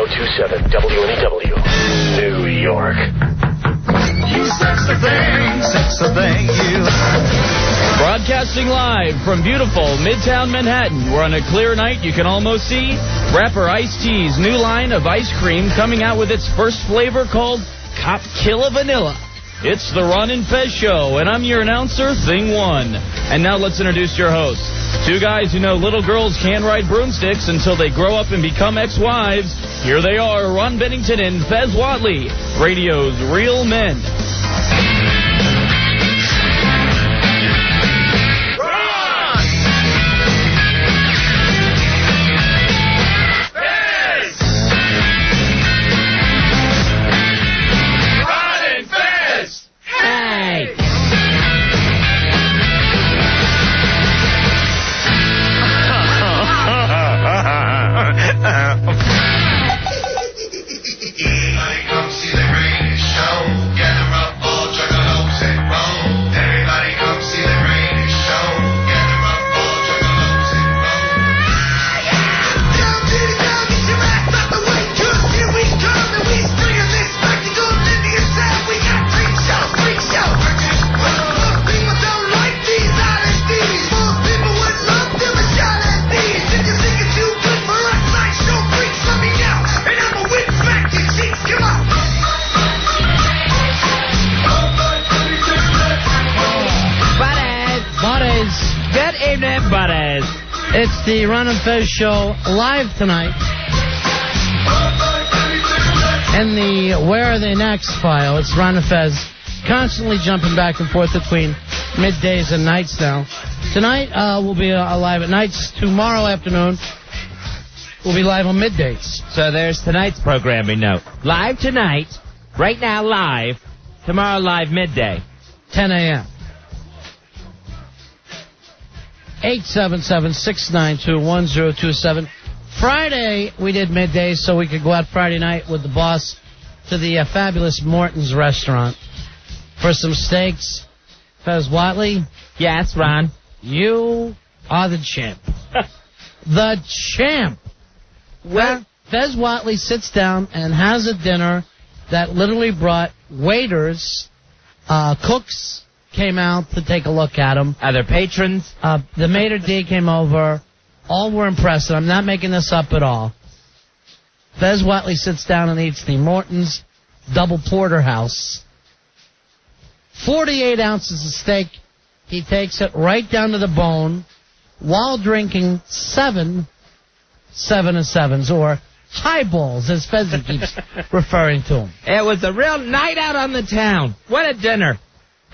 1027 WNEW, New York. You sexy thing, you. Broadcasting live from beautiful Midtown Manhattan, where on a clear night you can almost see Rapper Ice-T's new line of ice cream coming out with its first flavor called Cop Killa Vanilla. It's the Ron and Fez Show, and I'm your announcer, Thing One. And now let's introduce your hosts. Two guys who know little girls can't ride broomsticks until they grow up and become ex-wives. Here they are, Ron Bennington and Fez WNEW, radio's real men. It's the Ron and Fez Show live tonight. And the Where Are They Next file. It's Ron and Fez constantly jumping back and forth between middays and nights now. Tonight we'll be live at nights. Tomorrow afternoon we'll be live on middays. So there's tonight's programming note. Live tonight, right now live, tomorrow live midday. 10 a.m. 877-692-1027. Friday, we did midday so we could go out Friday night with the boss to the fabulous Morton's restaurant for some steaks. Fez WNEW. Yes, Ron. You are the champ. The champ. Well, Fez WNEW sits down and has a dinner that literally brought waiters, cooks, came out to take a look at them. Other patrons? The maitre d' came over. All were impressed. I'm not making this up at all. Fez WNEW sits down and eats the Morton's Double Porterhouse. 48 ounces of steak. He takes it right down to the bone while drinking 7 7-7s, or highballs, as Fez keeps referring to them. It was a real night out on the town. What a dinner.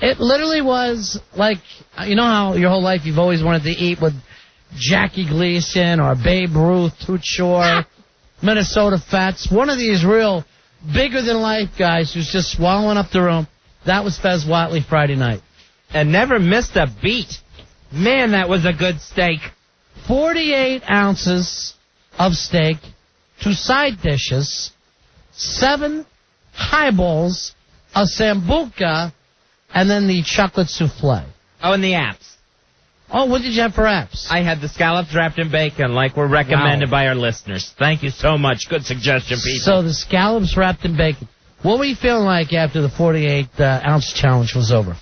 It literally was like, you know how your whole life you've always wanted to eat with Jackie Gleason or Babe Ruth, Toot Shore, Minnesota Fats. One of these real bigger-than-life guys who's just swallowing up the room. That was Fez WNEW Friday night. And never missed a beat. Man, that was a good steak. 48 ounces of steak, 2 side dishes, 7 highballs, a sambuca, and then the chocolate souffle. Oh, and the apps. Oh, what did you have for apps? I had the scallops wrapped in bacon, like were recommended by our listeners. Thank you so much. Good suggestion, people. So the scallops wrapped in bacon. What were you feeling like after the 48-ounce challenge was over?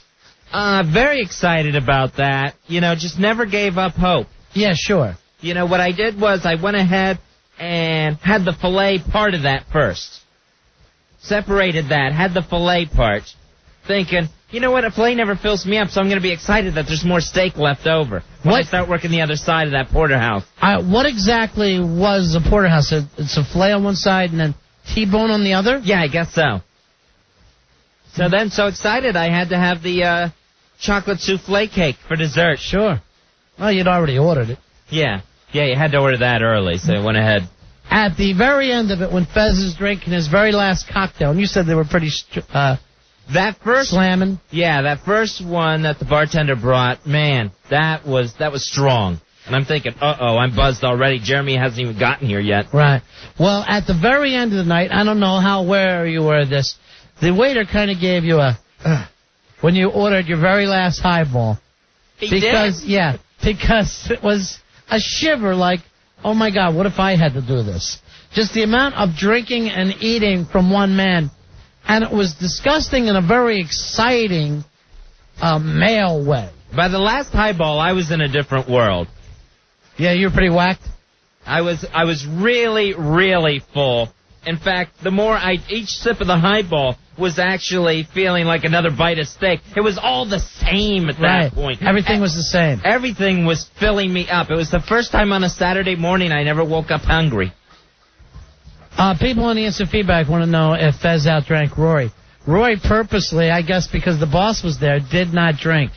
Very excited about that. You know, just never gave up hope. Yeah, sure. You know, what I did was I went ahead and had the filet part of that first. Separated that, had the filet part, thinking, you know what, a filet never fills me up, so I'm going to be excited that there's more steak left over when I start working the other side of that porterhouse. What exactly was a porterhouse? It's a filet on one side and then T-bone on the other? Yeah, I guess so. So then, so excited, I had to have the chocolate souffle cake for dessert. Sure. Well, you'd already ordered it. Yeah, you had to order that early, so I went ahead. At the very end of it, when Fez is drinking his very last cocktail, and you said they were pretty that first slamming. Yeah, that first one that the bartender brought, man, that was strong. And I'm thinking, I'm buzzed already. Jeremy hasn't even gotten here yet. Right. Well, at the very end of the night, I don't know how aware you were of this, the waiter kind of gave you a when you ordered your very last highball. He did? Yeah, because it was a shiver like, oh, my God, what if I had to do this? Just the amount of drinking and eating from one man. And it was disgusting in a very exciting male way. By the last highball, I was in a different world. Yeah, you were pretty whacked. I was really, really full. In fact, the more each sip of the highball was actually feeling like another bite of steak. It was all the same at that point. Everything was the same. Everything was filling me up. It was the first time on a Saturday morning I never woke up hungry. People in the instant feedback want to know if Fez outdrank Rory. Rory purposely, I guess because the boss was there, did not drink.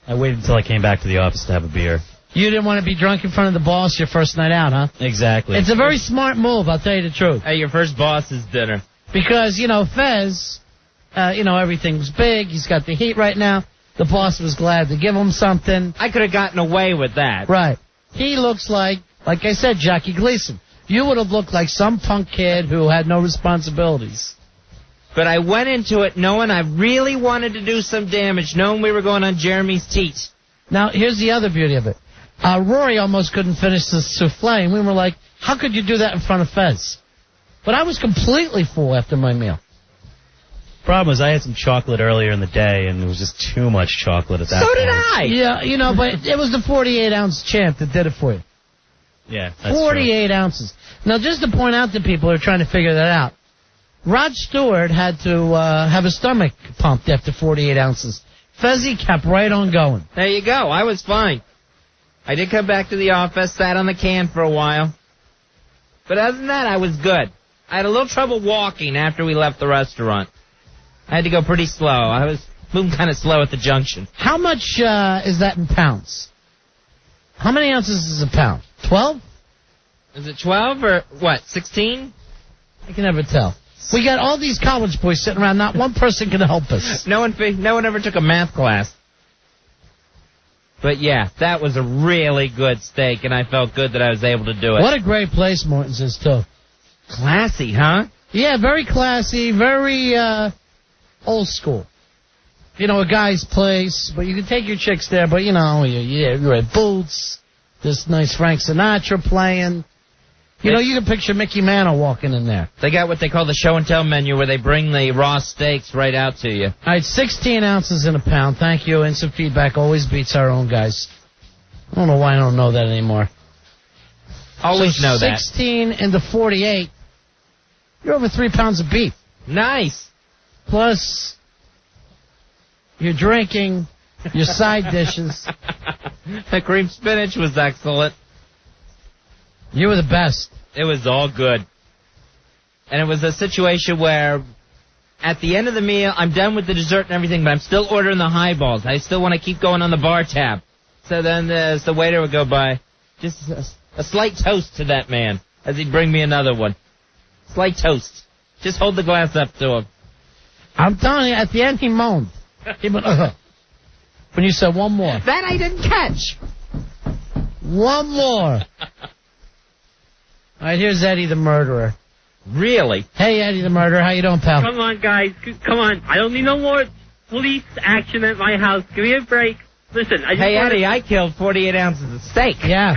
I waited until I came back to the office to have a beer. You didn't want to be drunk in front of the boss your first night out, huh? Exactly. It's a very smart move, I'll tell you the truth. At your first boss's dinner. Because, Fez, everything's big. He's got the heat right now. The boss was glad to give him something. I could have gotten away with that. Right. He looks like I said, Jackie Gleason. You would have looked like some punk kid who had no responsibilities. But I went into it knowing I really wanted to do some damage, knowing we were going on Jeremy's teats. Now, here's the other beauty of it. Rory almost couldn't finish the souffle, and we were like, how could you do that in front of Fez? But I was completely full after my meal. Problem is, I had some chocolate earlier in the day, and it was just too much chocolate at that point. So did I! Yeah, but it was the 48-ounce champ that did it for you. Yeah, that's 48 true. ounces. Now, just to point out to people who are trying to figure that out, Rod Stewart had to have his stomach pumped after 48 ounces. Fezzy kept right on going. There you go. I was fine. I did come back to the office, sat on the can for a while. But other than that, I was good. I had a little trouble walking after we left the restaurant. I had to go pretty slow. I was moving kind of slow at the junction. How much is that in pounds? How many ounces is a pound? 12? Is it 12 or what, 16? I can never tell. We got all these college boys sitting around. Not one person can help us. No one ever took a math class. But yeah, that was a really good steak, and I felt good that I was able to do it. What a great place Morton's is, too. Classy, huh? Yeah, very classy, very old school. A guy's place, but you can take your chicks there, but, you're at Boots, this nice Frank Sinatra playing. You can picture Mickey Mantle walking in there. They got what they call the show and tell menu, where they bring the raw steaks right out to you. All right, 16 ounces in a pound. Thank you. Instant feedback always beats our own guys. I don't know why I don't know that anymore. Always know that. 16 into 48. You're over 3 pounds of beef. Nice. Plus, you're drinking, your side dishes. The cream spinach was excellent. You were the best. It was all good. And it was a situation where, at the end of the meal, I'm done with the dessert and everything, but I'm still ordering the highballs. I still want to keep going on the bar tab. So then as the waiter would go by, just a slight toast to that man, as he'd bring me another one. Slight toast. Just hold the glass up to him. I'm telling you, at the end he moaned. He went, when you said one more. That I didn't catch. One more. All right, here's Eddie the murderer. Really? Hey, Eddie the murderer. How you doing, pal? Come on, guys. Come on. I don't need no more police action at my house. Give me a break. Listen, I just Hey, Eddie, I killed 48 ounces of steak. Yeah.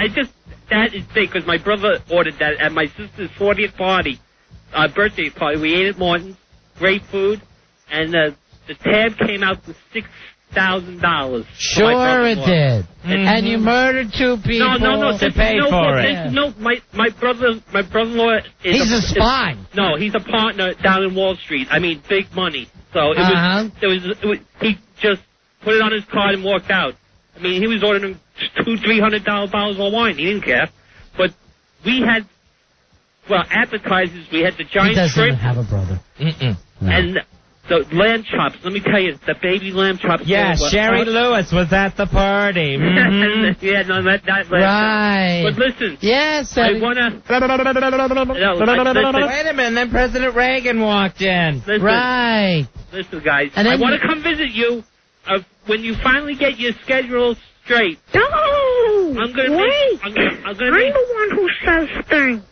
That is big, because my brother ordered that at my sister's 40th party, birthday party. We ate at Morton's. Great food. And the tab came out to $6,000. Sure it did. Mm-hmm. And you murdered 2 people. No. To pay for it. Yeah. No, my brother-in-law is He's a spy. No, he's a partner down in Wall Street. I mean, big money. So it was he just put it on his card and walked out. I mean, he was ordering $200-300 bottles of wine. He didn't care. But we had, appetizers. We had the giant He doesn't shrimp. even have a brother. Mm-mm. No. And the lamb chops. Let me tell you, the baby lamb chops. Yeah, Sherry Lewis was at the party. Mm-hmm. Yeah, no, that Right. But listen. Yes, I Eddie. want to... Wait a minute, then President Reagan walked in. Right. Listen, guys, And then I want to come visit you when you finally get your schedule straight. No! I'm gonna Wait! I'm I'm the one who says things.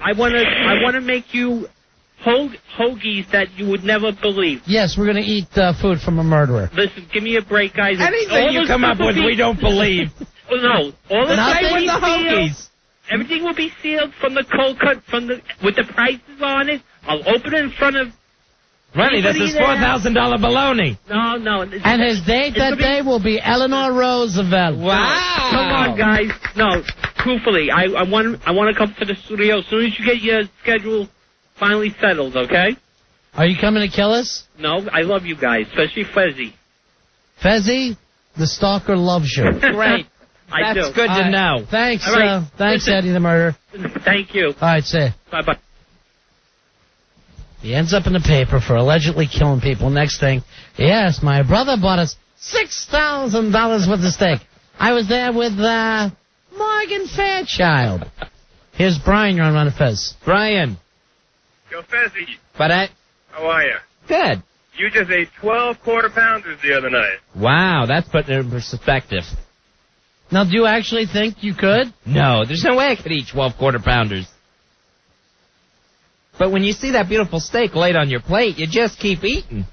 I want to make you hoagies that you would never believe. Yes, we're going to eat food from a murderer. Listen, give me a break, guys. Anything you come up with, we don't believe. No, all the Say with the hoagies. Everything will be sealed from the cold cut, with the prices on it. I'll open it in front of... Ronnie, this is $4,000 baloney. No. And his date that day will be Eleanor Roosevelt. Wow. Come on, guys. No, truthfully, I want to come to the studio as soon as you get your schedule finally settled, okay? Are you coming to kill us? No, I love you guys, especially Fezzy. Fezzy, the stalker loves you. Great. I That's do. good to know. Thanks, All right. thanks, Listen. Eddie the Murderer. Thank you. All right, say. Bye-bye. He ends up in the paper for allegedly killing people. Next thing, yes, my brother bought us $6,000 worth of steak. I was there with Morgan Fairchild. Here's Brian. You're on Run of Fez. Brian. Yo, Fezzy, But how are you? good. You just ate 12 quarter-pounders the other night. Wow, that's putting it in perspective. Now, do you actually think you could? No, there's no way I could eat 12 quarter-pounders. But when you see that beautiful steak laid on your plate, you just keep eating.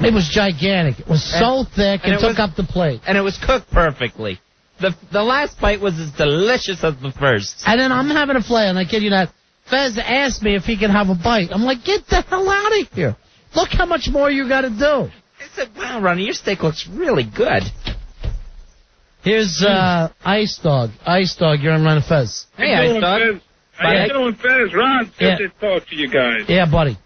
It was gigantic. It was so thick and it it took was- up the plate. And it was cooked perfectly. The last bite was as delicious as the first. And then I'm having a flail, and I kid you not. Fez asked me if he could have a bite. I'm like, get the hell out of here. Look how much more you got to do. I said, wow, Ronnie, your steak looks really good. Here's Ice Dog. Ice Dog, you're on Run of Fez. Hey, Ice Dog. How you doing, Fez? Ron, Yeah. good to talk to you guys. Yeah, buddy.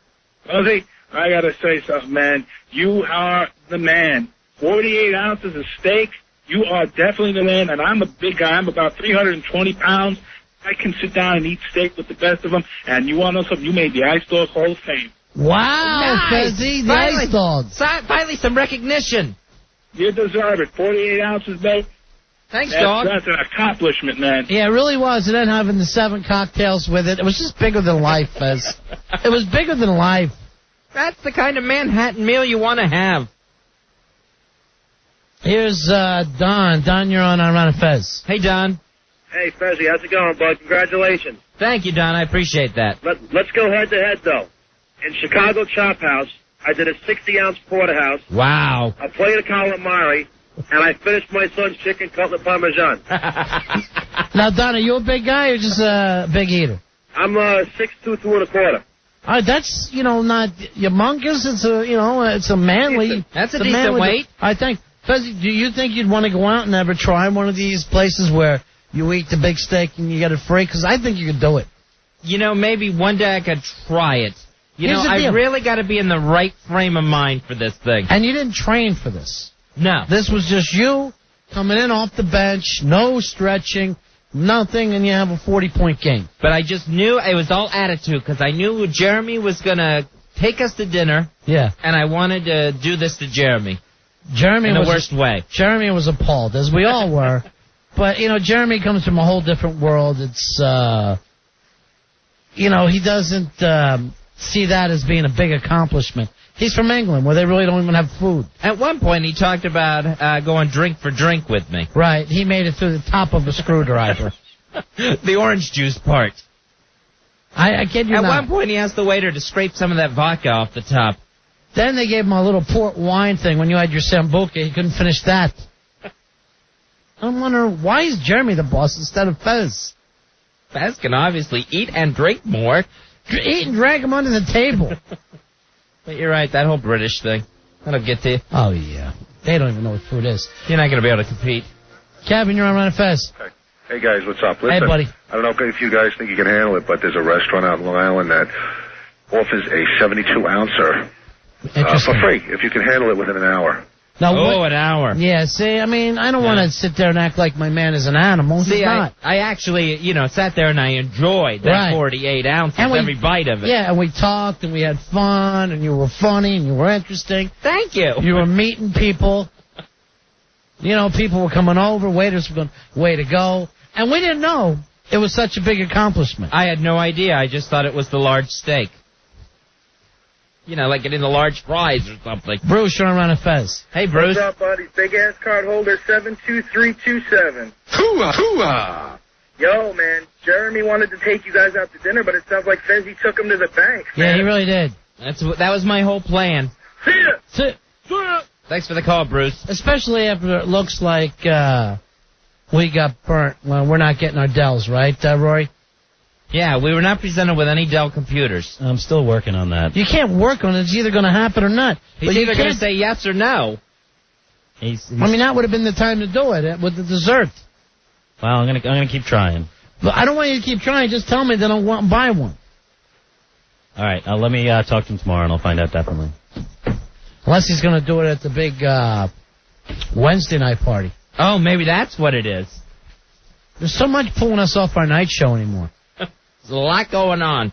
Fuzzy, I gotta say something, man. You are the man. 48 ounces of steak. You are definitely the man, and I'm a big guy. I'm about 320 pounds. I can sit down and eat steak with the best of them. And you want to know something? You made the Ice Dog Hall of Fame. Wow, Nice. Fezzy, the Finally. Ice Dog. Finally, some recognition. You deserve it. 48 ounces, though. Thanks, dog. That's an accomplishment, man. Yeah, it really was. And then having the 7 cocktails with it. It was just bigger than life, Fez. It was bigger than life. That's the kind of Manhattan meal you want to have. Here's Don. Don, you're on Run of Fez. Hey, Don. Hey, Fezzy, how's it going, bud? Congratulations. Thank you, Don. I appreciate that. Let's go head-to-head, though. In Chicago Chop House, I did a 60-ounce porterhouse, Wow. a plate of calamari, and I finished my son's chicken cutlet parmesan. Now, Don, are you a big guy or just a big eater? I'm 6'2", 2 1/4. All right, that's, not humongous. It's it's a manly. That's a it's decent manly- weight. I think. Fezzy, do you think you'd want to go out and ever try one of these places where you eat the big steak and you get it free? Because I think you could do it. Maybe one day I could try it. Here's the I deal. really got to be in the right frame of mind for this thing. And you didn't train for this. No. This was just you coming in off the bench, no stretching, nothing, and you have a 40-point game. But I just knew it was all attitude because I knew Jeremy was going to take us to dinner, Yeah. and I wanted to do this to Jeremy Jeremy in the was worst way. Jeremy was appalled, as we all were. But, Jeremy comes from a whole different world. It's, he doesn't see that as being a big accomplishment. He's from England, where they really don't even have food. At one point, he talked about going drink for drink with me. Right. He made it through the top of a screwdriver. The orange juice part. I kid you At not. one point, he asked the waiter to scrape some of that vodka off the top. Then they gave him a little port wine thing when you had your Sambuca. He couldn't finish that. I'm wondering, why is Jeremy the boss instead of Fez? Fez can obviously eat and drink more. Eat and drag him under the table. But you're right, that whole British thing, that'll get to you. Oh, yeah. They don't even know what food is. You're not going to be able to compete. Kevin, you're on Run of Fez. Hey, guys, what's up? Listen, Hey, buddy. I don't know if you guys think you can handle it, but there's a restaurant out in Long Island that offers a 72-ouncer for free, if you can handle it within an hour. Now, an hour. Yeah, see, I don't want to sit there and act like my man is an animal. See, He's not. I actually, sat there and I enjoyed that Right. 48 ounces, And we- every bite of it. Yeah, and we talked, and we had fun, and you were funny, and you were interesting. Thank you. You were meeting people. People were coming over, waiters were going, way to go. And we didn't know it was such a big accomplishment. I had no idea. I just thought it was the large steak. Like getting the large fries or something. Bruce, you're on Run of Fez. Hey, Bruce. What's up, buddy? Big ass card holder 72327. Hooah, hooah! Yo, man, Jeremy wanted to take you guys out to dinner, but it sounds like Fezzy took him to the bank. Yeah, he really did. That was my whole plan. See ya! Thanks for the call, Bruce. Especially after it looks like we got burnt. Well, we're not getting our Dells, right, Rory? Yeah, we were not presented with any Dell computers. I'm still working on that. You can't work on it. It's either going to happen or not. He's either going to say yes or no. I mean, that would have been the time to do it with the dessert. Well, I'm gonna keep trying. But I don't want you to keep trying. Just tell me that I want to buy one. All right, let me talk to him tomorrow, and I'll find out definitely. Unless he's going to do it at the big Wednesday night party. Oh, maybe that's what it is. There's so much pulling us off our night show anymore. There's a lot going on.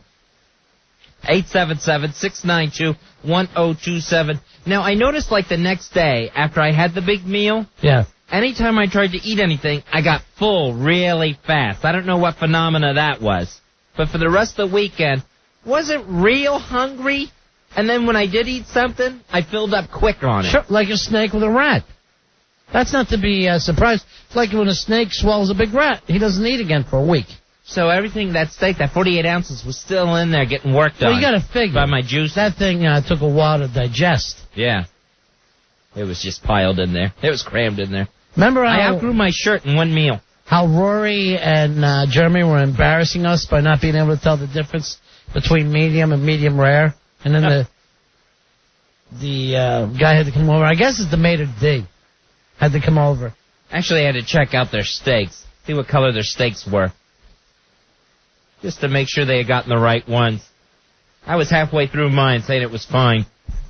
877-692-1027. Now, I noticed like the next day after I had the big meal, yeah, anytime I tried to eat anything, I got full really fast. I don't know what phenomena that was. But for the rest of the weekend, wasn't real hungry. And then when I did eat something, I filled up quick on it. Sure, like a snake with a rat. That's not to be surprised. It's like when a snake swallows a big rat. He doesn't eat again for a week. So everything, that steak, that 48 ounces, was still in there getting worked on. Well, you got to figure. By my juice. That thing took a while to digest. Yeah. It was just piled in there. It was crammed in there. Remember how... I outgrew my shirt in one meal. How Rory and Jeremy were embarrassing us by not being able to tell the difference between medium and medium rare? And then the guy had to come over. I guess it's the maitre d' had to come over. Actually, I had to check out their steaks, see what color their steaks were, just to make sure they had gotten the right ones. I was halfway through mine saying it was fine.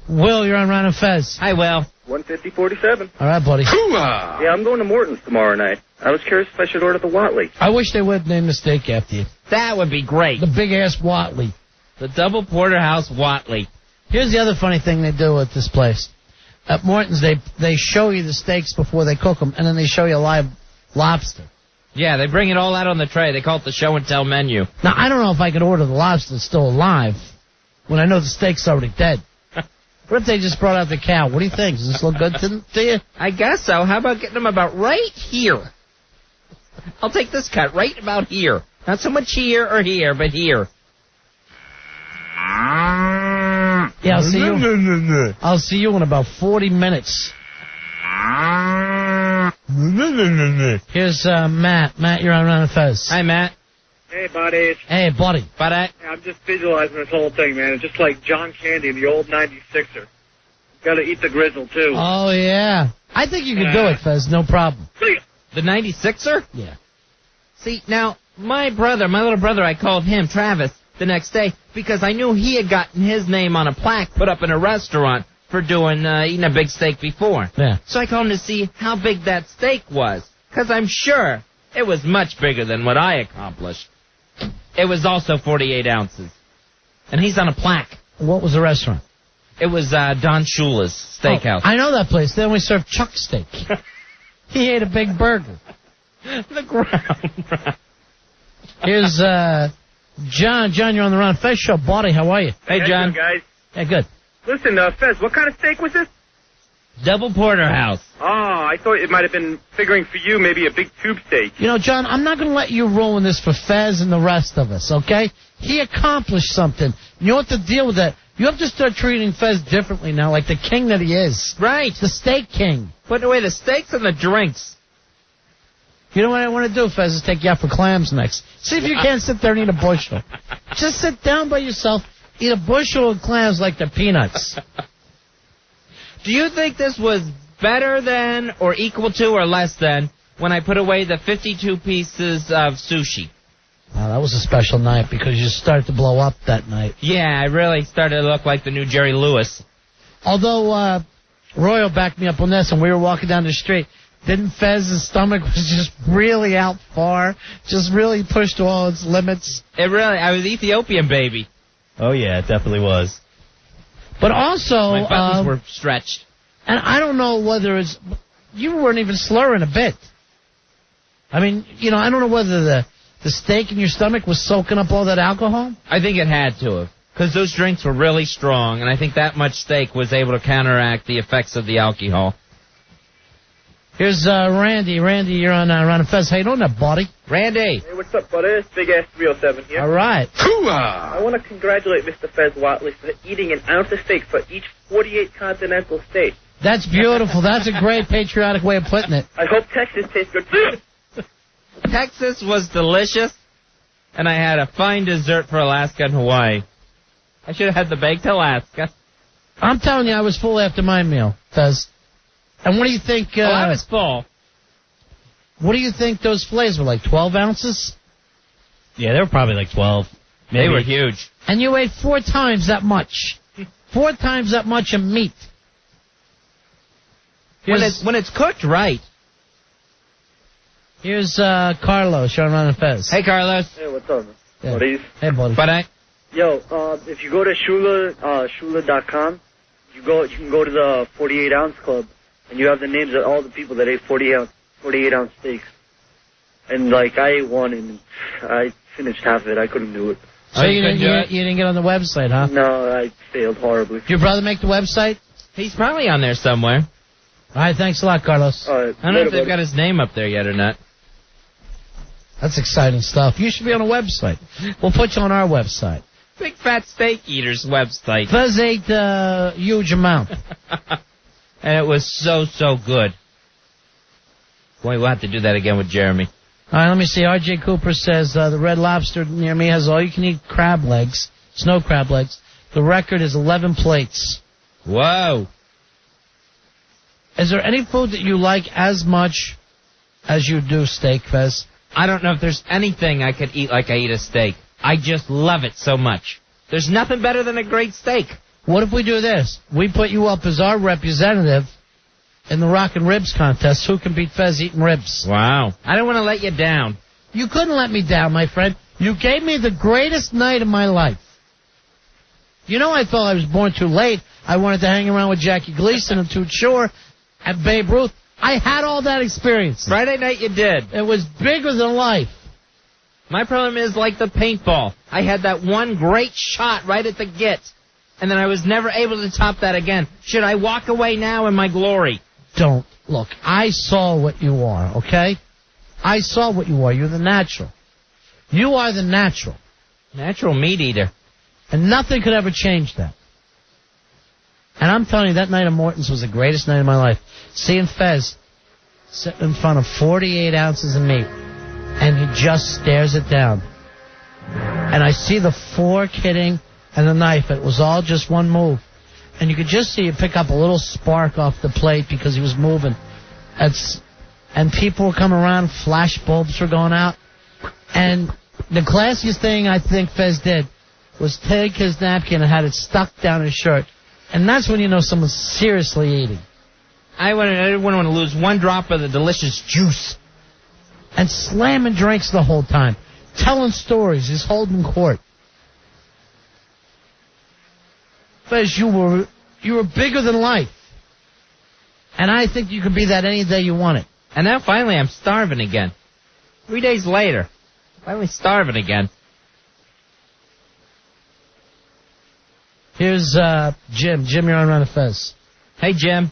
Will, you're on Ron and Fez. Hi, Will. 150-47. All right, buddy. Yeah, I'm going to Morton's tomorrow night. I was curious if I should order the Watley. I wish they would name the steak after you. That would be great. The big-ass Watley. The double porterhouse Watley. Here's the other funny thing they do at this place. At Morton's, they show you the steaks before they cook them, and then they show you a live lobster. Yeah, they bring it all out on the tray. They call it the show and tell menu. Now, I don't know if I could order the lobster that's still alive when I know the steak's already dead. What if they just brought out the cow? What do you think? Does this look good to you? I guess so. How about getting them about right here? I'll take this cut right about here. Not so much here or here, but here. Yeah, I'll see you. I'll see you in about 40 minutes. Here's Matt. Matt, you're on Ron and Fez. Hi, Matt. Hey, buddies. Hey, buddy. Buddy. I'm just visualizing this whole thing, man. It's just like John Candy, the old 96er. Got to eat the grizzle, too. Oh, yeah. I think you could do it, Fez. No problem. The 96er? Yeah. See, now, my little brother, I called him Travis the next day because I knew he had gotten his name on a plaque put up in a restaurant for doing eating a big steak before. Yeah. So I called him to see how big that steak was, because I'm sure it was much bigger than what I accomplished. It was also 48 ounces. And he's on a plaque. What was the restaurant? It was Don Shula's Steakhouse. Oh, I know that place. They only serve chuck steak. He ate a big burger. The ground. Here's John. John, you're on the Ron Fez show. Buddy, how are you? Hey, John. Guys. Hey, good. Listen, Fez, what kind of steak was this? Double porterhouse. Oh, I thought it might have been figuring for you maybe a big tube steak. You know, John, I'm not going to let you ruin this for Fez and the rest of us, okay? He accomplished something. You know what the deal with that? You have to start treating Fez differently now, like the king that he is. Right. The steak king. Putting away the steaks and the drinks. You know what I want to do, Fez, is take you out for clams next. See if you can't sit there and eat a bushel. Just sit down by yourself, eat a bushel of clams like they're peanuts. Do you think this was better than or equal to or less than when I put away the 52 pieces of sushi? That was a special night because you started to blow up that night. Yeah, I really started to look like the new Jerry Lewis. Although Royal backed me up on this and we were walking down the street, didn't Fez's stomach was just really out far, just really pushed to all its limits? I was Ethiopian baby. Oh, yeah, it definitely was. But also... My buttons were stretched. And I don't know whether it's... You weren't even slurring a bit. I mean, you know, I don't know whether the steak in your stomach was soaking up all that alcohol. I think it had to have. Because those drinks were really strong, and I think that much steak was able to counteract the effects of the alcohol. Here's Randy. Randy, you're on Ron and Fez. How you doing there, buddy? Randy. Hey, what's up, buddy? It's Big Ass 307 here. All right. I want to congratulate Mr. Fez Watley for eating an ounce of steak for each 48 continental state. That's beautiful. That's a great patriotic way of putting it. I hope Texas tastes good too. Texas was delicious, and I had a fine dessert for Alaska and Hawaii. I should have had the baked Alaska. I'm telling you, I was full after my meal, Fez. And what do you think? I was full. What do you think those fillets were, like 12 ounces? Yeah, they were probably like 12. Maybe. They were huge. And you ate 4 times that much. 4 times that much of meat. When it's cooked right. Here's Carlos, Sean Ron and Fez. Hey, Carlos. Hey, what's up, Yeah. buddies? Hey, buddy. Yo, if you go to Shula.com, you can go to the 48-ounce club, and you have the names of all the people that ate 48-ounce steaks. And, like, I ate one, and I finished half of it. I couldn't do it. So you didn't get on the website, huh? No, I failed horribly. Did your brother make the website? He's probably on there somewhere. All right, thanks a lot, Carlos. All right. I don't know if they've got his name up there yet or not. That's exciting stuff. You should be on a website. We'll put you on our website. Big Fat Steak Eater's website. Fez ate a huge amount. And it was so good. Boy, we'll have to do that again with Jeremy. All right, let me see. R.J. Cooper says the Red Lobster near me has all-you-can-eat crab legs, snow crab legs. The record is 11 plates. Whoa. Is there any food that you like as much as you do steak, Fez? I don't know if there's anything I could eat like I eat a steak. I just love it so much. There's nothing better than a great steak. What if we do this? We put you up as our representative in the Rockin' Ribs contest. Who can beat Fez eating ribs? Wow. I don't want to let you down. You couldn't let me down, my friend. You gave me the greatest night of my life. You know I felt I was born too late. I wanted to hang around with Jackie Gleason and Toot Shore and Babe Ruth. I had all that experience. Friday night you did. It was bigger than life. My problem is like the paintball. I had that one great shot right at the git, and then I was never able to top that again. Should I walk away now in my glory? Don't. Look, I saw what you are, okay? I saw what you are. You're the natural. You are the natural. Natural meat eater. And nothing could ever change that. And I'm telling you, that night of Morton's was the greatest night of my life. Seeing Fez sitting in front of 48 ounces of meat, and he just stares it down. And I see the fork hitting and the knife. It was all just one move. And you could just see it pick up a little spark off the plate because he was moving. And people were coming around, flash bulbs were going out. And the classiest thing I think Fez did was take his napkin and had it stuck down his shirt. And that's when you know someone's seriously eating. I didn't want to lose one drop of the delicious juice. And slamming drinks the whole time. Telling stories. He's holding court. Fez, you were bigger than life. And I think you could be that any day you want it. And now finally I'm starving again. 3 days later. Finally starving again. Here's Jim. Jim, you're on Run of Fez. Hey, Jim.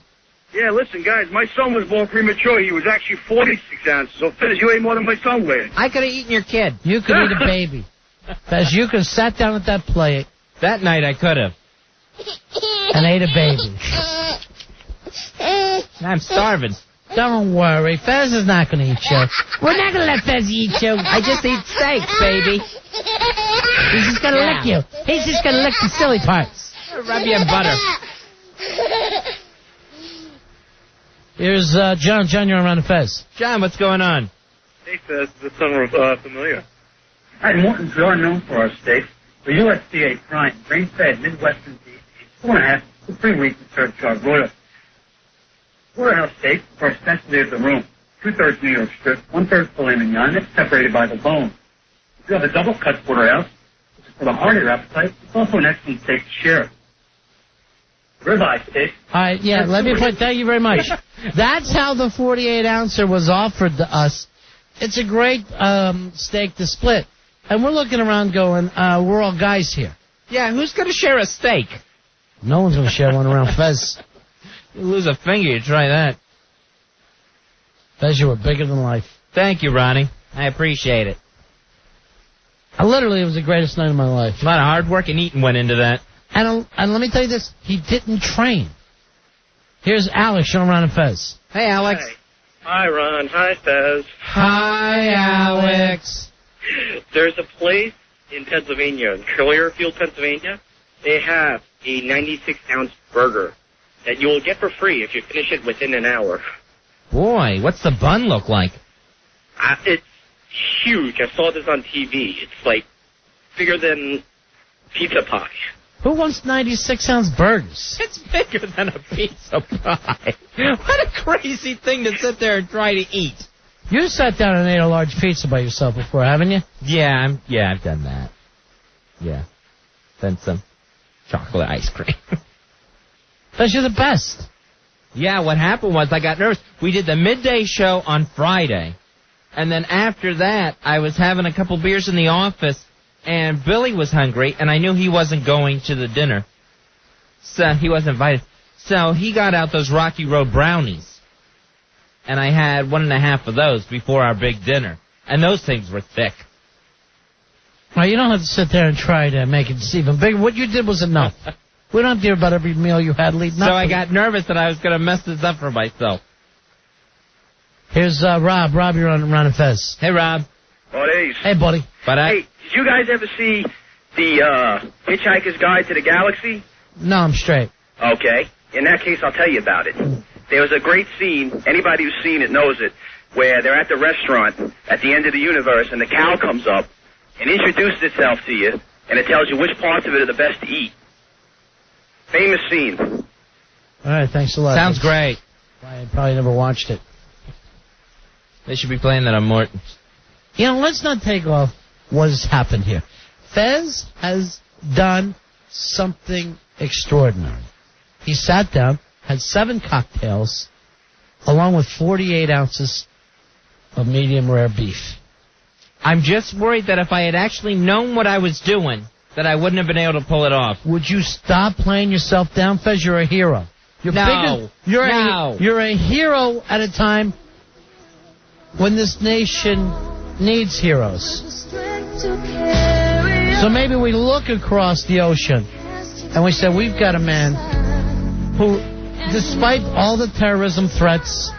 Yeah, listen, guys, my son was born premature. He was actually 46 ounces. So, Fez, you ate more than my son weighed. I could have eaten your kid. You could eat a baby. Fez, you could have sat down at that plate. That night I could have. And ate a baby. I'm starving. Don't worry. Fez is not going to eat you. We're not going to let Fez eat you. I just eat steaks, baby. He's just going to lick you. He's just going to lick the silly parts. Rub you in butter. Here's John. John, you're on Run of Fez. John, what's going on? Hey, Fez, the son familiar. Hi, Morton's are known for our steaks. The USDA prime, grain-fed, Midwestern beef, 4.5 to 3 weeks of surcharge broiler. Porterhouse steaks are extensively at the room. 2/3 New York strip, 1/3 filet mignon, that's separated by the bone. If you have a double-cut porterhouse, which is for the heartier appetite, it's also an excellent steak to share. Ribeye steak. All right, yeah, let me put, thank you very much. That's how the 48-ouncer was offered to us. It's a great steak to split. And we're looking around going, we're all guys here. Yeah, who's going to share a steak? No one's going to share one around Fez. You lose a finger, you try that. Fez, you were bigger than life. Thank you, Ronnie. I appreciate it. Literally, it was the greatest night of my life. A lot of hard work and eating went into that. And let me tell you this, he didn't train. Here's Alex, Sean Ron and Fez. Hey, Alex. Hey. Hi, Ron. Hi, Fez. Hi, Alex. There's a place in Pennsylvania, in Clearfield, Pennsylvania. They have a 96-ounce burger that you will get for free if you finish it within an hour. Boy, what's the bun look like? It's huge. I saw this on TV. It's like bigger than pizza pie. Who wants 96-ounce burgers? It's bigger than a pizza pie. What a crazy thing to sit there and try to eat. You sat down and ate a large pizza by yourself before, haven't you? Yeah, I've done that. Yeah. Then some chocolate ice cream. Because you're the best. Yeah, what happened was I got nervous. We did the midday show on Friday, and then after that, I was having a couple beers in the office, and Billy was hungry, and I knew he wasn't going to the dinner. So he wasn't invited. So he got out those Rocky Road brownies, and I had 1.5 of those before our big dinner, and those things were thick. Well, you don't have to sit there and try to make it even bigger. What you did was enough. We don't have to hear about every meal you had leading up. So I got nervous that I was going to mess this up for myself. Here's Rob. Rob, you're on Ron and Fez. Hey, Rob. Buddies. Hey, buddy. Hey, did you guys ever see the Hitchhiker's Guide to the Galaxy? No, I'm straight. Okay. In that case, I'll tell you about it. There was a great scene, anybody who's seen it knows it, where they're at the restaurant at the end of the universe, and the cow comes up and introduces itself to you, and it tells you which parts of it are the best to eat. Famous scene. All right, thanks a lot. Sounds great. I probably never watched it. They should be playing that on Morton's. You know, let's not take off what has happened here. Fez has done something extraordinary. He sat down, had 7 cocktails, along with 48 ounces of medium rare beef. I'm just worried that if I had actually known what I was doing, that I wouldn't have been able to pull it off. Would you stop playing yourself down, Fez? You're a hero. You're No. You're a hero at a time when this nation needs heroes. So maybe we look across the ocean and we say, we've got a man who, despite all the terrorism threats,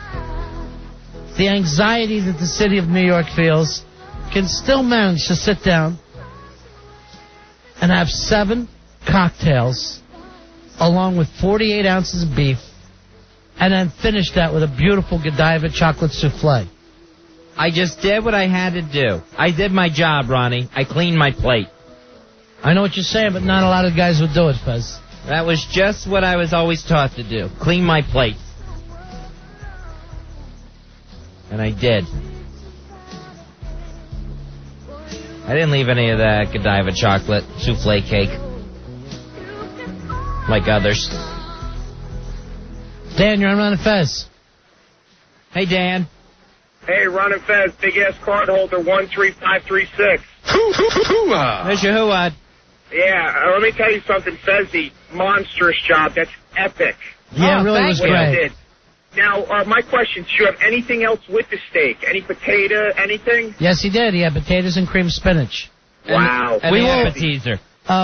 the anxiety that the city of New York feels, can still manage to sit down and have 7 cocktails along with 48 ounces of beef and then finish that with a beautiful Godiva chocolate souffle. I just did what I had to do. I did my job, Ronnie. I cleaned my plate. I know what you're saying, but not a lot of guys would do it, Fez. That was just what I was always taught to do. Clean my plate. And I did. I didn't leave any of that Godiva chocolate souffle cake. Like others. Dan, you're on Ron and Fez. Hey, Dan. Hey, Ron and Fez, big-ass card holder 13536. There's your hoo-wad. Yeah, let me tell you something, Fezzy. Monstrous job. That's epic. Yeah, it really was What you great. did. Now, my question, do you have anything else with the steak? Any potato, anything? Yes, he did. He had potatoes and cream spinach. Wow. And We the will- appetizer.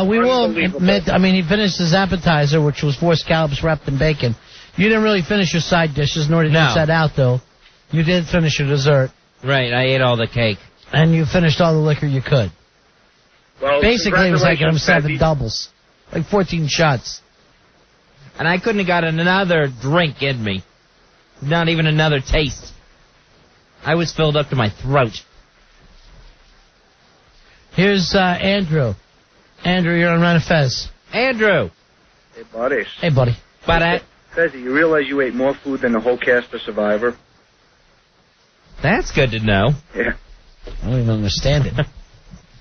We will Unbelievable. admit, I mean, he finished his appetizer, which was 4 scallops wrapped in bacon. You didn't really finish your side dishes, nor did you No. set out, though. You did finish your dessert, Right, I ate all the cake. and you finished all the liquor you could. Well, Basically, it was like congratulations, 7 Fezzy. doubles. Like 14 shots. And I couldn't have got another drink in me. Not even another taste. I was filled up to my throat. Here's Andrew. Andrew, you're on Ron and Fez. Andrew. Hey, buddies. Hey, buddy. But Fezzy, you realize you ate more food than the whole cast of Survivor? that's good to know. Yeah. I don't even understand it.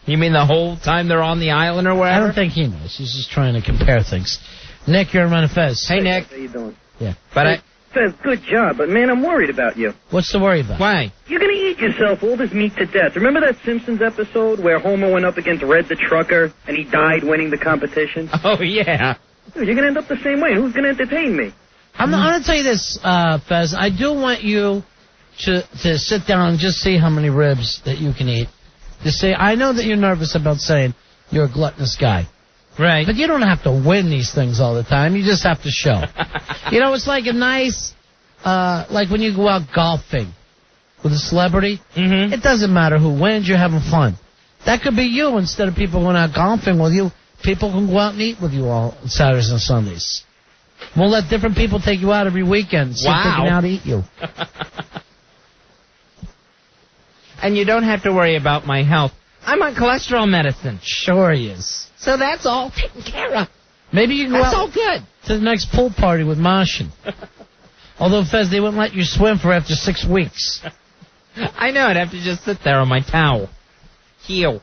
You mean the whole time they're on the island or I wherever? don't think he knows. He's just trying to compare things. Nick, you're on Ron and Fez. Hey, Nick. How you doing? Yeah. But Fez, good job, but man, I'm worried about you. What's the worry about? why? You're gonna eat yourself all this meat to death. Remember that Simpsons episode where Homer went up against Red the Trucker and he died winning the competition? Oh, yeah. Dude, you're gonna end up the same way. Who's gonna entertain me? I'm going to tell you this, Fez. I do want you to sit down and just see how many ribs that you can eat. To say, I know that you're nervous about saying you're a gluttonous guy. Right. But you don't have to win these things all the time. You just have to show. You know, it's like a nice like when you go out golfing with a celebrity, it doesn't matter who wins, you're having fun. That could be you instead of people going out golfing with you. People can go out and eat with you all Saturdays and Sundays. We'll let different people take you out every weekend so they can out eat you. And you don't have to worry about my health. I'm on cholesterol medicine. Sure he is. So that's all taken care of. Maybe you can go That's out all good. to the next pool party with Martian. Although, Fez, they wouldn't let you swim for after 6 weeks. I know. I'd have to just sit there on my towel. Heel.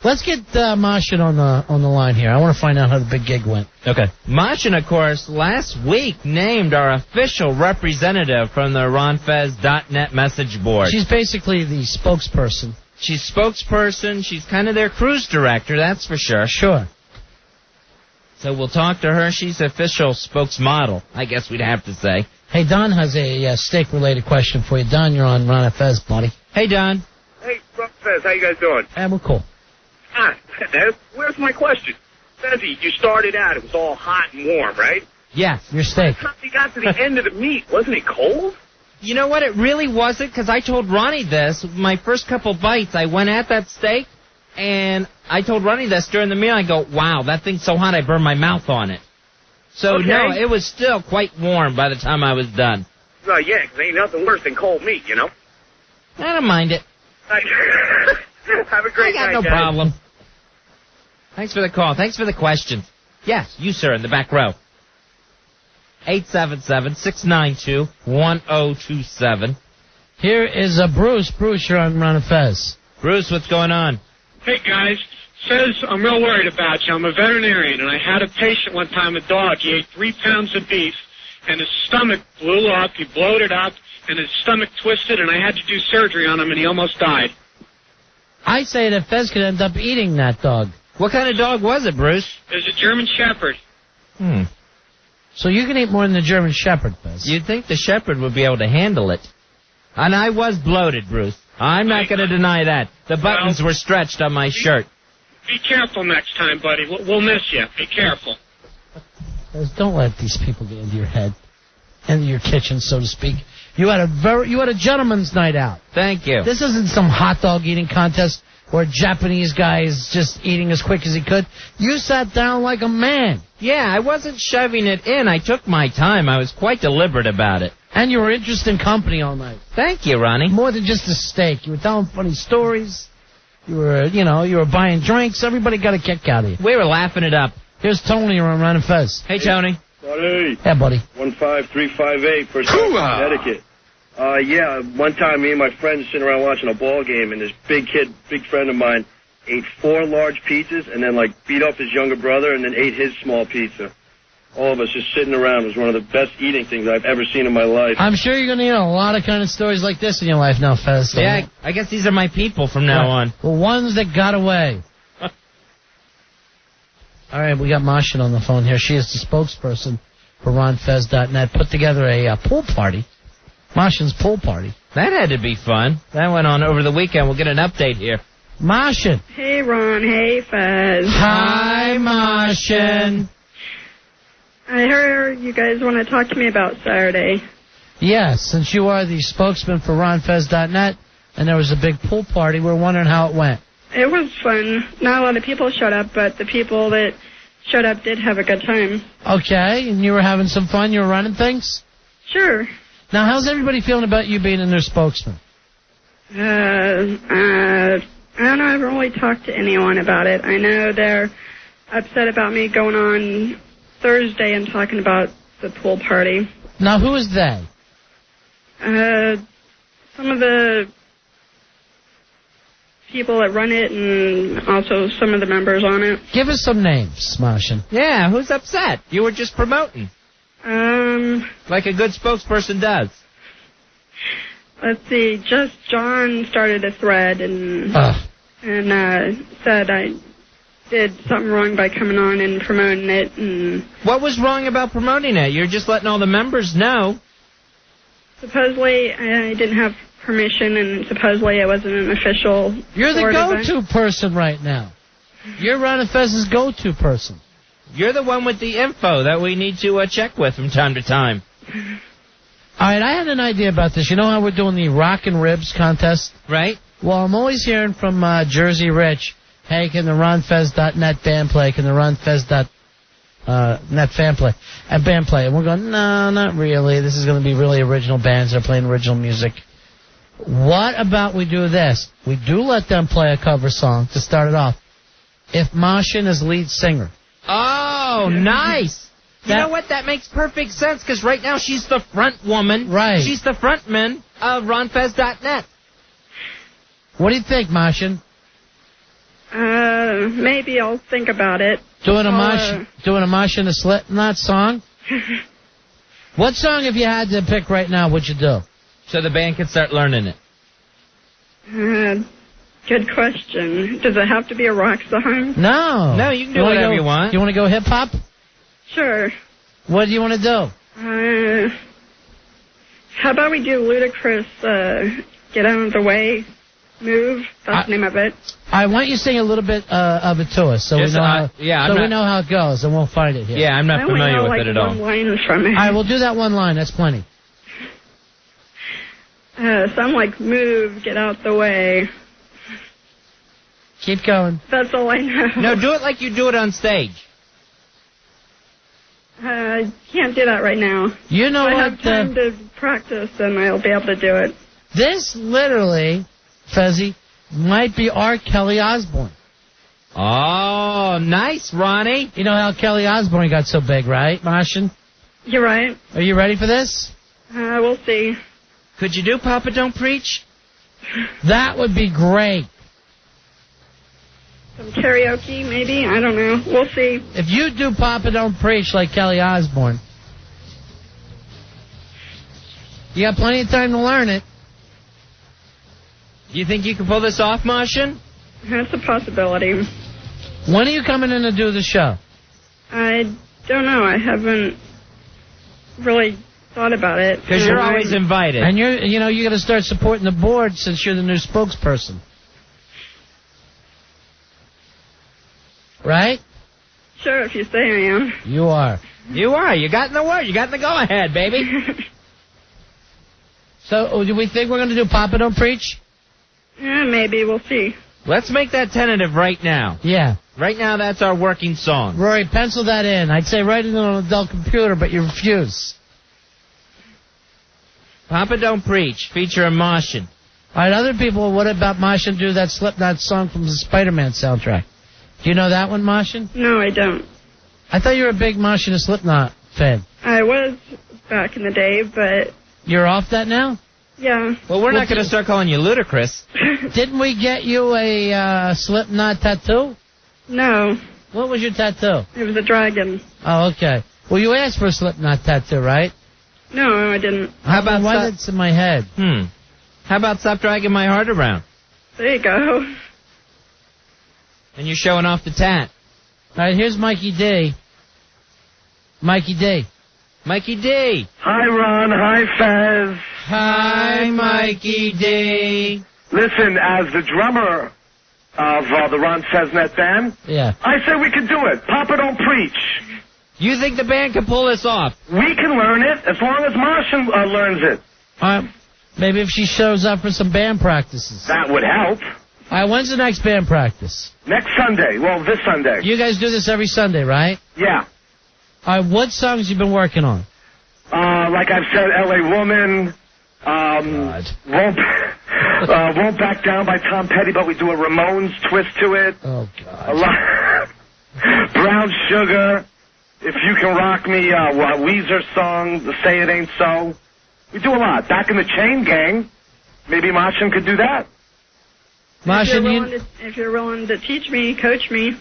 Let's get Martian on the line here. I want to find out how the big gig went. Okay. Martian, of course, last week named our official representative from the RonFez.net message board. She's basically the spokesperson. She's spokesperson. She's kind of their cruise director, that's for sure. Sure. So we'll talk to her. She's official spokesmodel, I guess we'd have to say. Hey, Don has a steak-related question for you. Don, you're on Ron and Fez, buddy. Hey, Don. Hey, Fez, how you guys doing? We're cool. Where's my question? Fezzy, you started out, it was all hot and warm, right? Yes. Your steak. By the time you got to the end of the meat, wasn't it cold? You know what? It really wasn't, because I told Ronnie this. My first couple bites, I went at that steak, and I told Ronnie this during the meal. I go, wow, that thing's so hot I burned my mouth on it. So, no, it was still quite warm by the time I was done. Well, yeah, 'cause ain't nothing worse than cold meat, you know? I don't mind it. Have a great night, I got no guys. problem. Thanks for the call. Thanks for the questions. Yes, you, sir, in the back row. 877-692-1027. Here is Bruce. Bruce, you're on Ron and Fez. Bruce, what's going on? Hey, guys. Fez, I'm real worried about you. I'm a veterinarian, and I had a patient one time, a dog. He ate 3 pounds of beef, and his stomach blew up. He bloated up, and his stomach twisted, and I had to do surgery on him, and he almost died. I say that Fez could end up eating that dog. What kind of dog was it, Bruce? It was a German Shepherd. So you can eat more than the German Shepherd, Fez. You'd think the Shepherd would be able to handle it. And I was bloated, Bruce. I'm not going to deny that. The buttons were stretched on my shirt. Be careful next time, buddy. We'll miss you. Be careful. Fez, don't let these people get into your head, into your kitchen, so to speak. You had a gentleman's night out. Thank you. This isn't some hot dog eating contest where a Japanese guy is just eating as quick as he could. You sat down like a man. Yeah, I wasn't shoving it in. I took my time. I was quite deliberate about it. And you were interesting company all night. Thank you, Ronnie. More than just a steak. You were telling funny stories. You were buying drinks. Everybody got a kick out of you. We were laughing it up. Here's Tony on Ron and Fez. Hey, Tony. Buddy. Yeah, buddy. 15358 for Connecticut. Yeah, one time me and my friends sitting around watching a ball game, and this big friend of mine, ate 4 large pizzas and then beat up his younger brother and then ate his small pizza. All of us just sitting around. It was one of the best eating things I've ever seen in my life. I'm sure you're going to hear a lot of kind of stories like this in your life now, Fez. So yeah, I guess these are my people from now on. The ones that got away. All right, we got Martian on the phone here. She is the spokesperson for RonFez.net. Put together a pool party. Martian's pool party. That had to be fun. That went on over the weekend. We'll get an update here. Martian. Hey, Ron. Hey, Fez. Hi, Martian. I heard you guys want to talk to me about Saturday. Yes, since you are the spokesman for RonFez.net, and there was a big pool party, we're wondering how it went. It was fun. Not a lot of people showed up, but the people that showed up did have a good time. Okay, and you were having some fun? You were running things? Sure. Now, how's everybody feeling about you being in their spokesman? I don't know. I haven't really talked to anyone about it. I know they're upset about me going on Thursday and talking about the pool party. Now, who is they? Some of the people that run it and also some of the members on it. Give us some names, Martian. Yeah, who's upset? You were just promoting. Like a good spokesperson does. Let's see. Just John started a thread and said I did something wrong by coming on and promoting it. And what was wrong about promoting it? You're just letting all the members know. Supposedly I didn't have permission, and supposedly I wasn't an official. You're the go-to person right now. You're Ron and Fez's go-to person. You're the one with the info that we need to check with from time to time. All right, I had an idea about this. You know how we're doing the Rock and Ribs contest? Right. Well, I'm always hearing from Jersey Rich, hey, can the RonFez.net band play? Can the RonFez.net fan play? Band play. And we're going, no, not really. This is going to be really original bands that are playing original music. What about we do this? We do let them play a cover song to start it off. If Mashin is lead singer. Oh, nice. You know what? That makes perfect sense, because right now she's the front woman. Right. She's the frontman of RonFez.net. What do you think, Mashin? Maybe I'll think about it. Doing a Mashin a Slipknot song? What song, if you had to pick right now, would you do? So the band can start learning it. Good question. Does it have to be a rock song? No. No, you can do whatever you want. You want to go hip-hop? Sure. What do you want to do? How about we do Ludacris, Get Out of the Way, Move? That's the name of it. I want you to sing a little bit of it to us, so we know we know how it goes, and we'll find it here. Yeah, I'm not familiar with it at all. I only know one line from it. All right, we'll do that one line. That's plenty. Something like Move, Get Out the Way. Keep going. That's all I know. No, do it like you do it on stage. I can't do that right now. You know I what? have time to practice, and I'll be able to do it. This literally, Fezzy, might be our Kelly Osbourne. Oh, nice, Ronnie. You know how Kelly Osbourne got so big, right, Martian? You're right. Are you ready for this? We'll see. Could you do Papa Don't Preach? That would be great. Some karaoke, maybe? I don't know. We'll see. If you do Papa Don't Preach like Kelly Osbourne, you got plenty of time to learn it. Do you think you can pull this off, Martian? That's a possibility. When are you coming in to do the show? I don't know. I haven't really thought about it. Because you're always invited. And you got to start supporting the board since you're the new spokesperson. Right? Sure, if you say I am. You are. You are. You got in the word. You got in the go-ahead, baby. So, do we think we're going to do Papa Don't Preach? Yeah, maybe. We'll see. Let's make that tentative right now. Yeah. Right now, that's our working song. Rory, pencil that in. I'd say write it on an adult computer, but you refuse. Papa Don't Preach, featuring Martian. All right, other people, what about Martian do that Slipknot song from the Spider-Man soundtrack? Do you know that one, Martian? No, I don't. I thought you were a big Martian and Slipknot fan. I was back in the day, but... You're off that now? Yeah. Well, we're not going to start calling you Ludacris. Didn't we get you a Slipknot tattoo? No. What was your tattoo? It was a dragon. Oh, okay. Well, you asked for a Slipknot tattoo, right? No, I didn't. How about why that's in my head? How about Stop Dragging My Heart Around? There you go. And you're showing off the tat. All right, here's Mikey D. Mikey D. Mikey D. Hi, Ron. Hi, Fez. Hi, Mikey D. Listen, as the drummer of the Ron Feznet band, I say we can do it. Papa Don't Preach. You think the band can pull this off? We can learn it as long as Martian learns it. Maybe if she shows up for some band practices. That would help. All right, when's the next band practice? Next Sunday. Well, this Sunday. You guys do this every Sunday, right? Yeah. All right, what songs you been working on? Like I've said, L.A. Woman, Won't Back Down by Tom Petty, but we do a Ramones twist to it. Oh, God. A lot. Brown Sugar, If You Can Rock Me, Weezer song, the Say It Ain't So. We do a lot. Back in the Chain Gang, maybe Martian could do that. Martian, if you're willing to teach me, coach me.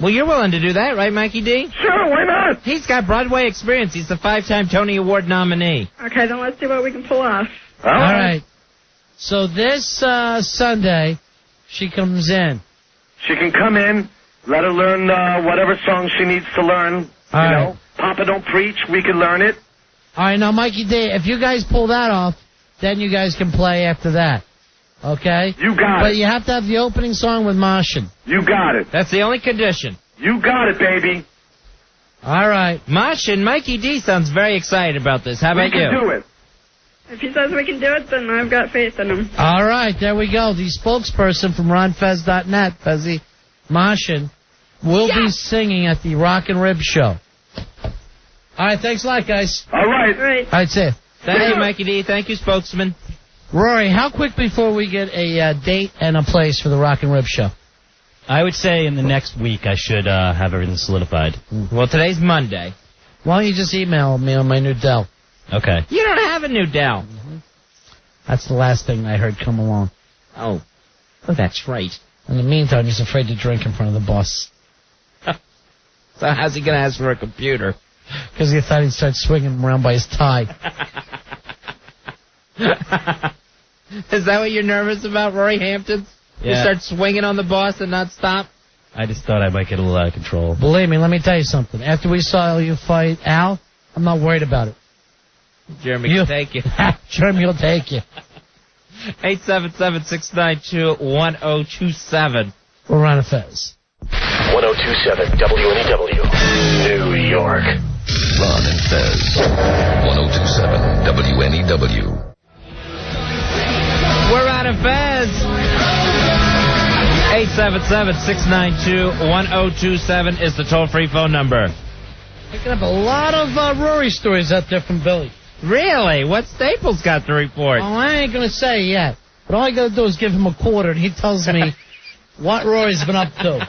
Well, you're willing to do that, right, Mikey D? Sure, why not? He's got Broadway experience. He's the 5-time Tony Award nominee. Okay, then let's see what we can pull off. All right. So this Sunday, she comes in. She can come in, let her learn whatever song she needs to learn. All you right. know, Papa Don't Preach, we can learn it. All right, now, Mikey D, if you guys pull that off, then you guys can play after that. Okay? You got it. But you have to have the opening song with Martian. You got it. That's the only condition. You got it, baby. All right. Mosh and Mikey D sounds very excited about this. How about you? We can do it. If he says we can do it, then I've got faith in him. All right, there we go. The spokesperson from RonFez.net, Fezzy Mashin, will be singing at the Rock and Rib Show. All right, thanks a lot, guys. All right. All right. All right, see ya. Thank you, Mikey D. Thank you, spokesman. Rory, how quick before we get a date and a place for the Rock and Rib Show? I would say in the next week I should have everything solidified. Well, today's Monday. Why don't you just email me on my new Dell? Okay. You don't have a new Dell. That's the last thing I heard come along. Oh, that's right. In the meantime, he's afraid to drink in front of the boss. So how's he going to ask for a computer? Because he thought he'd start swinging him around by his tie. Is that what you're nervous about, Rory Hampton? Yeah. You start swinging on the boss and not stop? I just thought I might get a little out of control. Believe me, let me tell you something. After we saw you fight Al, I'm not worried about it. Jeremy can take you. Jeremy will take you. 877-692-1027. We're on a Fez. 1027 WNEW, New York. Ron and Fez. 1027 WNEW. We're out of Fez. 877-692-1027 is the toll-free phone number. Picking up a lot of Rory stories out there from Billy. Really? What Staples got to report? Oh, I ain't going to say yet. But all I got to do is give him a quarter, and he tells me what Rory's been up to.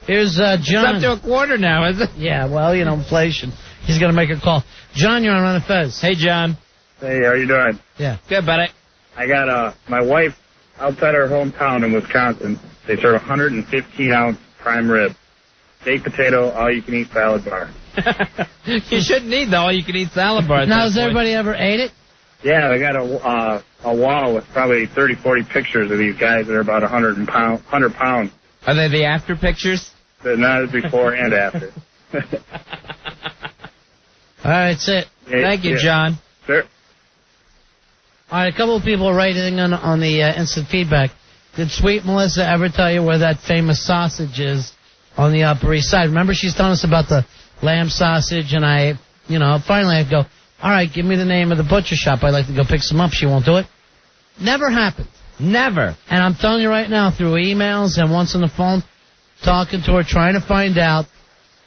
Here's John. It's up to a quarter now, is it? Yeah, well, you know, inflation. He's going to make a call. John, you're on Run of Fez. Hey, John. Hey, how you doing? Yeah. Good, buddy. I got my wife outside her hometown in Wisconsin. They serve 115-ounce prime rib, baked potato, all-you-can-eat salad bar. You shouldn't need the all-you-can-eat salad bar. Now, has everybody ever ate it? Yeah, they got a wall with probably 30, 40 pictures of these guys that are about 100 pounds. Are they the after pictures? But not before and after. All right, that's it. Thank you, John. Sure. All right, a couple of people are writing on the instant feedback. Did Sweet Melissa ever tell you where that famous sausage is on the Upper East Side? Remember she's telling us about the lamb sausage, and finally I go, all right, give me the name of the butcher shop. I'd like to go pick some up. She won't do it. Never happened. Never. And I'm telling you right now, through emails and once on the phone, talking to her, trying to find out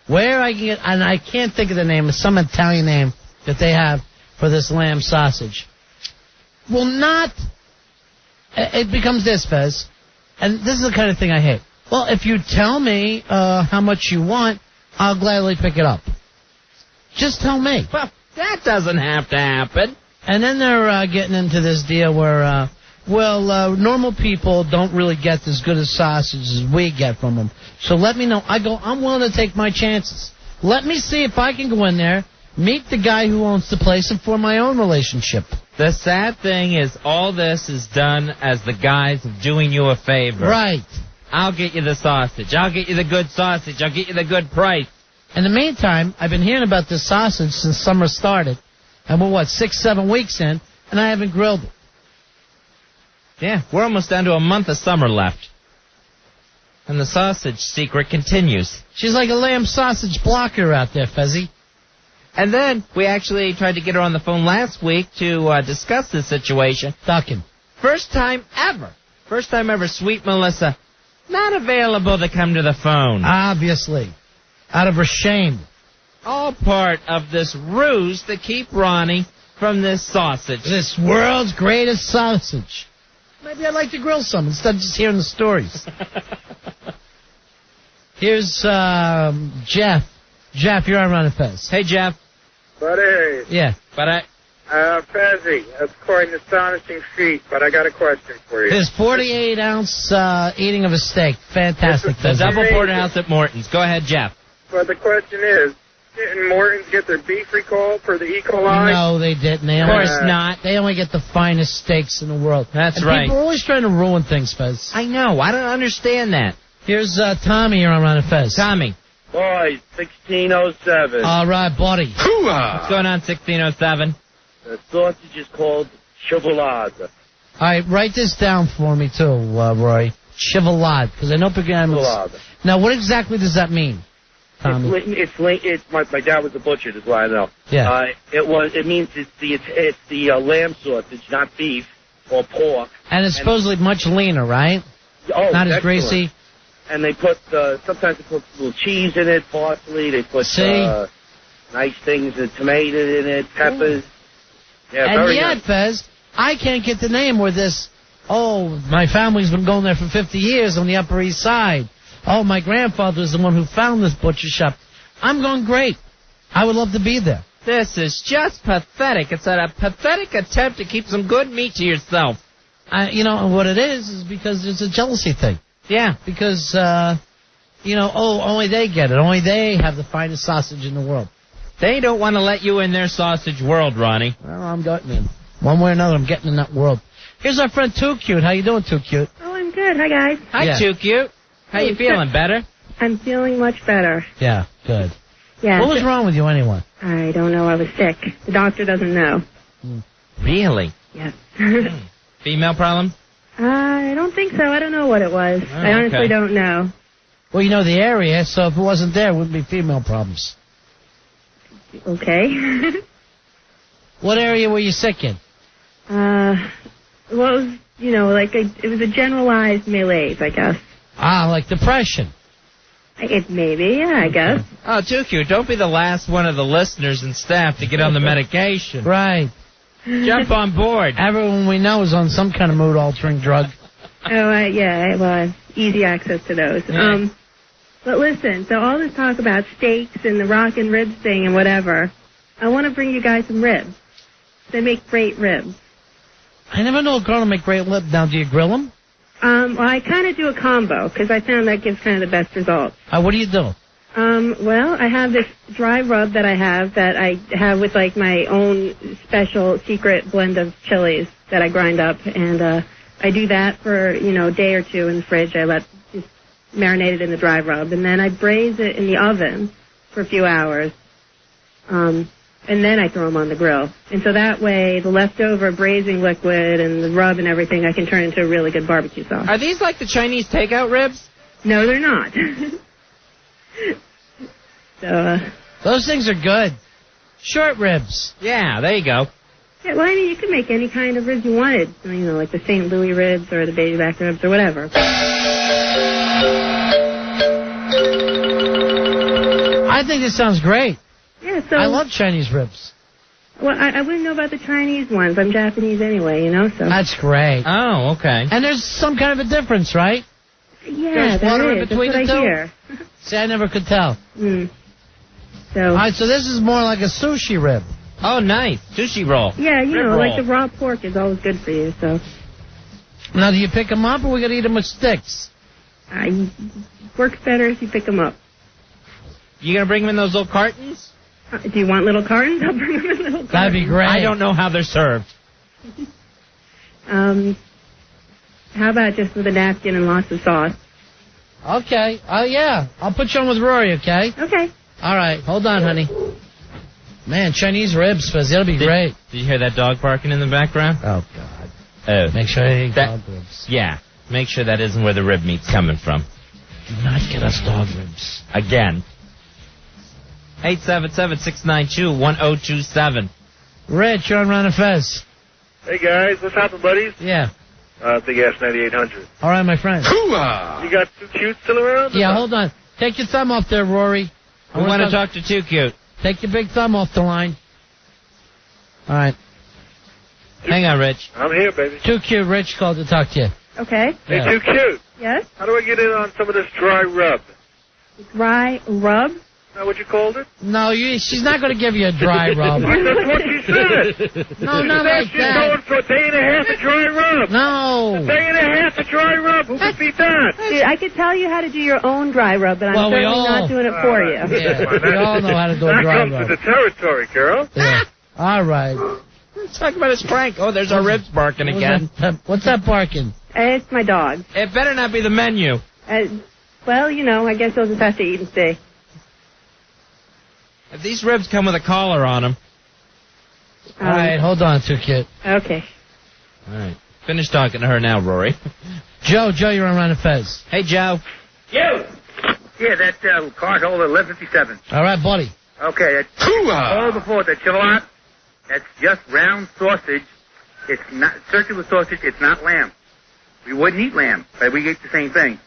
where I can get, and I can't think of the name. It's some Italian name that they have for this lamb sausage. Well, it becomes this, Fez, and this is the kind of thing I hate. Well, if you tell me how much you want, I'll gladly pick it up. Just tell me. Well, that doesn't have to happen. And then they're getting into this deal where, normal people don't really get as good a sausage as we get from them. So let me know. I go, I'm willing to take my chances. Let me see if I can go in there, meet the guy who owns the place, and form my own relationship. The sad thing is all this is done as the guise of doing you a favor. Right. I'll get you the sausage. I'll get you the good sausage. I'll get you the good price. In the meantime, I've been hearing about this sausage since summer started. And we're, 6-7 weeks in, and I haven't grilled it. Yeah, we're almost down to a month of summer left. And the sausage secret continues. She's like a lamb sausage blocker out there, Fezzy. And then we actually tried to get her on the phone last week to discuss this situation. Ducking. First time ever, Sweet Melissa, not available to come to the phone. Obviously. Out of her shame. All part of this ruse to keep Ronnie from this sausage. This world's greatest sausage. Maybe I'd like to grill some instead of just hearing the stories. Here's Jeff. Jeff, you're on Run of Fez. Hey, Jeff. Buddy. Yeah. Buddy. Fezzy, that's quite an astonishing feat, but I got a question for you. His 48-ounce eating of a steak. Fantastic. The double porterhouse at Morton's. Go ahead, Jeff. But the question is, didn't Morton's get their beef recall for the E. coli? No, they didn't. Of course not. They only get the finest steaks in the world. That's right. People are always trying to ruin things, Fez. I know. I don't understand that. Here's Tommy here on Run of Fez. Tommy. Boy, 1607. All right, buddy. What's going on, 1607? The sausage is called chevalade. All right, write this down for me, too, Roy. Chevalade, because I know Pagano. Now, what exactly does that mean? Tommy? My dad was a butcher. That's why I know. Yeah. It means it's the lamb sauce. It's not beef or pork. And it's supposedly much leaner, right? Oh, not as excellent. greasy. And they put sometimes they put a little cheese in it, parsley. They put nice things, tomato in it, peppers. Yeah, and very yet, nice. Fez, I can't get the name where this. Oh, my family's been going there for 50 years on the Upper East Side. Oh, my grandfather was the one who found this butcher shop. I'm going great. I would love to be there. This is just pathetic. It's a pathetic attempt to keep some good meat to yourself. You know, what it is because it's a jealousy thing. Yeah. Because, only they get it. Only they have the finest sausage in the world. They don't want to let you in their sausage world, Ronnie. Well, I'm getting in. One way or another, I'm getting in that world. Here's our friend Too Cute. How you doing, Too Cute? Oh, I'm good. Hi, guys. Hi, Too Cute. How you feeling? Better? I'm feeling much better. Yeah, good. Yeah. What was wrong with you anyway? I don't know. I was sick. The doctor doesn't know. Really? Yes. Female problem? I don't think so. I don't know what it was. Oh, I honestly don't know. Well, you know the area, so if it wasn't there, it wouldn't be female problems. Okay. What area were you sick in? Well, it was, it was a generalized malaise, I guess. Ah, like depression. Maybe, yeah, I guess. Oh, Too Cute. Don't be the last one of the listeners and staff to get on the medication. Right. Jump on board. Everyone we know is on some kind of mood-altering drug. Yeah, well, easy access to those. Yeah. But listen, so all this talk about steaks and the rock and ribs thing and whatever, I want to bring you guys some ribs. They make great ribs. I never know a girl to make great ribs. Now, do you grill them? Well, I kind of do a combo, because I found that gives kind of the best results. What do you do? Well, I have this dry rub that I have with, like, my own special secret blend of chilies that I grind up, and I do that for, a day or two in the fridge. I let just marinate it in the dry rub, and then I braise it in the oven for a few hours, and then I throw them on the grill. And so that way, the leftover braising liquid and the rub and everything, I can turn into a really good barbecue sauce. Are these like the Chinese takeout ribs? No, they're not. Those things are good. Short ribs. Yeah, there you go. Yeah, well, I mean, you can make any kind of ribs you wanted. Like the St. Louis ribs or the baby back ribs or whatever. I think this sounds great. Yeah, so... I love Chinese ribs. Well, I wouldn't know about the Chinese ones. I'm Japanese anyway, so... That's great. Oh, okay. And there's some kind of a difference, right? Yeah, there's water there in is. between That's the what two? I hear. See, I never could tell. So... All right, so this is more like a sushi rib. Oh, nice. Sushi roll. Yeah, Rib like roll. the raw pork is always good for you, so... Now, do you pick them up, or we gotta eat them with sticks? Works better if you pick them up. You gonna bring them in those little cartons? Do you want little cartons? I'll bring them in little cartons. That'd be great. I don't know how they're served. How about just with a napkin and lots of sauce? Okay. Yeah. I'll put you on with Rory, okay? Okay. All right. Hold on, honey. Man, Chinese ribs, Fizz. That'll be great. Did you hear that dog barking in the background? Oh, God. Oh. Make sure you eat dog ribs. Yeah. Make sure that isn't where the rib meat's coming from. Do not get us dog ribs. Again. 877-692-1027. Rich, you're on Ron and Fez. Hey, guys. What's happening, buddies? Yeah. Big Ass 9800. All right, my friend. You got Too Cute still around? Yeah, hold on. Take your thumb off there, Rory. We want to talk to Too Cute. Take your big thumb off the line. All right. Hang on, Rich. I'm here, baby. Too Cute. Rich called to talk to you. Okay. Hey, Yeah. Too Cute. Yes? How do I get in on some of this dry rub? Dry rub? Is that what you called it? No, she's not going to give you a dry rub. That's what she said. No, not like She's that. going for a day and a half of dry rub. No. A day and a half of dry rub. Who could beat that? Dude, I could tell you how to do your own dry rub, but I'm Well, we certainly all- not doing it for you. Yeah, we all know how to do a That dry comes rub. with the territory, girl. Yeah. All right. Let's talk about his prank. Oh, there's our ribs barking again. What's that barking? It's my dog. It better not be the menu. Well, I guess you'll just have to eat and see. If these ribs come with a collar on them. All right, hold on, Too Cute. Okay. All right. Finish talking to her now, Rory. Joe, you're on Ron and Fez. Hey, Joe. You! Yeah, that card holder 1157. All right, buddy. Okay, that's all before the chillat. That's just round sausage. It's not circular sausage. It's not lamb. We wouldn't eat lamb, but we eat the same thing.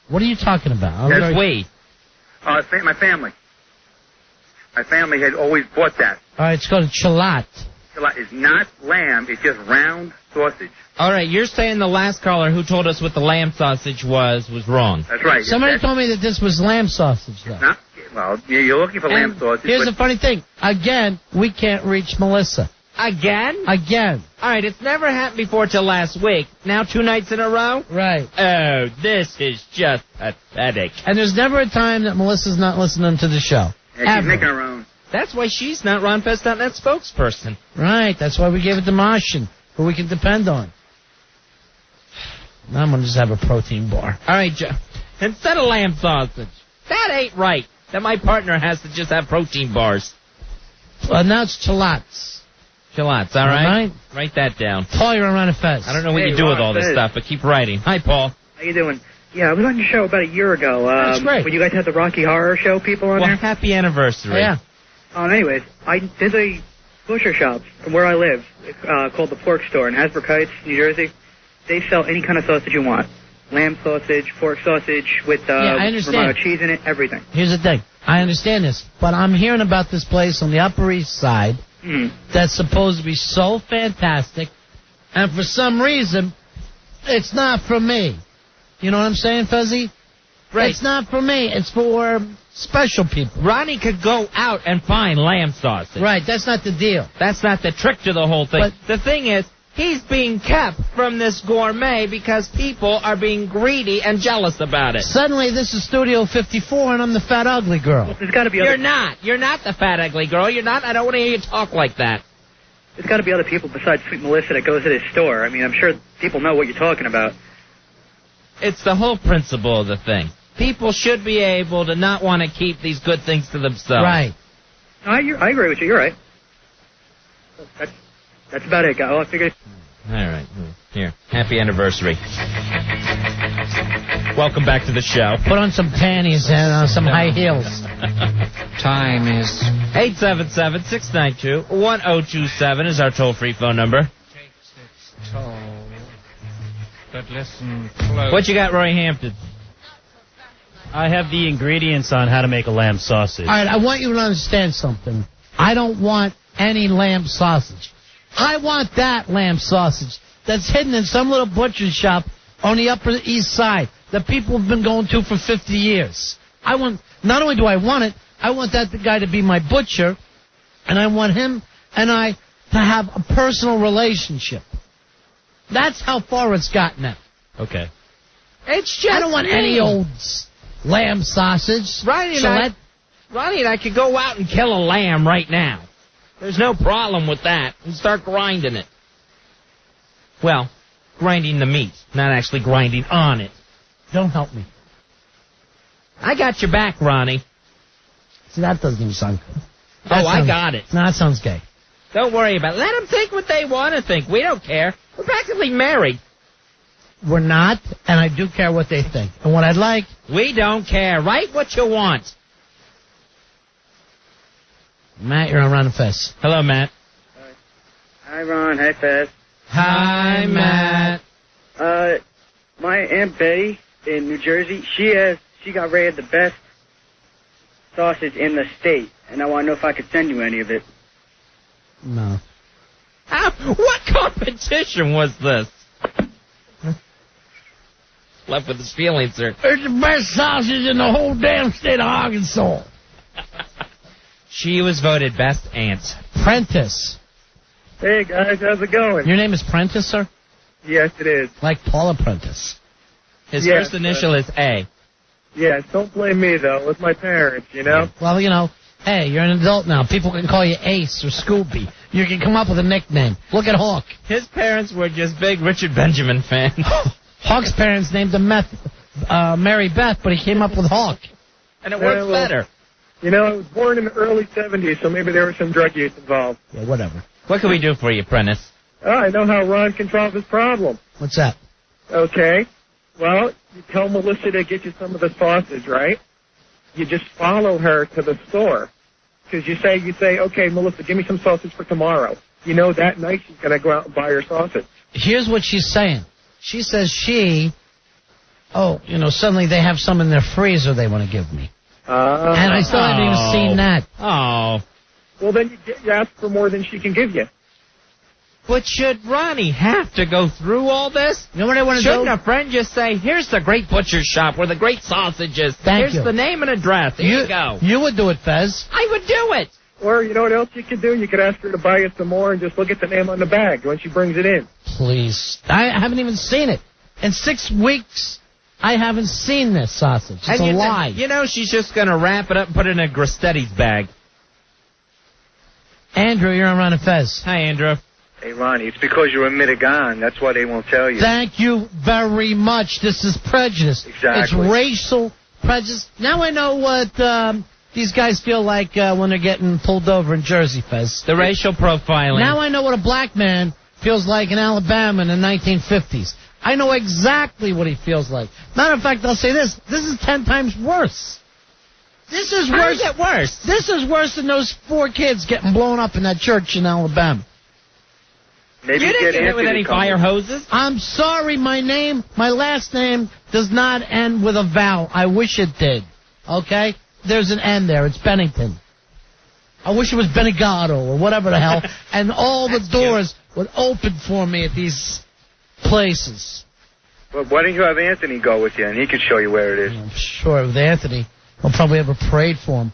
What are you talking about? That's we. My family. My family had always bought that. All right, it's called a chillat. Chillat is not lamb. It's just round sausage. All right, you're saying the last caller who told us what the lamb sausage was wrong. That's right. Somebody told me that this was lamb sausage, though. Not, well, you're looking for lamb sausage. Here's the funny thing. Again, we can't reach Melissa. Again? Again. All right, it's never happened before till last week. Now 2 nights in a row? Right. Oh, this is just pathetic. And there's never a time that Melissa's not listening to the show. Yeah, she's making her own. That's why she's not RonFest.net spokesperson. Right, that's why we gave it to Martian, who we can depend on. Now I'm going to just have a protein bar. All right, Joe. Instead of lamb sausage. That ain't right. That my partner has to just have protein bars. Now it's chilats. Chilats, all right? Write that down. Paul, you're on Fez. I don't know what you do with all this stuff, but keep writing. Hi, Paul. How you doing? Yeah, I was on your show about a year ago. That's great. When you guys had the Rocky Horror Show people on there. Happy anniversary. Yeah. Anyways, there's a butcher shop from where I live called the Pork Store in Hasbrook Heights, New Jersey. They sell any kind of sausage you want. Lamb sausage, pork sausage with I understand. cheese in it, everything. Here's the thing. I understand this, but I'm hearing about this place on the Upper East Side that's supposed to be so fantastic, and for some reason, it's not for me. You know what I'm saying, Fezzy? Right. It's not for me. It's for special people. Ronnie could go out and find lamb sausage. Right, that's not the deal. That's not the trick to the whole thing. But the thing is, he's being kept from this gourmet because people are being greedy and jealous about it. Suddenly, this is Studio 54, and I'm the fat, ugly girl. There's got to be You're not. You're not the fat, ugly girl. You're not. I don't want to hear you talk like that. There's got to be other people besides Sweet Melissa that goes to this store. I mean, I'm sure people know what you're talking about. It's the whole principle of the thing. People should be able to not want to keep these good things to themselves. Right. I agree with you. You're right. That's about it, guys. I figured. All right. Here. Happy anniversary. Welcome back to the show. Put on some panties and some high heels. Time is 877-692-1027 is our toll-free phone number. But listen close. What you got, Roy Hampton? I have the ingredients on how to make a lamb sausage. All right, I want you to understand something. I don't want any lamb sausage. I want that lamb sausage that's hidden in some little butcher shop on the Upper East Side that people have been going to for 50 years. Not only do I want it, I want that guy to be my butcher, and I want him and I to have a personal relationship. That's how far it's gotten now. Okay. It's just I don't want any old lamb sausage. Ronnie and I could go out and kill a lamb right now. There's no problem with that. And start grinding it. Well, grinding the meat, not actually grinding on it. Don't help me. I got your back, Ronnie. See, that doesn't even sound good. I got it. No, that sounds gay. Don't worry about it. Let them think what they want to think. We don't care. We're practically married. We're not, and I do care what they think. And what I'd like... We don't care. Write what you want. Matt, you're on Ron and Fez. Hello, Matt. Hi, Ron. Hi, Fez. Hi, Matt. My Aunt Betty in New Jersey, she got rated the best sausage in the state, and I want to know if I could send you any of it. No. What competition was this? Left with his feelings, sir. It's the best sausage in the whole damn state of Arkansas. She was voted best aunt. Prentice. Hey, guys, how's it going? Your name is Prentice, sir? Yes, it is. Like Paul Prentice. His first initial is A. Yes, don't blame me, though. It was my parents, you know? Well, hey, you're an adult now. People can call you Ace or Scooby. You can come up with a nickname. Look at Hawk. His parents were just big Richard Benjamin fans. Hawk's parents named him Mary Beth, but he came up with Hawk. And it works better. You know, I was born in the early 70s, so maybe there was some drug use involved. Yeah, whatever. What can we do for you, Prentice? Oh, I know how Ron can solve his problem. What's that? Okay. Well, you tell Melissa to get you some of the sausage, right? You just follow her to the store. Because you say, okay, Melissa, give me some sausage for tomorrow. You know that night she's going to go out and buy her sausage. Here's what she's saying. She says suddenly they have some in their freezer they want to give me. And I still haven't even seen that. Oh. Well, then you ask for more than she can give you. But should Ronnie have to go through all this? You know what I want to do? Shouldn't a friend just say, here's the great butcher shop where the great sausage is. Here's the name and address. There you go. You would do it, Fez. I would do it. Or you know what else you could do? You could ask her to buy you some more and just look at the name on the bag when she brings it in. Please. I haven't even seen it. In 6 weeks, I haven't seen this sausage. It's a lie. You know she's just going to wrap it up and put it in a Gristetti's bag. Andrew, you're on Ron and Fez. Hi, Andrew. Hey, Ronnie, it's because you're a Mitigan. That's why they won't tell you. Thank you very much. This is prejudice. Exactly. It's racial prejudice. Now I know what these guys feel like when they're getting pulled over in Jersey, Fez. The racial profiling. Now I know what a black man feels like in Alabama in the 1950s. I know exactly what he feels like. Matter of fact, I'll say this. This is 10 times worse. This is worse. How is it worse? This is worse than those 4 kids getting blown up in that church in Alabama. Maybe you didn't get hit with any fire hoses? I'm sorry, my last name does not end with a vowel. I wish it did. Okay? There's an N there. It's Bennington. I wish it was Benegado or whatever the hell. And all the doors would open for me at these places. Well, why don't you have Anthony go with you and he could show you where it is? I'm sure with Anthony, we'll probably have a parade for him.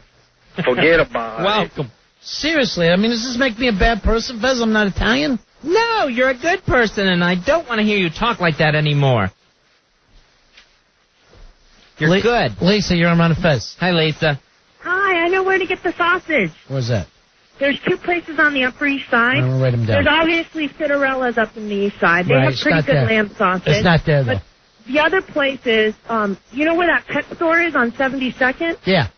Forget about it. Welcome. Seriously, I mean, does this make me a bad person, Fez? I'm not Italian? No, you're a good person, and I don't want to hear you talk like that anymore. You're good. Lisa, you're on Ron and Fez. Hi, Lisa. Hi, I know where to get the sausage. Where's that? There's 2 places on the Upper East Side. I'm going to write them down. There's obviously Cittarella's up in the East Side. They have pretty good lamb sausage. It's not there, though. But the other place is, you know where that pet store is on 72nd? Yeah.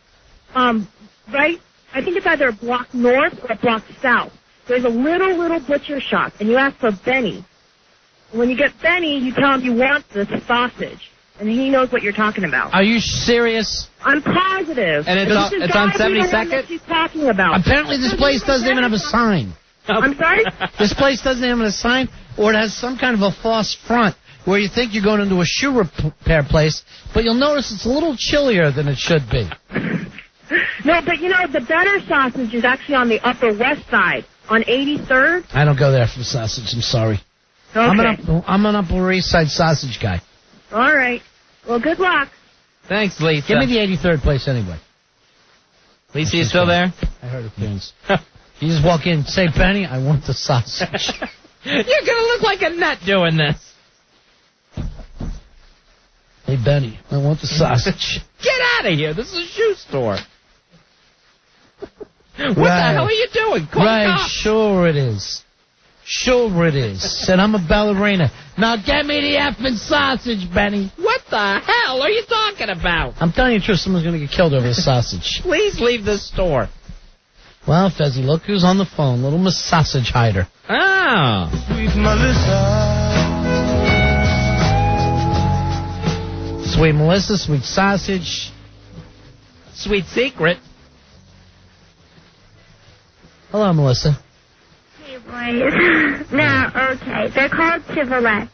Right? I think it's either a block north or a block south. There's a little butcher shop, and you ask for Benny. When you get Benny, you tell him you want the sausage, and he knows what you're talking about. Are you serious? I'm positive. And it's on 72nd? She's talking about. Apparently this place doesn't even have a sign. I'm sorry? This place doesn't even have a sign, or it has some kind of a false front where you think you're going into a shoe repair place, but you'll notice it's a little chillier than it should be. No, but you know, the better sausage is actually on the Upper West Side, on 83rd. I don't go there for sausage, I'm sorry. Okay. I'm an Upper East Side sausage guy. All right. Well, good luck. Thanks, Lisa. Give me the 83rd place anyway. Lisa, you still there? I heard it, Tunes. You just walk in and say, Benny, I want the sausage. You're going to look like a nut doing this. Hey, Benny, I want the sausage. Get out of here. This is a shoe store. What the Right. hell are you doing? Call Right, cops. sure it is. Sure it is. And I'm a ballerina. Now get me the effing sausage, Benny. What the hell are you talking about? I'm telling you the truth, someone's going to get killed over the sausage. Please leave this store. Well, Fezzy, look who's on the phone. Little Miss Sausage Hider. Oh. Sweet Melissa. Sweet Melissa, sweet sausage. Sweet secret. Hello, Melissa. Hey, boys. No, okay. They're called Chevrolet.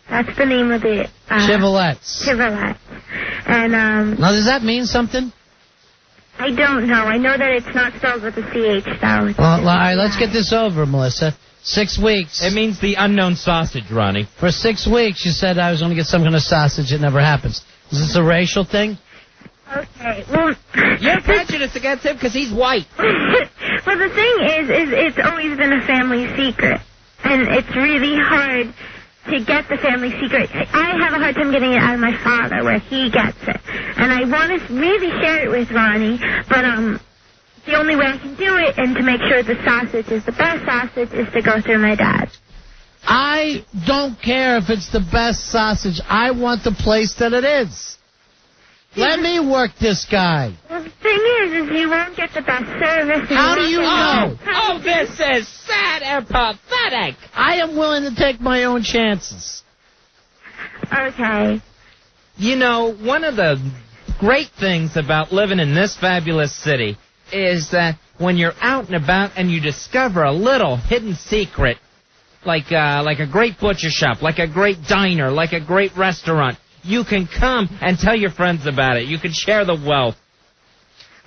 That's the name of the... Chevrolets. Chevrolet. And, Now, does that mean something? I don't know. I know that it's not spelled with a CH, though. Well, all right, let's get this over, Melissa. 6 weeks. It means the unknown sausage, Ronnie. For 6 weeks, you said I was going to get some kind of sausage. It never happens. Is this a racial thing? Okay, well... You're prejudiced against him because he's white. Well, the thing is it's always been a family secret. And it's really hard to get the family secret. I have a hard time getting it out of my father where he gets it. And I want to really share it with Ronnie, but the only way I can do it and to make sure the sausage is the best sausage is to go through my dad. I don't care if it's the best sausage. I want the place that it is. Let me work this guy. Well, the thing is you won't get the best service. How do you know? Oh, this is sad and pathetic. I am willing to take my own chances. Okay. You know, one of the great things about living in this fabulous city is that when you're out and about and you discover a little hidden secret, like a great butcher shop, like a great diner, like a great restaurant, you can come and tell your friends about it. You can share the wealth.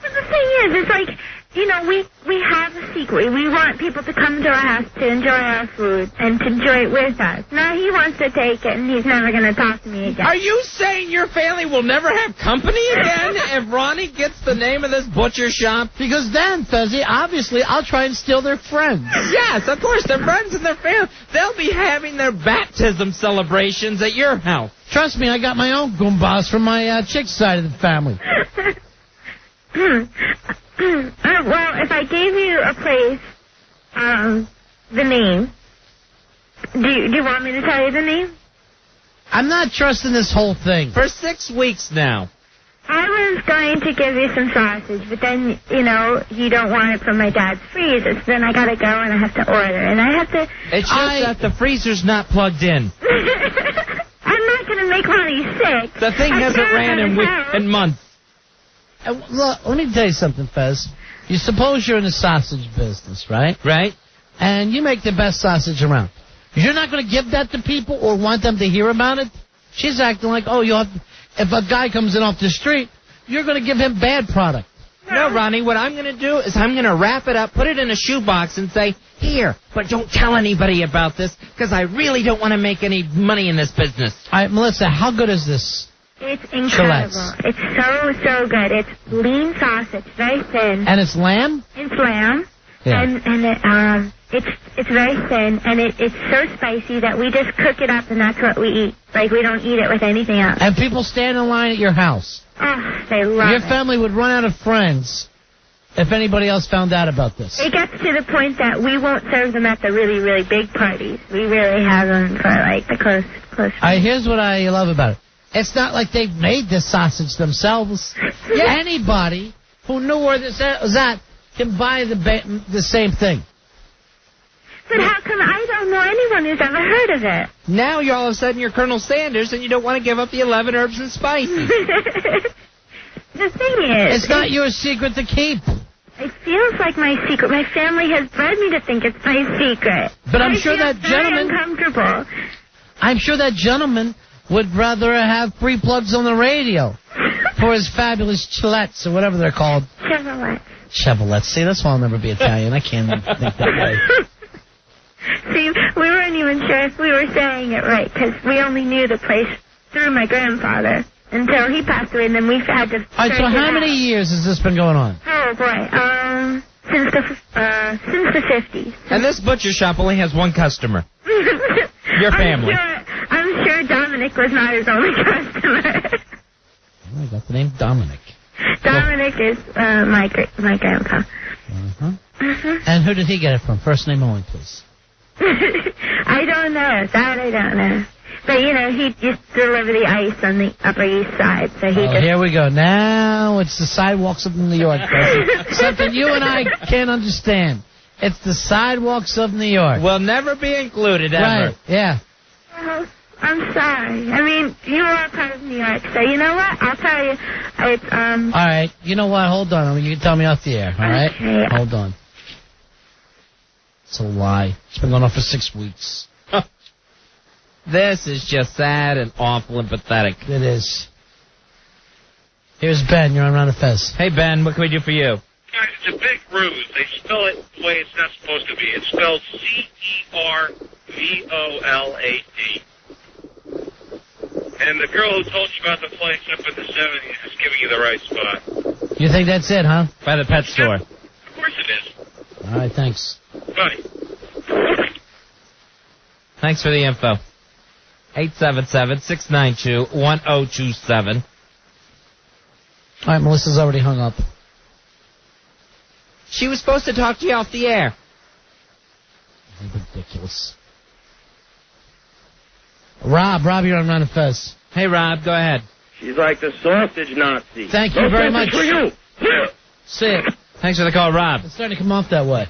But the thing is, it's like, you know, we have a secret. We want people to come to our house to enjoy our food and to enjoy it with us. Now he wants to take it, and he's never going to talk to me again. Are you saying your family will never have company again if Ronnie gets the name of this butcher shop? Because then, Fezzy, obviously, I'll try and steal their friends. Yes, of course, their friends and their family. They'll be having their baptism celebrations at your house. Trust me, I got my own goombas from my chick's side of the family. Well, if I gave you a place, the name, do you want me to tell you the name? I'm not trusting this whole thing. For 6 weeks now. I was going to give you some sausage, but then, you know, you don't want it from my dad's freezer, so then I gotta go and I have to order, and I have to... It's just that the freezer's not plugged in. I'm not gonna make Ronnie sick. The thing hasn't ran in months. Look, let me tell you something, Fez. You suppose you're in the sausage business, right? Right. And you make the best sausage around. You're not going to give that to people or want them to hear about it? She's acting like, oh, if a guy comes in off the street, you're going to give him bad product. No, Ronnie, what I'm going to do is I'm going to wrap it up, put it in a shoebox, and say, here, but don't tell anybody about this, because I really don't want to make any money in this business. All right, Melissa, how good is this? It's incredible. Chilettes. It's so good. It's lean sausage, very thin. And it's lamb? It's lamb. Yeah. And it's very thin, and it's so spicy that we just cook it up, and that's what we eat. Like, we don't eat it with anything else. And people stand in line at your house. Oh, they love Your it. family would run out of friends if anybody else found out about this. It gets to the point that we won't serve them at the really, really big parties. We really have them for, like, the close All right, here's what I love about it. It's not like they've made this sausage themselves. Anybody who knew where this was at can buy the same thing. But how come I don't know anyone who's ever heard of it? Now you're all of a sudden you're Colonel Sanders and you don't want to give up the 11 herbs and spices. The thing is... It's not your secret to keep. It feels like my secret. My family has bred me to think it's my secret. But I'm sure that gentleman... uncomfortable. I'm sure that gentleman would rather have free plugs on the radio for his fabulous chilettes or whatever they're called. Chevrolet. See, that's why I'll never be Italian. I can't think that way. See, we weren't even sure if we were saying it right, because we only knew the place through my grandfather until he passed away, and then we had to... All right, so how many years has this been going on? Oh, boy. Since the 50s. And this butcher shop only has one customer. Your family. I'm sure Dominic was not his only customer. Oh, I got the name Dominic. Dominic is my grandpa. Uh-huh. And who did he get it from? First name only, please. I don't know. That I don't know. But, you know, he used to deliver the ice on the Upper East Side, so he just... Here we go. Now it's the sidewalks of New York. Something you and I can't understand. It's the sidewalks of New York. Will never be included, ever. Right, yeah. Well, I'm sorry. I mean, you are part of New York, so you know what? I'll tell you. It's, All right. You know what? Hold on. You can tell me off the air, all right? Okay. Hold on. It's a lie. It's been going on for 6 weeks. This is just sad and awful and pathetic. It is. Here's Ben. You're on Round of Fez. Hey, Ben. What can we do for you? Guys, it's a big ruse. They spell it the way it's not supposed to be. It's spelled C-E-R-V-O-L-A-D. And the girl who told you about the place up in the 70s is giving you the right spot. You think that's it, huh? By the pet store. Of course it is. All right, thanks. Buddy. Thanks for the info. 877-692-1027. All right, Melissa's already hung up. She was supposed to talk to you off the air. Ridiculous. Rob, you're on Round of Fez. Hey, Rob, go ahead. She's like the sausage Nazi. Thank you very much. For you. See it. Thanks for the call, Rob. It's starting to come off that way.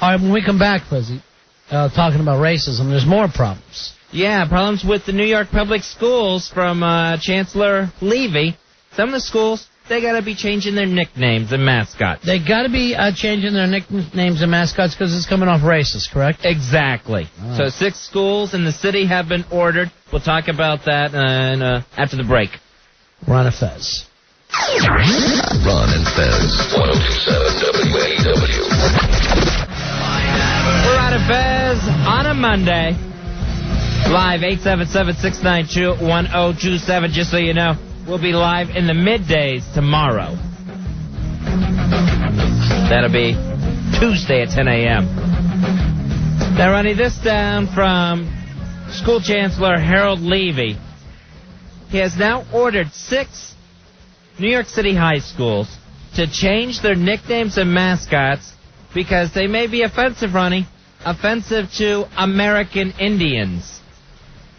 All right, when we come back, Fuzzy, talking about racism, there's more problems. Yeah, problems with the New York public schools from Chancellor Levy. Some of the schools, they got to be changing their nicknames and mascots. They got to be changing their nicknames and mascots because it's coming off racist, correct? Exactly. Oh. So 6 schools in the city have been ordered. We'll talk about that after the break. Ron and Fez. Ron and Fez. 1027 WNEW. We're on a Fez on a Monday. Live 877-692-1027. Just so you know, we'll be live in the middays tomorrow. That'll be Tuesday at 10 a.m. Now, Ronnie, this down from School Chancellor Harold Levy. He has now ordered 6 New York City high schools to change their nicknames and mascots because they may be offensive, Ronnie. Offensive to American Indians.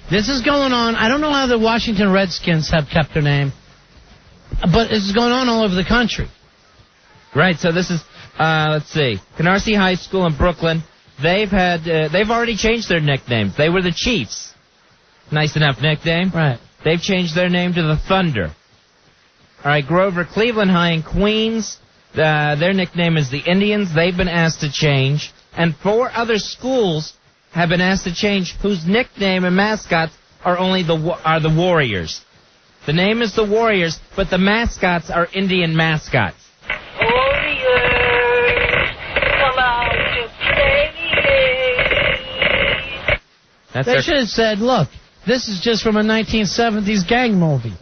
This is going on. I don't know how the Washington Redskins have kept their name, but this is going on all over the country. Right, so this is, let's see, Canarsie High School in Brooklyn. They've already changed their nicknames. They were the Chiefs. Nice enough nickname. Right. They've changed their name to the Thunder. All right, Grover Cleveland High in Queens. Their nickname is the Indians. They've been asked to change. And 4 other schools have been asked to change whose nickname and mascots are the Warriors. The name is the Warriors, but the mascots are Indian mascots. Warriors, come out to play. They should have said, look, this is just from a 1970s gang movie.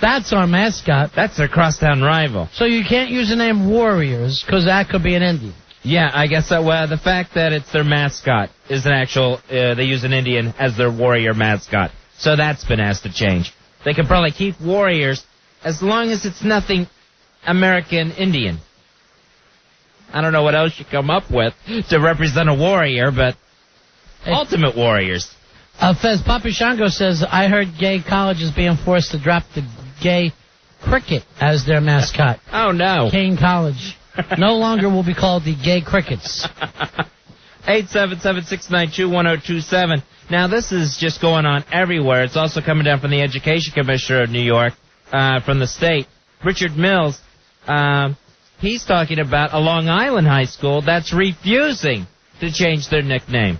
That's our mascot. That's their crosstown rival. So you can't use the name Warriors because that could be an Indian. Yeah, I guess so. Well, the fact that it's their mascot is an actual, they use an Indian as their warrior mascot. So that's been asked to change. They could probably keep Warriors as long as it's nothing American Indian. I don't know what else you come up with to represent a warrior, but Ultimate Warriors. Fez, Papi Shango says, I heard gay colleges being forced to drop the gay cricket as their mascot. Oh, no. Kane College. No longer will be called the Gay Crickets. 877-692-1027. Now, this is just going on everywhere. It's also coming down from the Education Commissioner of New York, from the state. Richard Mills, he's talking about a Long Island high school that's refusing to change their nickname.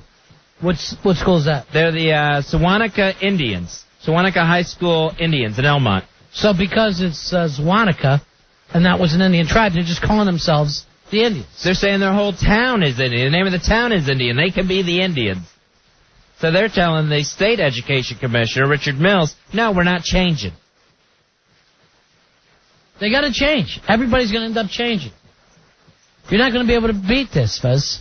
What school is that? They're the Sewanaka Indians. Sewanaka High School Indians in Elmont. So because it's Sewanaka, and that was an Indian tribe, they're just calling themselves the Indians. They're saying their whole town is Indian. The name of the town is Indian. They can be the Indians. So they're telling the state education commissioner, Richard Mills, no, we're not changing. They got to change. Everybody's going to end up changing. You're not going to be able to beat this, Fez.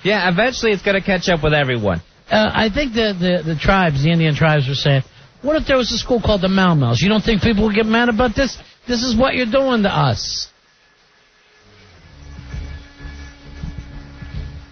Yeah, eventually it's going to catch up with everyone. I think the tribes, the Indian tribes, were saying, what if there was a school called the Mau-Maus? You don't think people would get mad about this? This is what you're doing to us.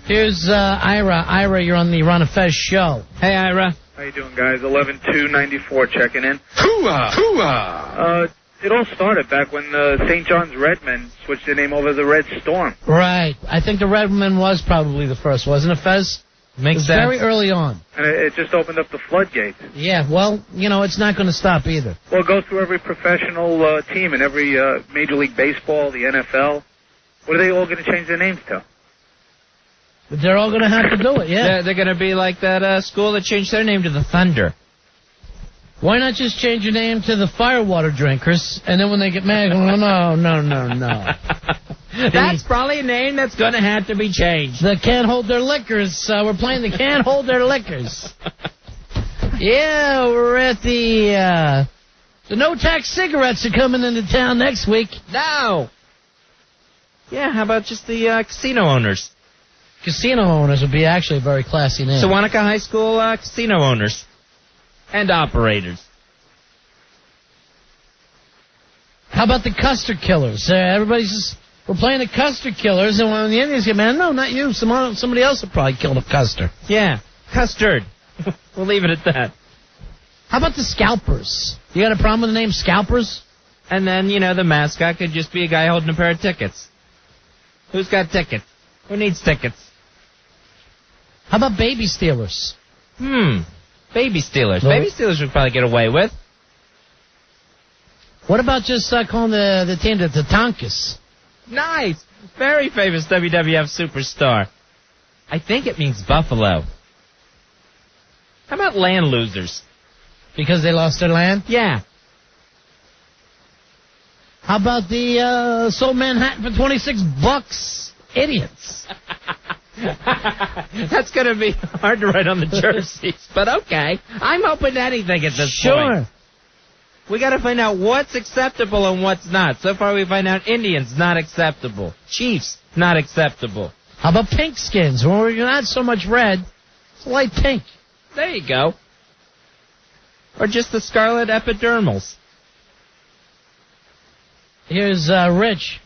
Here's Ira. Ira, you're on the Ron and Fez show. Hey, Ira. How you doing, guys? 11-2-94 checking in. Hooah! Hooah! It all started back when the St. John's Redmen switched their name over to the Red Storm. Right. I think the Redmen was probably the first, wasn't it, Fez? Makes sense. Very sense. early on. And it just opened up the floodgates. Yeah, well, you know, it's not going to stop either. Well, it goes through every professional team in every Major League Baseball, the NFL. What are they all going to change their names to? They're all going to have to do it, yeah. They're going to be like that school that changed their name to the Thunder. Why not just change your name to the Firewater Drinkers, and then when they get mad, go, no. That's probably a name that's going to have to be changed. The Can't Hold Their Liquors. We're playing the Can't Hold Their Liquors. Yeah, we're at the no-tax cigarettes are coming into town next week. No. Yeah, how about just the casino owners? Casino owners would be actually a very classy name. Sewanaka High School casino owners and operators. How about the Custard Killers? Everybody's just, we're playing the Custard Killers, and when the Indians get mad, no, not you. Somebody else will probably kill the Custard. Yeah, Custard. We'll leave it at that. How about the Scalpers? You got a problem with the name Scalpers? And then, you know, the mascot could just be a guy holding a pair of tickets. Who's got tickets? Who needs tickets? How about Baby Stealers? That Baby Steelers. No. Baby Steelers would probably get away with. What about just calling the team the Tatankas? Nice. Very famous WWF superstar. I think it means Buffalo. How about land losers? Because they lost their land? Yeah. How about the sold Manhattan for $26? Idiots. That's going to be hard to write on the jerseys, but okay. I'm open to anything at this point. We got to find out what's acceptable and what's not. So far we find out Indians, not acceptable. Chiefs, not acceptable. How about pink skins? Well, you're not so much red. It's light pink. There you go. Or just the scarlet epidermals. Here's Rich.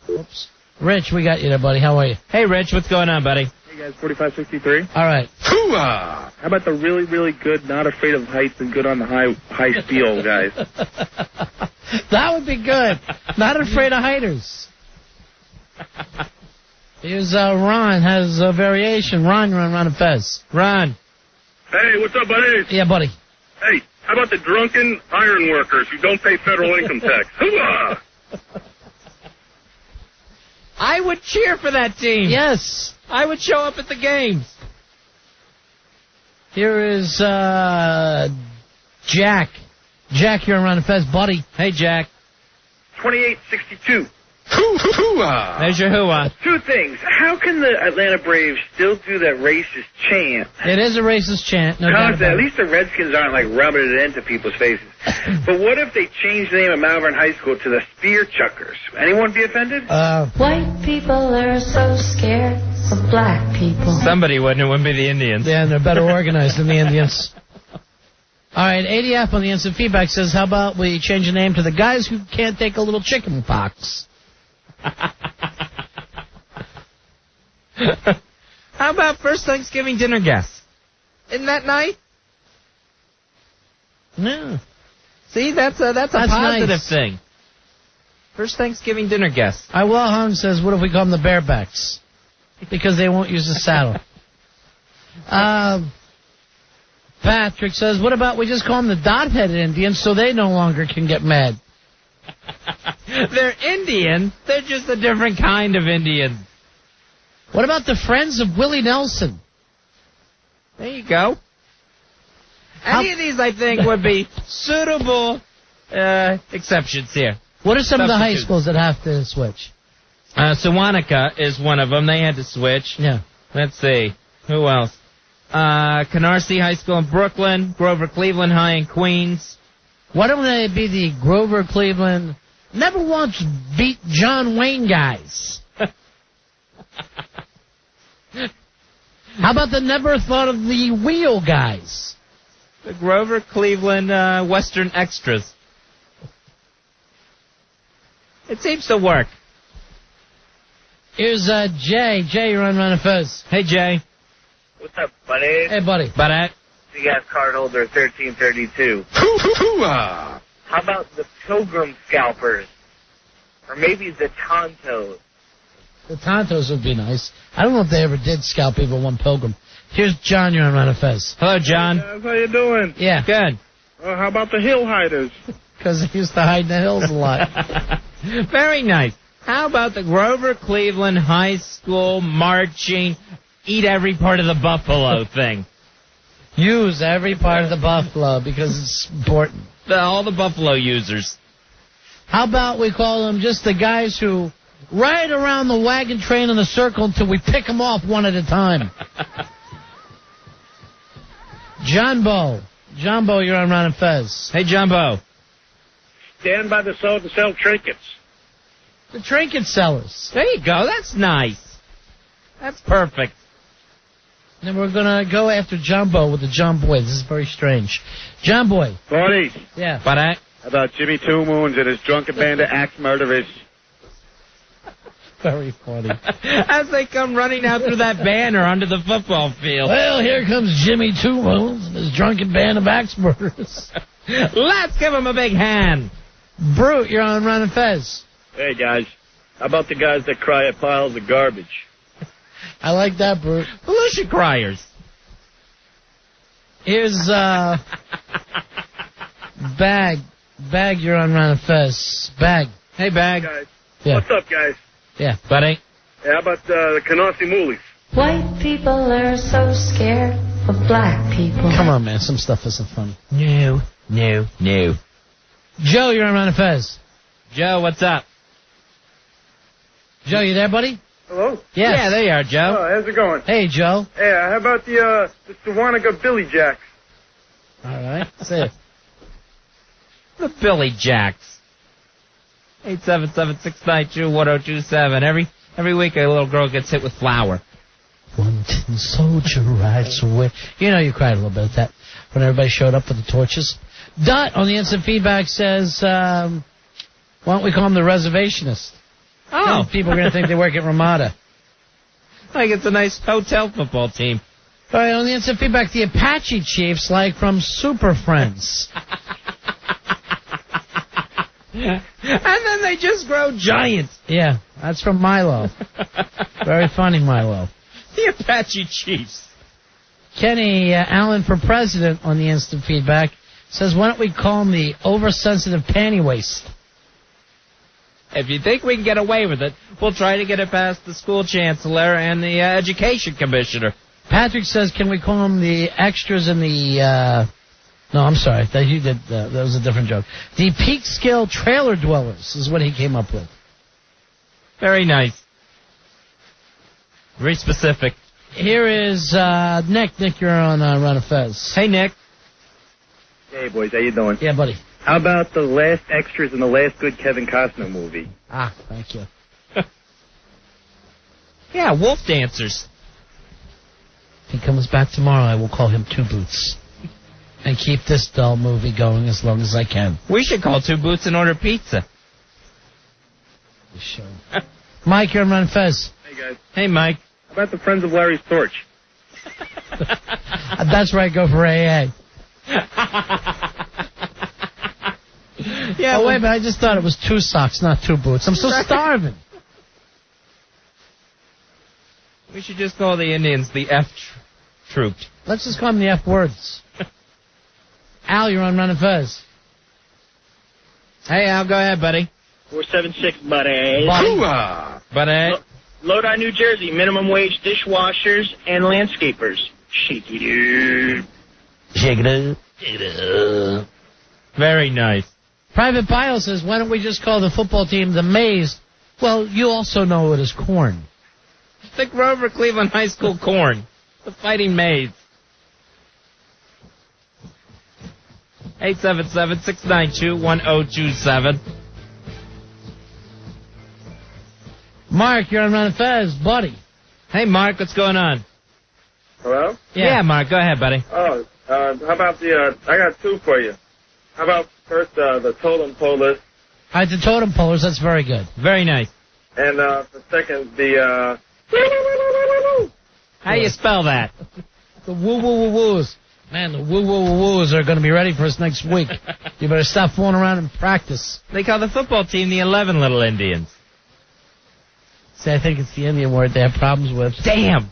Oops. Rich, we got you there, buddy. How are you? Hey, Rich, what's going on, buddy? Hey, guys, 4563. All right. Hoo-ah! How about the really, really good, not afraid of heights and good on the high steel guys? That would be good. Not afraid of heighters. Here's Ron, has a variation. Ron, you're on Ron and Fez. Ron. Hey, what's up, buddy? Yeah, buddy. Hey, how about the drunken iron workers who don't pay federal income tax? Hoo-ah! I would cheer for that team. Yes. I would show up at the games. Here is Jack. Jack, you're on Ron and Fez, buddy. Hey, Jack. 2862. Hoo-ah! There's your hoo-ah. Two things. How can the Atlanta Braves still do that racist chant? It is a racist chant. No doubt about At it. least the Redskins aren't like rubbing it into people's faces. But what if they change the name of Malvern High School to the Spear Chuckers? Anyone be offended? White people are so scared of black people. Somebody wouldn't. It wouldn't be the Indians. Yeah, and they're better organized than the Indians. All right, ADF on the instant feedback says, how about we change the name to the guys who can't take a little chicken pox? How about first Thanksgiving dinner guests? Isn't that nice? No. See, that's a positive nice. thing. First Thanksgiving dinner guests. Will Hung says, what if we call them the barebacks? Because they won't use the saddle. Patrick says, what about we just call them the dot-headed Indians so they no longer can get mad? They're Indian. They're just a different kind of Indian. What about the Friends of Willie Nelson? There you go. Any of these, I think, would be suitable exceptions here. What are some of the high Substitutes. schools that have to switch? Sewanaka is one of them. They had to switch. Yeah. Let's see. Who else? Canarsie High School in Brooklyn. Grover Cleveland High in Queens. Why don't they be the Grover Cleveland never once beat John Wayne guys? How about the never thought of the wheel guys? The Grover Cleveland Western Extras. It seems to work. Here's Jay. Jay, you're on Run and Fez. Hey, Jay. What's up, buddy? Hey, buddy. Buddy. You got card holder 1332. Hoo-ah! How about the Pilgrim Scalpers? Or maybe the Tontos? The Tontos would be nice. I don't know if they ever did scalp people one Pilgrim. Here's John, you're on Run and Fez. Hello, John. Hey guys, how you doing? Yeah. Good. How about the Hill Hiders? Because they used to hide in the hills a lot. Very nice. How about the Grover Cleveland High School marching, eat every part of the buffalo thing? Use every part of the buffalo because it's important. All the buffalo users. How about we call them just the guys who ride around the wagon train in a circle until we pick them off one at a time? John Bo, you're on Ron and Fez. Hey, John Bo. Stand by the soul to sell trinkets. The trinket sellers. There you go. That's nice. That's perfect. Then we're going to go after John Bo with the John Boy. This is very strange. John Boy. Buddy. Yeah. But How about Jimmy Two Moons and his drunken band of axe murderers? Very funny. As they come running out through that banner onto the football field. Well, here comes Jimmy Two Moons and his drunken band of axe murderers. Let's give him a big hand. Brute, you're on Ron and Fez. Hey, guys. How about the guys that cry at piles of garbage? I like that, Brute. Pollution criers. Here's Bag. Bag, you're on Ron and Fez. Bag. Hey, Bag. Guys. Yeah. What's up, guys? Yeah. Buddy. Yeah, how about the Canarsie Moolies? White people are so scared of black people. Come on, man. Some stuff isn't funny. No. Joe, you're on Ron and Fez. Joe, what's up? Joe, you there, buddy? Hello? Yes. Yeah, there you are, Joe. Oh, how's it going? Hey, Joe. Yeah, how about the Sewanega Billy Jacks? All right. Say it. The Billy Jacks. 877-692-1027. Every week a little girl gets hit with flour. One tin soldier rides away. You know you cried a little bit at that when everybody showed up with the torches. Dot on the instant feedback says, why don't we call him the reservationist? Oh. People are going to think they work at Ramada. Like it's a nice hotel football team. All right, on the instant feedback, the Apache Chiefs, like from Super Friends. And then they just grow giant. Yeah, that's from Milo. Very funny, Milo. The Apache Chiefs. Kenny Allen for president on the instant feedback says, why don't we call him the oversensitive panty waist? If you think we can get away with it, we'll try to get it past the school chancellor and the education commissioner. Patrick says, can we call him the extras in the, no, I'm sorry, that was a different joke. The Peak Skill Trailer Dwellers is what he came up with. Very nice. Very specific. Here is Nick. Nick, you're on Run of Fez. Hey, Nick. Hey, boys, how you doing? Yeah, buddy. How about the last extras in the last good Kevin Costner movie? Ah, thank you. Yeah, wolf dancers. If he comes back tomorrow, I will call him Two Boots. And keep this dull movie going as long as I can. We should call Two Boots and order pizza. Mike, you're on Run Fez. Hey, guys. Hey, Mike. How about the Friends of Larry's Torch? That's where I go for AA. Yeah, oh, wait a minute. I just thought it was 2 socks, not 2 boots. I'm so starving. We should just call the Indians the F troop. Let's just call them the F words. Al, you're on Run and Fez. Hey, Al, go ahead, buddy. 476, buddy. Buddy. Lodi, New Jersey, minimum wage dishwashers and landscapers. Shake it up. Shake it up. Shake it up. Very nice. Private Bio says, why don't we just call the football team the Maze? Well, you also know it as corn. The Grover Cleveland High School Corn. The Fighting Maize. 877-692-1027. Mark, you're on Run and Fez, buddy. Hey, Mark, what's going on? Hello? Yeah, Mark, go ahead, buddy. Oh, how about the, I got 2 for you. How about first, the totem pole list? All right, the totem polers, that's very good. Very nice. And, for second, the, How you spell that? The woo-woo-woo-woos. Man, the woo-woo-woo-woos are going to be ready for us next week. You better stop fooling around and practice. They call the football team the 11 Little Indians. See, I think it's the Indian word they have problems with. Damn.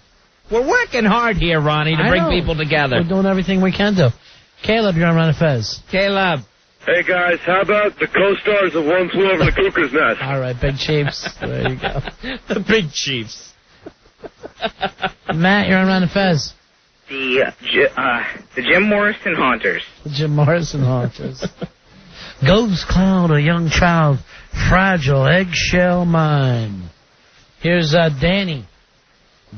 We're working hard here, Ronnie, to bring people together. We're doing everything we can do. Caleb, you're on Run and Fez. Caleb. Hey, guys, how about the co-stars of One Flew Over the Cuckoo's Nest? All right, Big Chiefs. There you go. The Big Chiefs. Matt, you're on Run and Fez. The Jim Morrison Haunters. The Jim Morrison Haunters. Ghost cloud, a young child, fragile eggshell mind. Here's Danny.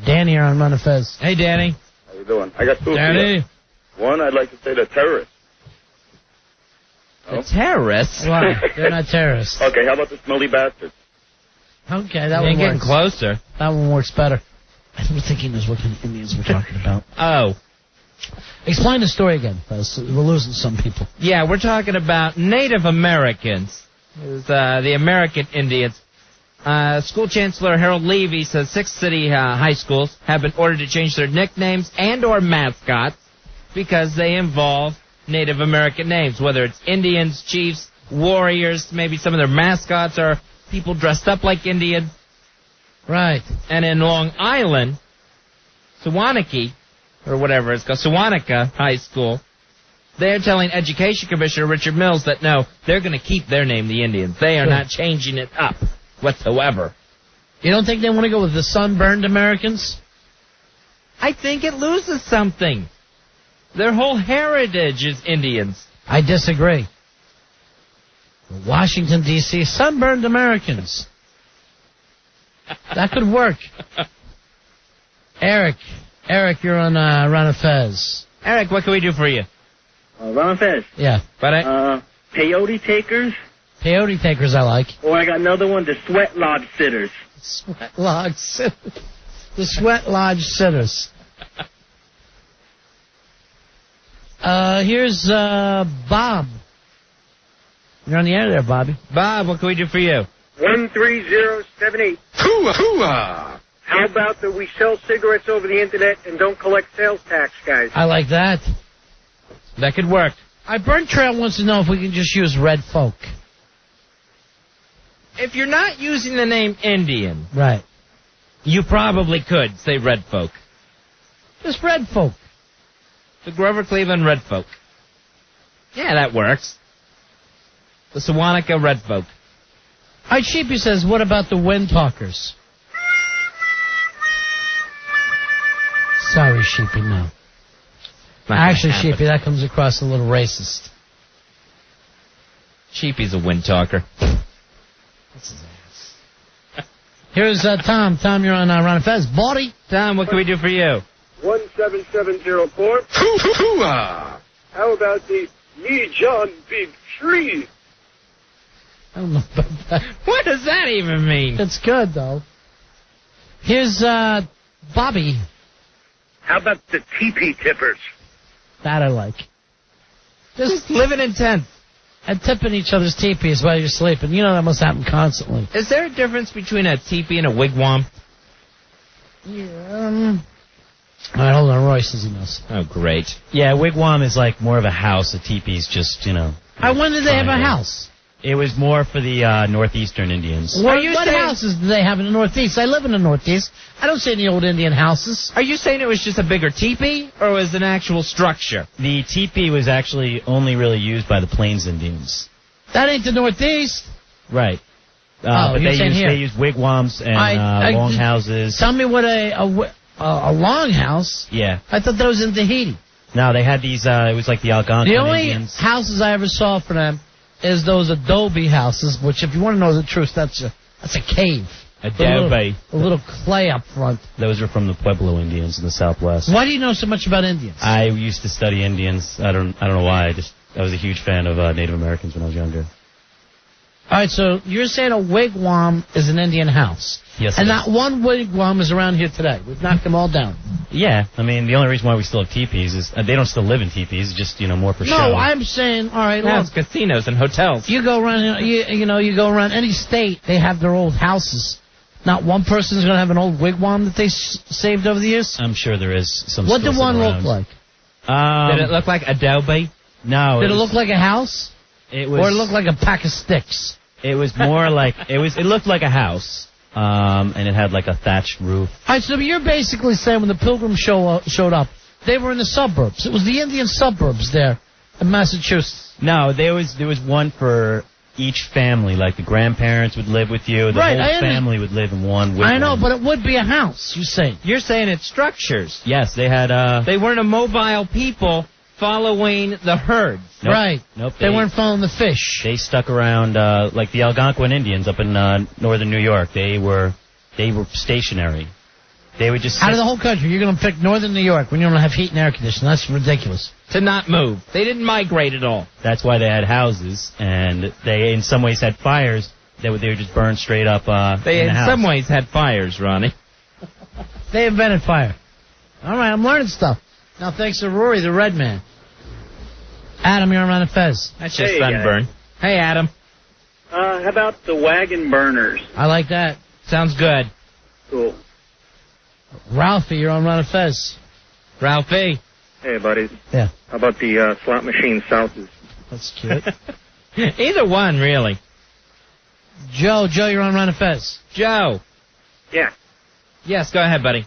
Danny, you're on Run and Fez. Hey, Danny. How you doing? I got 2 Danny. here. One, I'd like to say the terrorists. The terrorists? Why? They're not terrorists. Okay, how about the smelly bastards? Okay, that You're one getting works. closer. That one works better. I don't think he knows what kind of Indians we're talking about. Oh. Explain the story again, fellas. We're losing some people. Yeah, we're talking about Native Americans. The American Indians. School Chancellor Harold Levy says 6 city high schools have been ordered to change their nicknames and or mascots because they involve Native American names, whether it's Indians, chiefs, warriors, maybe some of their mascots are people dressed up like Indians. Right. And in Long Island, Sewanee, or whatever it's called, Sewanaka High School, they're telling Education Commissioner Richard Mills that no, they're going to keep their name, the Indians. They are not changing it up whatsoever. You don't think they want to go with the sunburned Americans? I think it loses something. Their whole heritage is Indians. I disagree. Washington, D.C., sunburned Americans. That could work. Eric, you're on Ron and Fez. Eric, what can we do for you? Ron and Fez. Yeah. But Peyote takers. Peyote takers I like. Or I got another one, the sweat lodge sitters. Sweat lodge sitters. The sweat lodge sitters. Here's Bob. You're on the air there, Bobby. Bob, what can we do for you? 13078. Hoo-ah! How about that we sell cigarettes over the internet and don't collect sales tax, guys? I like that. That could work. Burnt Trail wants to know if we can just use red folk. If you're not using the name Indian, right, you probably could say red folk. Just red folk. The Grover Cleveland red folk. Yeah, that works. The Sewanaka red folk. All right, Sheepy says, what about the wind talkers? Sorry, Sheepy, no. Actually, Sheepy, that comes across a little racist. Sheepy's a wind talker. What's his ass? Here's Tom. Tom, you're on Ron and Fez. Body. Tom, what can we do for you? 17704. Hoo-ah! How about the Me John Big Tree? I don't know about that. What does that even mean? It's good, though. Here's Bobby. How about the teepee tippers? That I like. Just living in tents. And tipping each other's teepees while you're sleeping. You know that must happen constantly. Is there a difference between a teepee and a wigwam? Yeah. All right, hold on. Roy says he knows. Oh, great. Yeah, wigwam is like more of a house. A teepee's just, you know. When did they have a house? It was more for the northeastern Indians. What houses do they have in the Northeast? I live in the Northeast. I don't see any old Indian houses. Are you saying it was just a bigger teepee, or was it an actual structure? The teepee was actually only really used by the Plains Indians. That ain't the Northeast. Right. But they used wigwams and long houses. Tell me what a long house? Yeah. I thought that was in Tahiti. No, they had these, it was like the Algonquin Indians. The only houses I ever saw for them is those adobe houses, which if you want to know the truth, that's a cave. Adobe. A little clay up front. Those are from the Pueblo Indians in the Southwest. Why do you know so much about Indians? I used to study Indians. I don't know why. I was a huge fan of Native Americans when I was younger. All right, so you're saying a wigwam is an Indian house. Yes, and not one wigwam is around here today. We've knocked them all down. Yeah, I mean, the only reason why we still have teepees is they don't still live in teepees, just, more for show. No, I'm saying, all right, look. It's casinos and hotels. You go around, you go around any state, they have their old houses. Not one person's going to have an old wigwam that they saved over the years? I'm sure there is some. What did one look like? Did it look like adobe? No. Did it look like a house? It was. Or it looked like a pack of sticks? It was more like it looked like a house, and it had like a thatched roof. All right, so you're basically saying when the Pilgrims showed up, they were in the suburbs. It was the Indian suburbs there in Massachusetts. No, there was one for each family. Like the grandparents would live with you. The whole family would live in one wigwam. I know, but it would be a house. You're saying it's structures. Yes, they had. They weren't a mobile people following the herd. Nope. Right. Nope. They weren't following the fish. They stuck around like the Algonquin Indians up in northern New York. They were stationary. They would just out of the whole country. You're going to pick northern New York when you don't have heat and air conditioning. That's ridiculous. To not move. They didn't migrate at all. That's why they had houses, and they in some ways had fires. They would just burn straight up. They in the house. some ways had fires, Ronnie. They invented fire. All right, I'm learning stuff. Now, thanks to Rory, the red man. Adam, you're on Fez. That's just sunburn. Hey, Adam. How about the wagon burners? I like that. Sounds good. Cool. Ralphie, you're on Ron Fez. Ralphie. Hey, buddies. Yeah. How about the slot machine Souths? That's cute. Either one, really. Joe, you're on Ron Fez. Joe. Yeah. Yes, go ahead, buddy.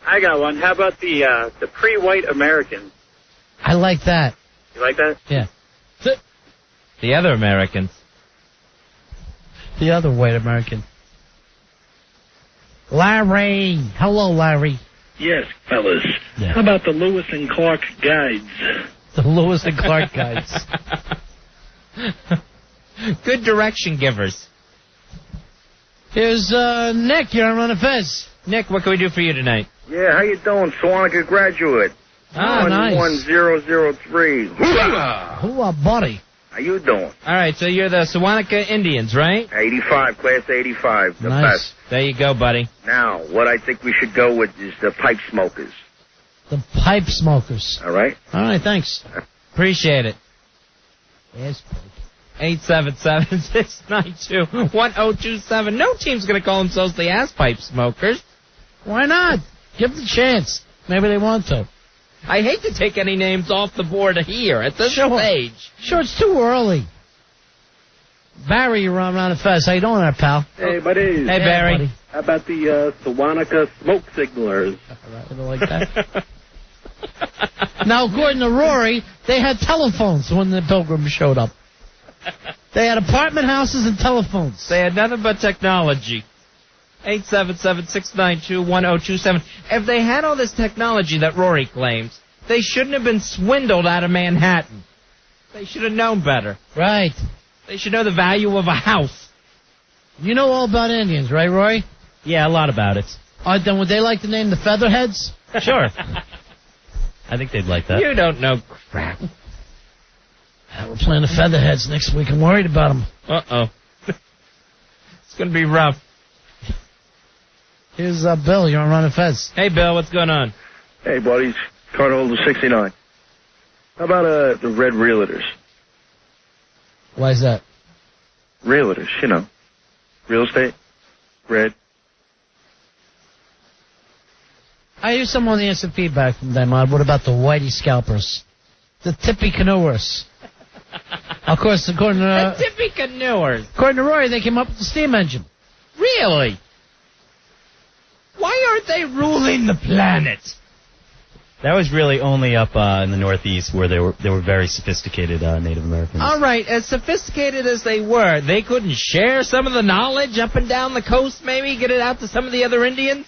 I got one. How about the pre-white Americans? I like that. You like that? Yeah. The other Americans. The other white American. Larry. Hello, Larry. Yes, fellas. Yeah. How about the Lewis and Clark guides? The Lewis and Clark guides. Good direction givers. Here's Nick. You're on Run of Fez. Nick, what can we do for you tonight? Yeah, how you doing, Swanica graduate? Ah, nice. 11003. Hoorah! Who, buddy? How you doing? All right, so you're the Sewanaka Indians, right? 85, class 85, the Nice. best. There you go, buddy. Now, what I think we should go with is the pipe smokers. The pipe smokers. All right? All right, thanks. Appreciate it. Yes. 877-692-1027. No team's going to call themselves the ass pipe smokers. Why not? Give them a chance. Maybe they want to. I hate to take any names off the board here at this stage. Sure, it's too early. Barry, you're on Run of Fez. How you doing there, pal? Hey, buddy. Hey, Barry. Buddy. How about the Sewanaka smoke signalers? I don't like that. Now, according to Rory, they had telephones when the Pilgrims showed up. They had apartment houses and telephones. They had nothing but technology. 877-692-1027. If they had all this technology that Rory claims, they shouldn't have been swindled out of Manhattan. They should have known better. Right. They should know the value of a house. You know all about Indians, right, Rory? Yeah, a lot about it. Then would they like to name the Featherheads? Sure. I think they'd like that. You don't know crap. We're playing the Featherheads next week. I'm worried about them. Uh-oh. It's going to be rough. Here's Bill. You're on Run of Fez. Hey, Bill, what's going on? Hey, buddies. Card holder 69. How about the Red Realtors? Why is that? Realtors, you know. Real estate. Red. I hear someone on the answer feedback from them. What about the Whitey Scalpers? The Tippy Canoers. Of course, according to... The Tippy Canoers. According to Rory, they came up with the steam engine. Really? Why aren't they ruling the planet? That was really only up in the Northeast where they were very sophisticated Native Americans. All right, as sophisticated as they were, they couldn't share some of the knowledge up and down the coast, maybe get it out to some of the other Indians?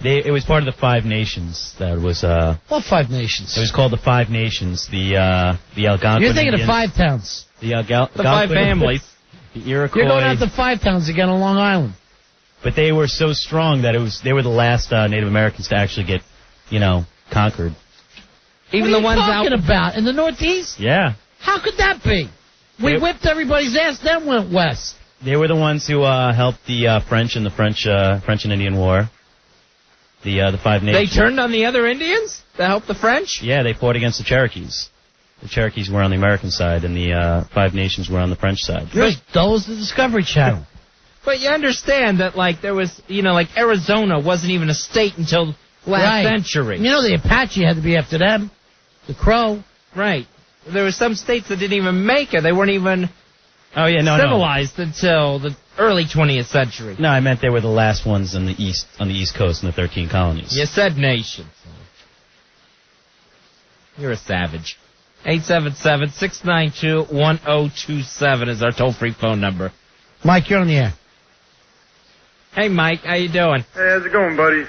It was part of the Five Nations. That was What Five Nations? It was called the Five Nations. The Algonquin. You're thinking Indians, of Five Towns. The Algonquin. Five families. The Iroquois. You're going out to Five Towns again on Long Island. But they were so strong that they were the last Native Americans to actually get, conquered. Even what the are you ones talking out about in the Northeast? Yeah. How could that be? We whipped everybody's ass, then went west. They were the ones who helped the French in the French and Indian War. The Five Nations. They turned on the other Indians to help the French? Yeah, they fought against the Cherokees. The Cherokees were on the American side, and the Five Nations were on the French side. That was the Discovery Channel. But you understand that, there was, Arizona wasn't even a state until last century. You know the Apache had to be after them. The Crow. Right. There were some states that didn't even make it. They weren't even civilized until the early 20th century. No, I meant they were the last ones on the East Coast in the 13 colonies. You said nation. You're a savage. 877-692-1027 is our toll-free phone number. Mike, you're on the air. Hey, Mike, how you doing? Hey, how's it going, buddies?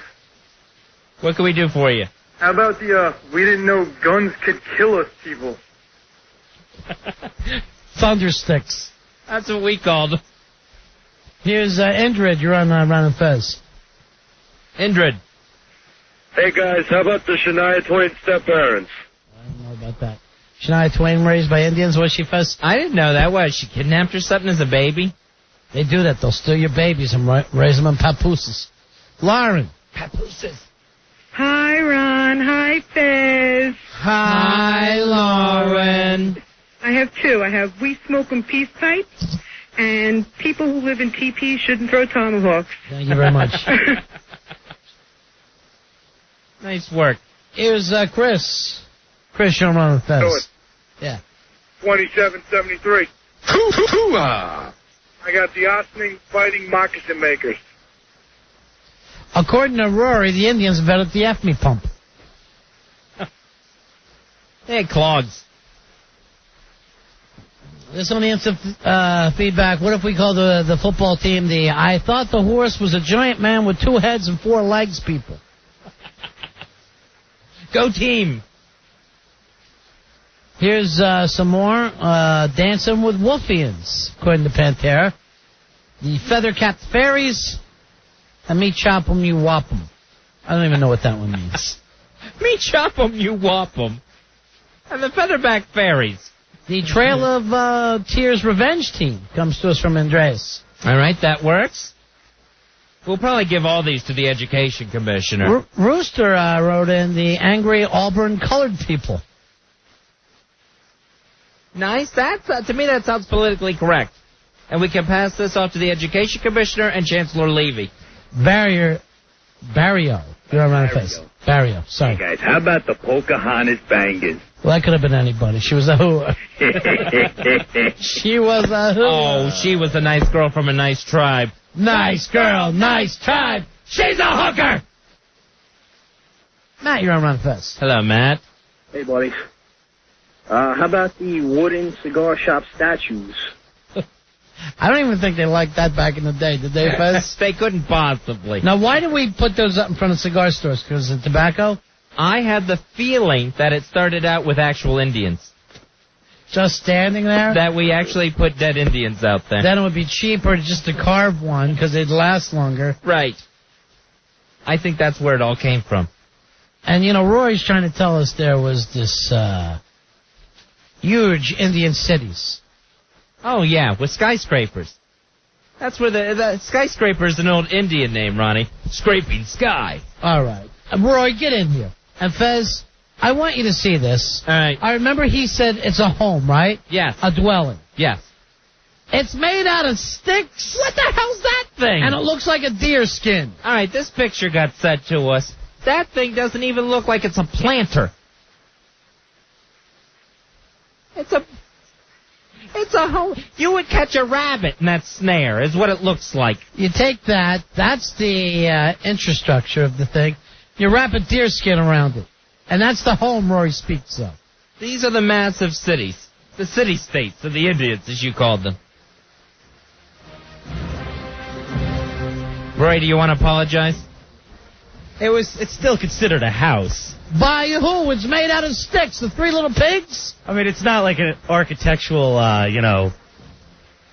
What can we do for you? How about the, we didn't know guns could kill us people? Thundersticks. That's what we called. Here's Indrid. You're on Run of Fez. Indrid. Hey, guys, how about the Shania Twain step-parents? I don't know about that. Shania Twain raised by Indians, was she, Fez? I didn't know that. Was she kidnapped or something as a baby? They do that. They'll steal your babies and raise them in papooses. Lauren. Papooses. Hi, Ron. Hi, Fez. Hi, Lauren. I have two. I have We Smoke 'em Peace Pipes, and people who live in teepees shouldn't throw tomahawks. Thank you very much. Nice work. Here's Chris. Chris, you're on the Fez. Yeah. 2773. Hoo-hoo-hoo-ah! I got the Ossining Fighting Moccasin Makers. According to Rory, the Indians invented the F-me pump. They had clogs. This one answer feedback. What if we call the football team the I thought the horse was a giant man with 2 heads and 4 legs people? Go team. Here's some more. Dancing with Wolfians, according to Pantera. The Feather-Capped Fairies. And Me Chop 'em, You Whop 'em. I don't even know what that one means. Me Chop 'em, You Whop 'em. And the Featherback Fairies. The Trail of Tears Revenge team comes to us from Andreas. All right, that works. We'll probably give all these to the education commissioner. Rooster wrote in the Angry Auburn Colored People. Nice. To me, that sounds politically correct. And we can pass this off to the education commissioner and Chancellor Levy. Barrio. You're around the face. Barrio. Sorry. Hey, guys, how about the Pocahontas Bangers? Well, that could have been anybody. She was a hooah. She was a hooah. Oh, she was a nice girl from a nice tribe. Nice girl, nice tribe. She's a hooker. Matt, you're on Run Fest. Hello, Matt. Hey, buddy. How about the wooden cigar shop statues? I don't even think they liked that back in the day, did they, Fez? They couldn't possibly. Now, why did we put those up in front of cigar stores? Because of tobacco? I had the feeling that it started out with actual Indians. Just standing there? That we actually put dead Indians out there. Then it would be cheaper just to carve one because they'd last longer. Right. I think that's where it all came from. And, you know, Roy's trying to tell us there was this huge Indian cities. Oh, yeah, with skyscrapers. That's where the skyscraper is an old Indian name, Ronnie. Scraping sky. All right. Roy, get in here. And Fez, I want you to see this. All right. I remember he said it's a home, right? Yes. A dwelling. Yes. It's made out of sticks. What the hell's that thing? And it looks like a deer skin. All right, this picture got sent to us. That thing doesn't even look like it's a planter. It's a home. You would catch a rabbit in that snare, is what it looks like. You take that. That's the infrastructure of the thing. You wrap a deer skin around it. And that's the home Roy speaks of. These are the massive cities. The city-states of the Indians, as you called them. Roy, do you want to apologize? It's still considered a house. By who? It's made out of sticks. The 3 little pigs? I mean, it's not like an architectural,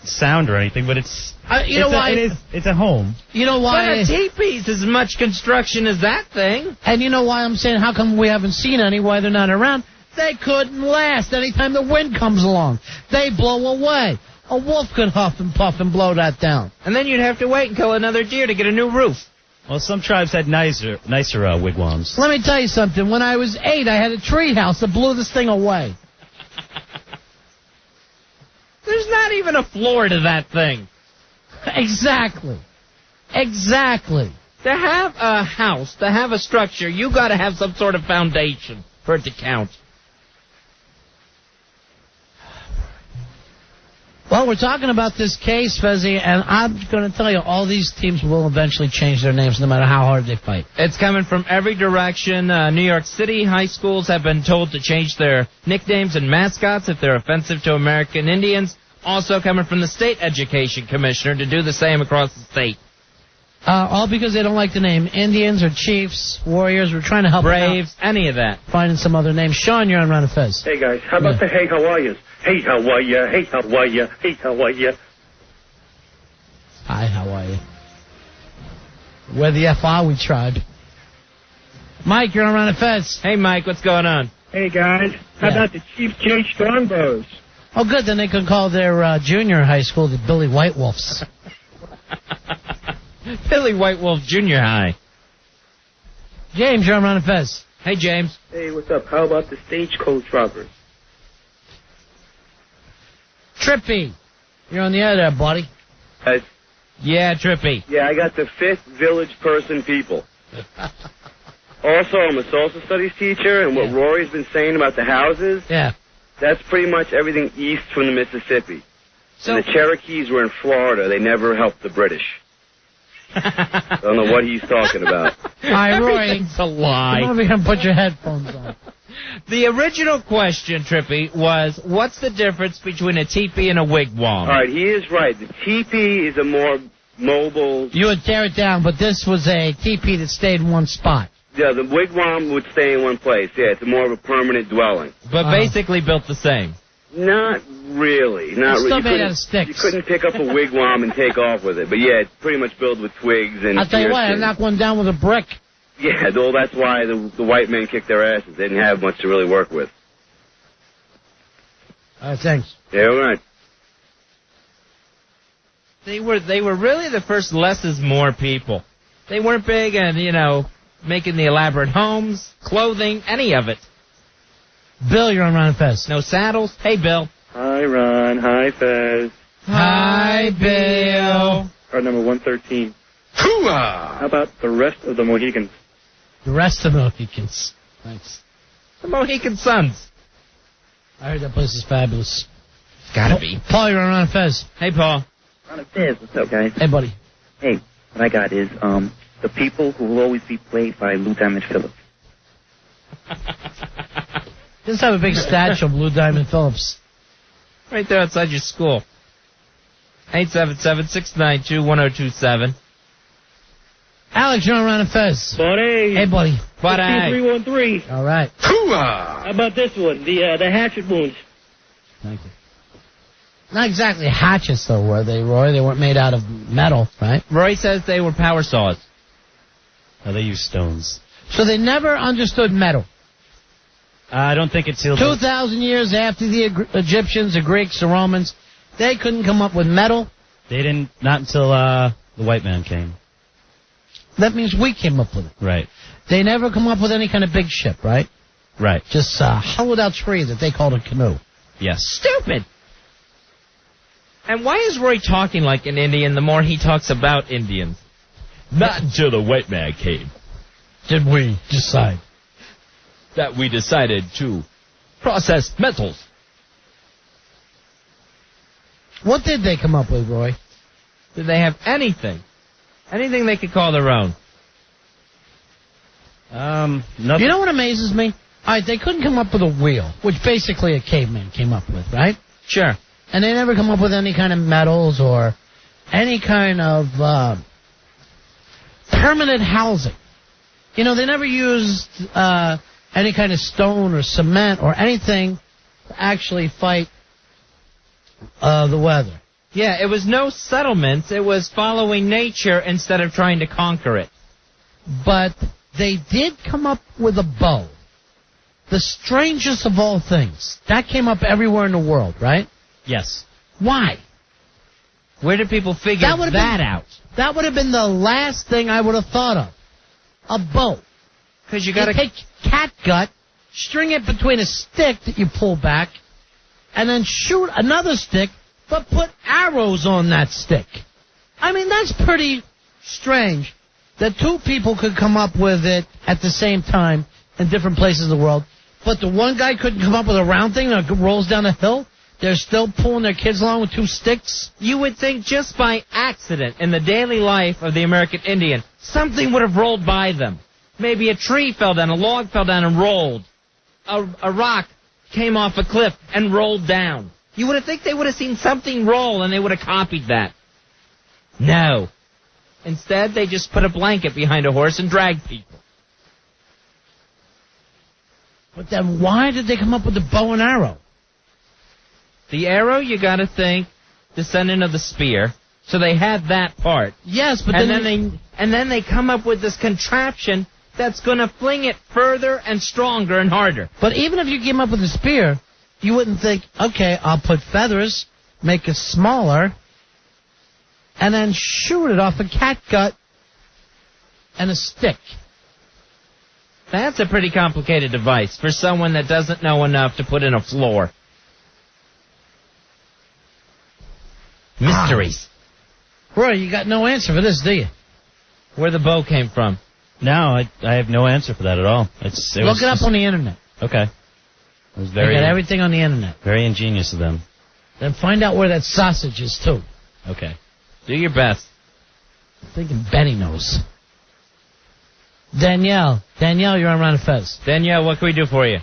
sound or anything, but it's... It's a home. You know why? But a teepee's as much construction as that thing. And you know why I'm saying how come we haven't seen any, why they're not around? They couldn't last anytime the wind comes along. They blow away. A wolf could huff and puff and blow that down. And then you'd have to wait and kill another deer to get a new roof. Well, some tribes had nicer wigwams. Let me tell you something. When I was 8, I had a tree house that blew this thing away. There's not even a floor to that thing. Exactly. To have a house, to have a structure, you got to have some sort of foundation for it to count. Well, we're talking about this case, Fezzi, and I'm going to tell you all these teams will eventually change their names no matter how hard they fight. It's coming from every direction. New York City high schools have been told to change their nicknames and mascots if they're offensive to American Indians. Also coming from the state education commissioner to do the same across the state. All because they don't like the name Indians or Chiefs, Warriors. We're trying to help Braves, any of that. Finding some other names. Sean, you're on Run of Fez. Hey, guys, how about the Hey, how are you? Hey, how are you? Hey, how are you? Hey, how are you? Hi, how are you? We're the FR we tried. Mike, you're on Run of Fez. Hey, Mike, what's going on? Hey, guys, how about the Chief J Strongbows? Oh, good. Then they can call their junior high school the Billy White Wolves. Billy White Wolf Junior High. James, you're on Run of Fez. Hey, James. Hey, what's up? How about the Stagecoach Robbers? Trippy, you're on the air there, buddy. Yeah, Trippy. Yeah, I got the 5th Village Person People. Also, I'm a social studies teacher, and what Rory's been saying about the houses, that's pretty much everything east from the Mississippi. So, and the Cherokees were in Florida. They never helped the British. I don't know what he's talking about. All right, Roy. Everything's a lie. Come over here and put your headphones on. The original question, Trippy, was what's the difference between a teepee and a wigwam? All right, he is right. The teepee is a more mobile. You would tear it down, but this was a teepee that stayed in one spot. Yeah, the wigwam would stay in one place. Yeah, it's more of a permanent dwelling. But basically built the same. Not really. Not It's really. still made out of sticks. You couldn't pick up a wigwam and take off with it. But yeah, it's pretty much built with twigs and. I'll tell you what, I deerskin. knocked one down with a brick. Yeah, well, that's why the white men kicked their asses. They didn't have much to really work with. All right, thanks. Yeah, all right. They were really the first less is more people. They weren't big and, making the elaborate homes, clothing, any of it. Bill, you're on Ron and Fez. No saddles. Hey, Bill. Hi, Ron. Hi, Fez. Hi, Bill. Card number 113. Hoo-ah! How about the rest of the Mohicans? The rest of the Mohicans. Thanks. The Mohican Sons. I heard that place is fabulous. Gotta be. Paul, you're on Ron and Fez. Hey, Paul. Ron and Fez, what's up, guys? Hey, buddy. Hey, what I got is the people who will always be played by Lou Diamond Phillips. Just have a big statue of Blue Diamond Phillips. Right there outside your school. 877-692-1027. Alex, you're on Ron and Fez. Buddy. Hey, buddy. Buddy. 313. All right. Hoo-ah! How about this one? The hatchet wounds. Thank you. Not exactly hatchets, though, were they, Roy? They weren't made out of metal, right? Roy says they were power saws. No, they use stones. So they never understood metal. I don't think it's 2,000 years after the Egyptians, the Greeks, the Romans, they couldn't come up with metal. They didn't, not until the white man came. That means we came up with it. Right. They never come up with any kind of big ship, right? Right. Just a hollowed out tree that they called a canoe. Yes. Stupid. And why is Roy talking like an Indian the more he talks about Indians? Not until the white man came. Did we decide? That we decided to process metals. What did they come up with, Roy? Did they have anything? Anything they could call their own? Nothing. You know what amazes me? All right, they couldn't come up with a wheel, which basically a caveman came up with, right? Sure. And they never come up with any kind of metals or any kind of permanent housing. You know, they never used any kind of stone or cement or anything to actually fight the weather. Yeah, it was no settlements. It was following nature instead of trying to conquer it. But they did come up with a bow. The strangest of all things. That came up everywhere in the world, right? Yes. Why? Where did people figure that out? That would have been the last thing I would have thought of. A bow. Because you got to take catgut, string it between a stick that you pull back, and then shoot another stick, but put arrows on that stick. I mean, that's pretty strange that two people could come up with it at the same time in different places of the world, but the one guy couldn't come up with a round thing that rolls down a hill. They're still pulling their kids along with two sticks. You would think just by accident in the daily life of the American Indian, something would have rolled by them. Maybe a tree fell down, a log fell down and rolled. A rock came off a cliff and rolled down. You would have think they would have seen something roll and they would have copied that. No. Instead, they just put a blanket behind a horse and dragged people. But then why did they come up with the bow and arrow? The arrow, you got to think, descendant of the spear. So they had that part. Yes, but then they come up with this contraption that's going to fling it further and stronger and harder. But even if you came up with a spear, you wouldn't think, okay, I'll put feathers, make it smaller, and then shoot it off a catgut and a stick. That's a pretty complicated device for someone that doesn't know enough to put in a floor. Mysteries. Roy, you got no answer for this, do you? Where the bow came from. No, I have no answer for that at all. Look it up on the internet. Okay. It was They got everything on the internet. very ingenious of them. Then find out where that sausage is, too. Okay. Do your best. I'm thinking Benny knows. Danielle, you're on Ron and Fez. Danielle, what can we do for you?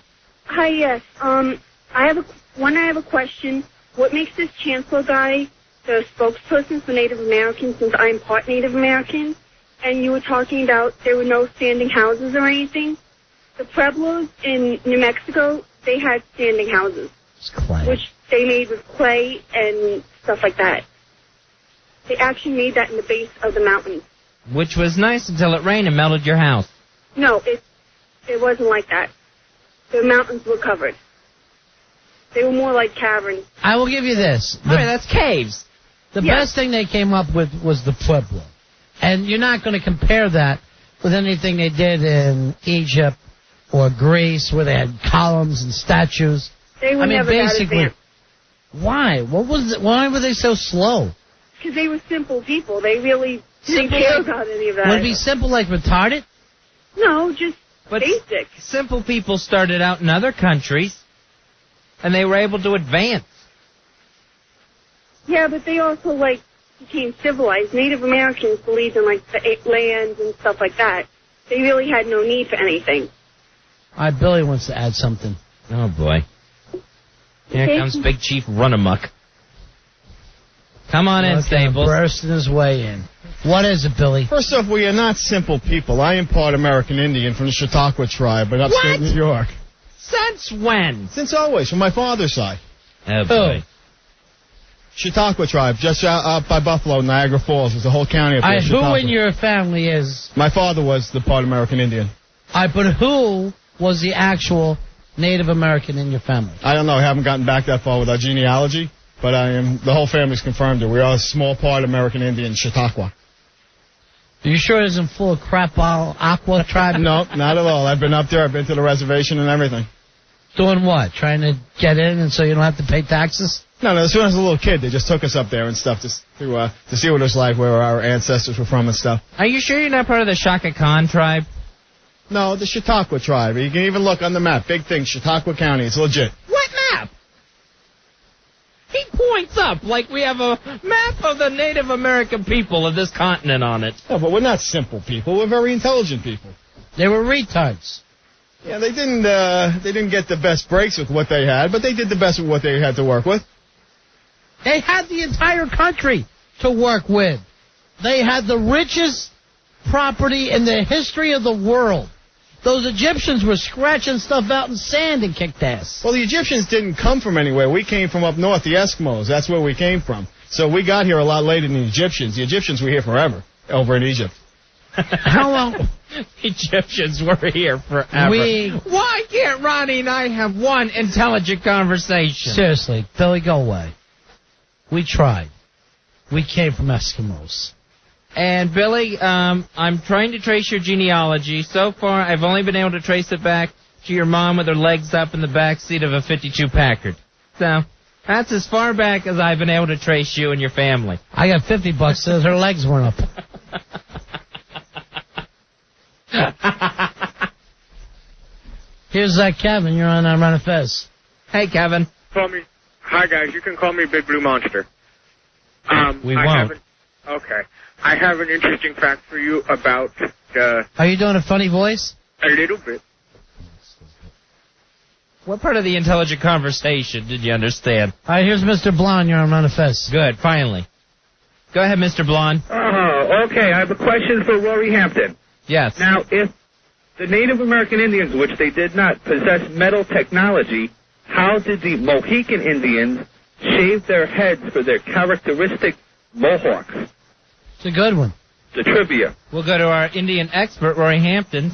Hi, yes. I have a question. What makes this Chancellor guy the spokesperson for Native Americans, since I'm part Native American? And you were talking about there were no standing houses or anything. The Pueblos in New Mexico, they had standing houses, which they made with clay and stuff like that. They actually made that in the base of the mountain. Which was nice until it rained and melted your house. No, it wasn't like that. The mountains were covered. They were more like caverns. I will give you this. That's caves. The best thing they came up with was the Pueblo. And you're not going to compare that with anything they did in Egypt or Greece where they had columns and statues. They were never that advanced. Why? Why were they so slow? Because they were simple people. They really didn't care about any of that. Would it be simple like retarded? No, just basic. Simple people started out in other countries, and they were able to advance. Yeah, but they also, became civilized. Native Americans believed in, the land and stuff like that. They really had no need for anything. All right, Billy wants to add something. Oh, boy. Here comes Big Chief Runamuck. Come on in, Staples. Bursting his way in. What is it, Billy? First off, we are not simple people. I am part American Indian from the Chautauqua tribe, but upstate New York. Since when? Since always, from my father's side. Oh, boy. Chautauqua tribe, just out by Buffalo, Niagara Falls. There's a whole county up there. Who in your family is? My father was the part American Indian. But who was the actual Native American in your family? I don't know. I haven't gotten back that far with our genealogy, but the whole family's confirmed it. We are a small part American Indian, Chautauqua. Are you sure it isn't full of crap aqua tribe? No, not at all. I've been up there. I've been to the reservation and everything. Doing what? Trying to get in and so you don't have to pay taxes? No, as soon as I was a little kid, they just took us up there and stuff to see what it was like, where our ancestors were from and stuff. Are you sure you're not part of the Shaka Khan tribe? No, the Chautauqua tribe. You can even look on the map. Big thing, Chautauqua County. It's legit. What map? He points up like we have a map of the Native American people of this continent on it. No, but we're not simple people. We're very intelligent people. They were retards. Yeah, they didn't get the best breaks with what they had, but they did the best with what they had to work with. They had the entire country to work with. They had the richest property in the history of the world. Those Egyptians were scratching stuff out in sand and kicked ass. Well, the Egyptians didn't come from anywhere. We came from up north, the Eskimos. That's where we came from. So we got here a lot later than the Egyptians. The Egyptians were here forever, over in Egypt. How long? Egyptians were here forever. Why can't Ronnie and I have one intelligent conversation? Seriously, Billy, go away. We tried. We came from Eskimos. And, Billy, I'm trying to trace your genealogy. So far, I've only been able to trace it back to your mom with her legs up in the back seat of a 52 Packard. So, that's as far back as I've been able to trace you and your family. I got $50 says her legs weren't up. Here's Kevin. You're on Ron and Fez. Hey, Kevin. Call me. Hi, guys. You can call me Big Blue Monster. We won't. Okay. I have an interesting fact for you about the... Are you doing a funny voice? A little bit. What part of the intelligent conversation did you understand? All right, here's Mr. Blonde. You're on Ron and Fez. Good, finally. Go ahead, Mr. Blonde. Oh, okay. I have a question for Rory Hampton. Yes. Now, if the Native American Indians, which they did not, possess metal technology, how did the Mohican Indians shave their heads for their characteristic mohawks? It's a good one. The trivia. We'll go to our Indian expert, Rory Hampton.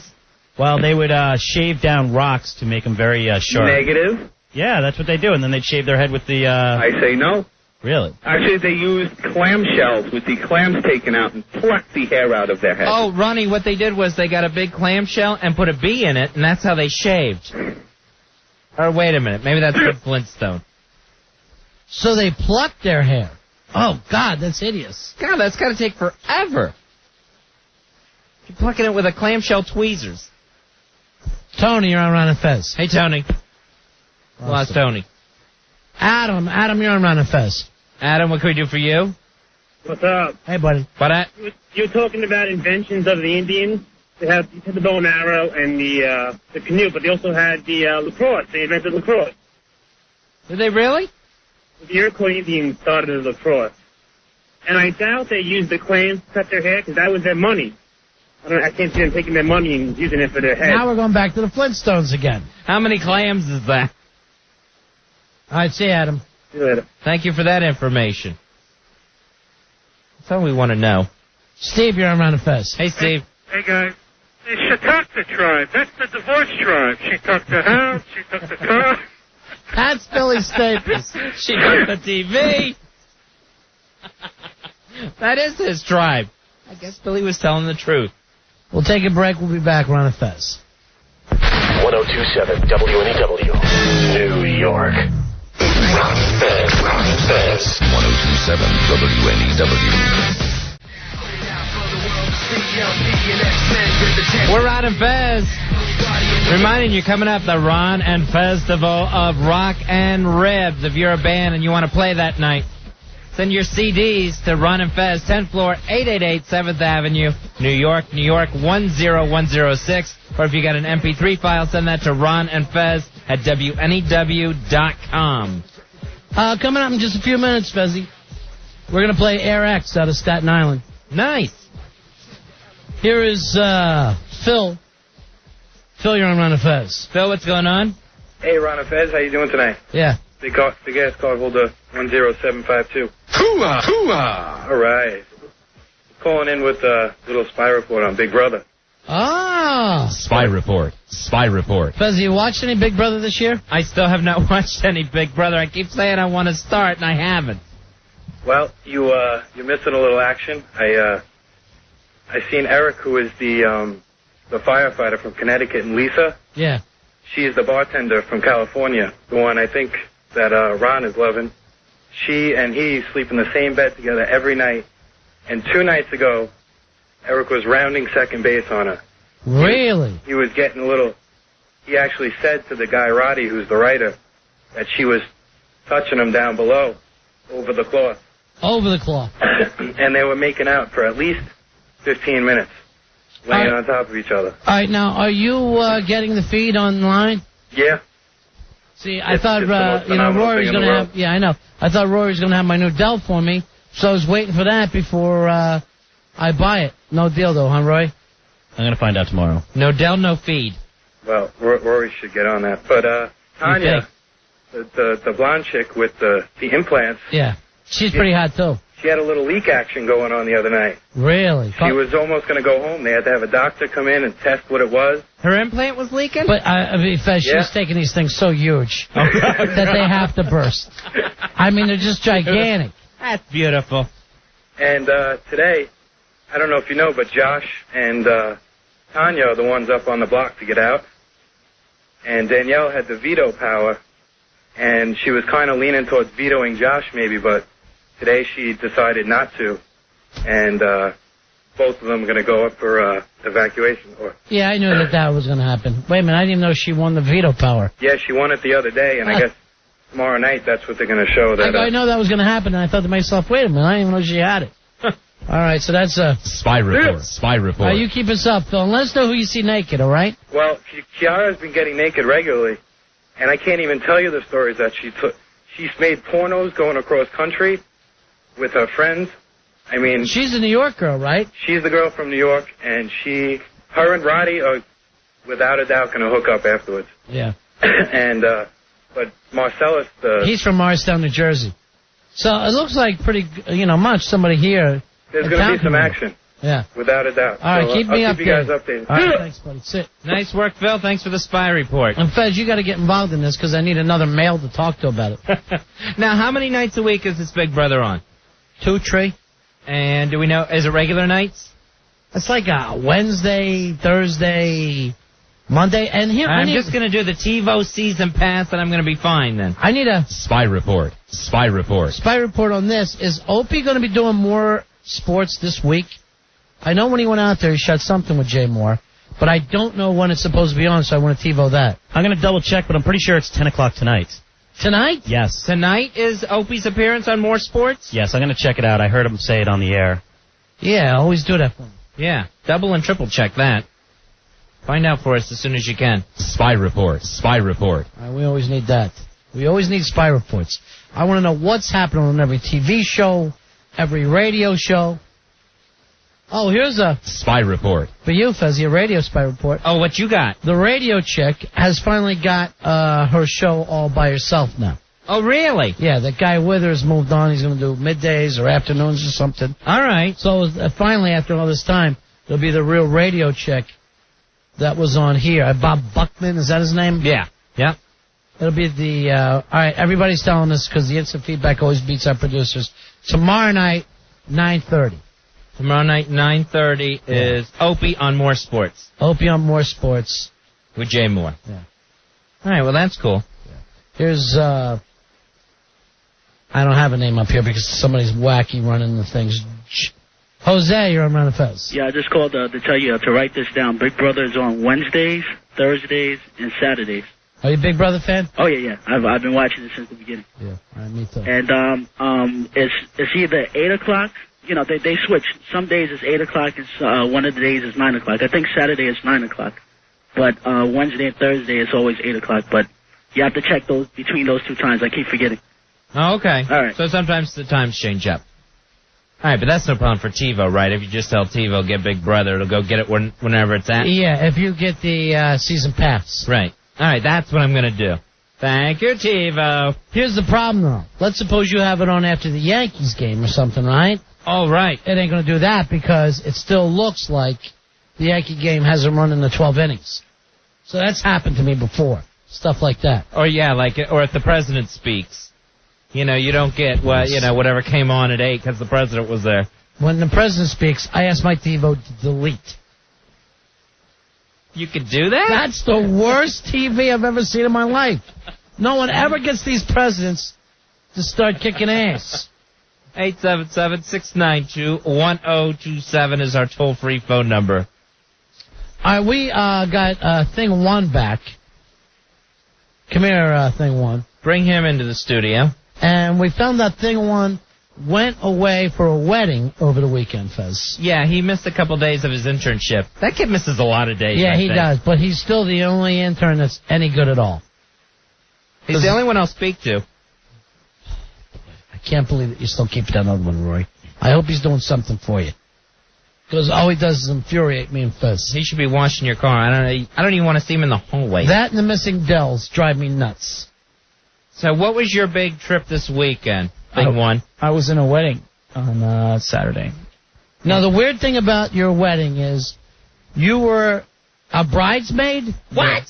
Well, they would shave down rocks to make them very sharp. Negative. Yeah, that's what they do, and then they'd shave their head with the... I say no. Really? Actually, they used clamshells with the clams taken out and plucked the hair out of their head. Oh, Ronnie, what they did was they got a big clamshell and put a bee in it, and that's how they shaved. Or wait a minute, maybe that's Big Flintstone. So they plucked their hair. Oh, God, that's hideous. God, that's got to take forever. You're plucking it with a clamshell tweezers. Tony, you're on Ron and Fez. Hey, Tony. Lost Tony. Adam, you're on Ron and Fez. Adam, what can we do for you? What's up? Hey, buddy. What? You're talking about inventions of the Indians. They had the bow and arrow and the canoe, but they also had the lacrosse. They invented lacrosse. Did they really? The Iroquois Indians started the lacrosse. And I doubt they used the clams to cut their hair because that was their money. I can't see them taking their money and using it for their head. Now we're going back to the Flintstones again. How many clams is that? All right, see you, Adam. See you later. Thank you for that information. That's all we want to know. Steve, you're on Ron and Fez. Hey, Steve. Hey, guys. The Chautauqua tribe. That's the divorce tribe. She took the house. She took the car. That's Billy Staples. She took the TV. That is his tribe. I guess Billy was telling the truth. We'll take a break. We'll be back. Ron and Fez. 1027 WNEW, New York. Ron Fez. 1027 WNEW. We're Ron and Fez. Reminding you, coming up, the Ron and Festival of Rock and Ribs. If you're a band and you want to play that night, send your CDs to Ron and Fez, 10th floor, 888 7th Avenue, New York, New York, 10106. Or if you got an MP3 file, send that to Ron and Fez at WNEW.com. Coming up in just a few minutes, Fezzy, we're going to play Air X out of Staten Island. Nice. Here is Phil. Phil, you're on Ron and Fez. Phil, what's going on? Hey, Ron and Fez, how you doing tonight? Yeah. Big ass card holder 10752. Hooah! Hooah! All right. Calling in with a little spy report on Big Brother. Ah! Spy report. Spy report. Fez, you watched any Big Brother this year? I still have not watched any Big Brother. I keep saying I want to start, and I haven't. Well, you're missing a little action. I seen Eric, who is the firefighter from Connecticut, and Lisa. Yeah. She is the bartender from California, the one I think that Ron is loving. She and he sleep in the same bed together every night. And 2 nights ago, Eric was rounding second base on her. Really? He was getting a little... He actually said to the guy, Roddy, who's the writer, that she was touching him down below, over the cloth. Over the cloth. And they were making out for at least 15 minutes, laying on top of each other. All right, now, are you getting the feed online? Yeah. See, I thought, Rory's going to have... Yeah, I know. I thought Rory's going to have my new Dell for me, so I was waiting for that before I buy it. No deal, though, huh, Roy? I'm going to find out tomorrow. No Dell, no feed. Well, Rory should get on that. But Tanya, the blonde chick with the implants... Yeah, she's pretty hot, too. She had a little leak action going on the other night. Really? She was almost going to go home. They had to have a doctor come in and test what it was. Her implant was leaking? But, Fez, she's taking these things so huge that they have to burst. I mean, they're just gigantic. That's beautiful. And today, I don't know if you know, but Josh and Tanya are the ones up on the block to get out. And Danielle had the veto power, and she was kind of leaning towards vetoing Josh maybe, but today she decided not to. And both of them are going to go up for evacuation. Yeah, I knew that was going to happen. Wait a minute, I didn't even know she won the veto power. Yeah, she won it the other day, and I guess tomorrow night that's what they're going to show. That I know that was going to happen, and I thought to myself, wait a minute, I didn't even know she had it. All right, so that's a... Spy report. Spy report. You keep us up, Phil, and let us know who you see naked, all right? Well, Kiara's been getting naked regularly, and I can't even tell you the stories that she took. She's made pornos going across country with her friends. I mean... She's a New York girl, right? She's the girl from New York, and her and Roddy are, without a doubt, going to hook up afterwards. Yeah. And, but Marcellus... He's from Morristown, New Jersey. So it looks like pretty, much somebody here... There's going to be some action. Yeah. Without a doubt. All right, keep me I'll keep you guys updated. All right, thanks, buddy. Sit. Nice work, Phil. Thanks for the spy report. And Fez, you got to get involved in this because I need another male to talk to about it. Now, how many nights a week is this Big Brother on? 2, 3. And do we know, is it regular nights? It's like a Wednesday, Thursday, Monday, and here I'm just going to do the TiVo season pass, and I'm going to be fine then. I need a spy report. Spy report. Spy report on this. Is Opie going to be doing more sports this week? I know when he went out there, he shot something with Jay Moore, but I don't know when it's supposed to be on, so I want to TiVo that. I'm going to double check, but I'm pretty sure it's 10 o'clock tonight. Tonight? Yes. Tonight is Opie's appearance on More Sports? Yes, I'm going to check it out. I heard him say it on the air. Yeah, always do that for me. Yeah, double and triple check that. Find out for us as soon as you can. Spy report. Spy report. We always need that. We always need spy reports. I want to know what's happening on every TV show, every radio show. Oh, here's a spy report. For you, Fezzy, a radio spy report. Oh, what you got? The radio chick has finally got her show all by herself now. Oh, really? Yeah, that guy Withers moved on. He's going to do middays or afternoons or something. All right. So finally, after all this time, there'll be the real radio chick that was on here. Bob Buckman, is that his name? Yeah. Yeah. It'll be the, all right, everybody's telling us because the instant feedback always beats our producers. Tomorrow night, 9:30. Tomorrow night, 9:30 is Opie on More Sports. Opie on More Sports. With Jay Moore. Yeah. All right, well, that's cool. Yeah. Here's, I don't have a name up here because somebody's wacky running the things. Jose, you're on Run Fez. Yeah, I just called to tell you to write this down. Big Brother is on Wednesdays, Thursdays, and Saturdays. Are you a Big Brother fan? Oh, yeah. I've been watching it since the beginning. Yeah, all right, me too. And it's either 8 o'clock. You know, they switch. Some days it's 8 o'clock, and one of the days is 9 o'clock. I think Saturday is 9 o'clock. But Wednesday and Thursday it's always 8 o'clock. But you have to check those between those two times. I keep forgetting. Oh, okay. All right. So sometimes the times change up. All right, but that's no problem for TiVo, right? If you just tell TiVo, get Big Brother, it'll go get it whenever it's at? Yeah, if you get the season pass. Right. All right, that's what I'm going to do. Thank you, TiVo. Here's the problem, though. Let's suppose you have it on after the Yankees game or something, right? Oh, right. It ain't going to do that because it still looks like the Yankee game hasn't run in the 12 innings. So that's happened to me before. Stuff like that. Or, yeah, or if the president speaks. You know, you don't get whatever came on at 8 because the president was there. When the president speaks, I ask my TiVo to delete. You could do that? That's the worst TV I've ever seen in my life. No one ever gets these presidents to start kicking ass. 877-692-1027 is our toll-free phone number. All right, we got Thing One back. Come here, Thing One. Bring him into the studio. And we found that Thing One went away for a wedding over the weekend, Fez. Yeah, he missed a couple days of his internship. That kid misses a lot of days. Yeah, he does, but he's still the only intern that's any good at all. He's the only one I'll speak to. I can't believe that you still keep that other one, Roy. I hope he's doing something for you. Because all he does is infuriate me and Fez. He should be washing your car. I don't even want to see him in the hallway. That and the missing Dells drive me nuts. So what was your big trip this weekend, Thing One? I was in a wedding on Saturday. Now, the weird thing about your wedding is you were a bridesmaid? What?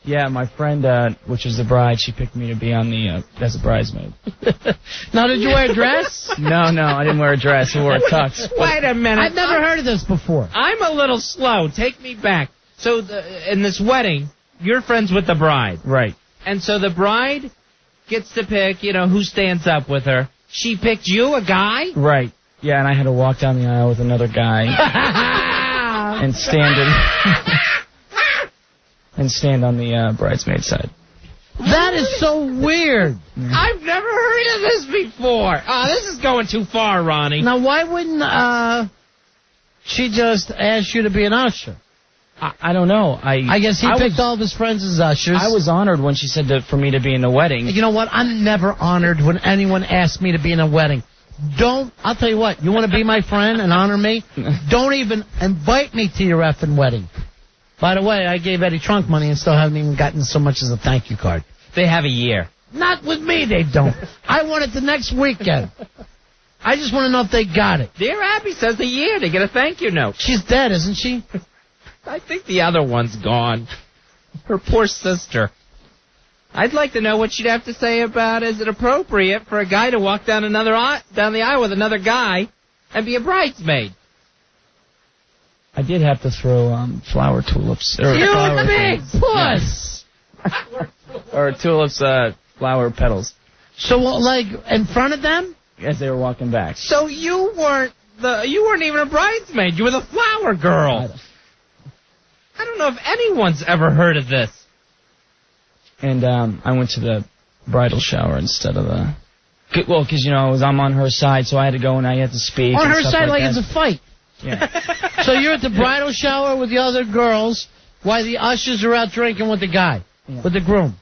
Yeah, my friend, which is the bride, she picked me to be on the as a bridesmaid. Now, did you wear a dress? No, I didn't wear a dress. I wore a tux. Wait a minute. I've never heard of this before. I'm a little slow. Take me back. So, in this wedding, you're friends with the bride. Right. And so the bride gets to pick, who stands up with her. She picked you, a guy? Right. Yeah, and I had to walk down the aisle with another guy and stand on the bridesmaid side. That is so weird. I've never heard of this before. Oh, this is going too far, Ronnie. Now, why wouldn't she just ask you to be an usher? I don't know. I guess he picked all of his friends as ushers. I was honored when she said for me to be in the wedding. You know what? I'm never honored when anyone asks me to be in a wedding. I'll tell you what, you want to be my friend and honor me? Don't even invite me to your effing wedding. By the way, I gave Eddie Trunk money and still haven't even gotten so much as a thank you card. They have a year. Not with me, they don't. I want it the next weekend. I just want to know if they got it. Dear Abby says a year to get a thank you note. She's dead, isn't she? I think the other one's gone. Her poor sister. I'd like to know what she'd have to say about is it appropriate for a guy to walk down the aisle with another guy and be a bridesmaid. I did have to throw flower tulips. You big puss! Or tulips, flower petals. So, like, in front of them? As they were walking back. So you weren't even a bridesmaid. You were the flower girl. I don't know if anyone's ever heard of this. And I went to the bridal shower instead of the... Well, because, I'm on her side, so I had to go and I had to speak. On and her stuff side like it's that. a fight. Yeah. So you're at the bridal shower with the other girls while the ushers are out drinking with the guy, with the groom.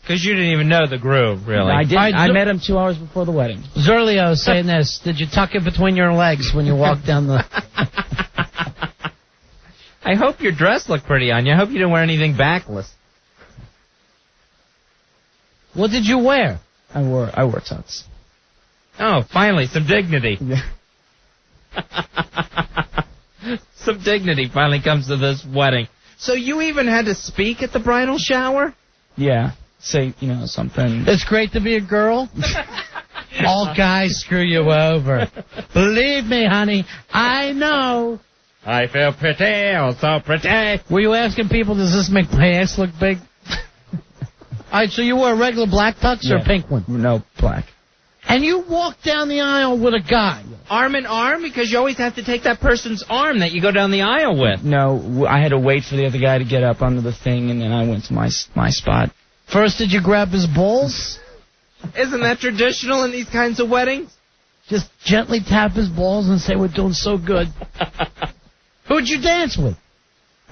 Because you didn't even know the groove, really. I did. I met him 2 hours before the wedding. Zerlio saying this. Did you tuck it between your legs when you walked down the... I hope your dress looked pretty on you. I hope you didn't wear anything backless. What did you wear? I wore tux. Oh, finally, some dignity. Yeah. Some dignity finally comes to this wedding. So you even had to speak at the bridal shower? Yeah. Say, something. It's great to be a girl. All guys screw you over. Believe me, honey, I know. I feel pretty, oh so pretty. Were you asking people, does this make my ass look big? All right, so you wore a regular black tux or a pink one? No, black. And you walked down the aisle with a guy. Arm in arm? Because you always have to take that person's arm that you go down the aisle with. No, I had to wait for the other guy to get up onto the thing, and then I went to my spot. First, did you grab his balls? Isn't that traditional in these kinds of weddings? Just gently tap his balls and say, we're doing so good. Who'd you dance with?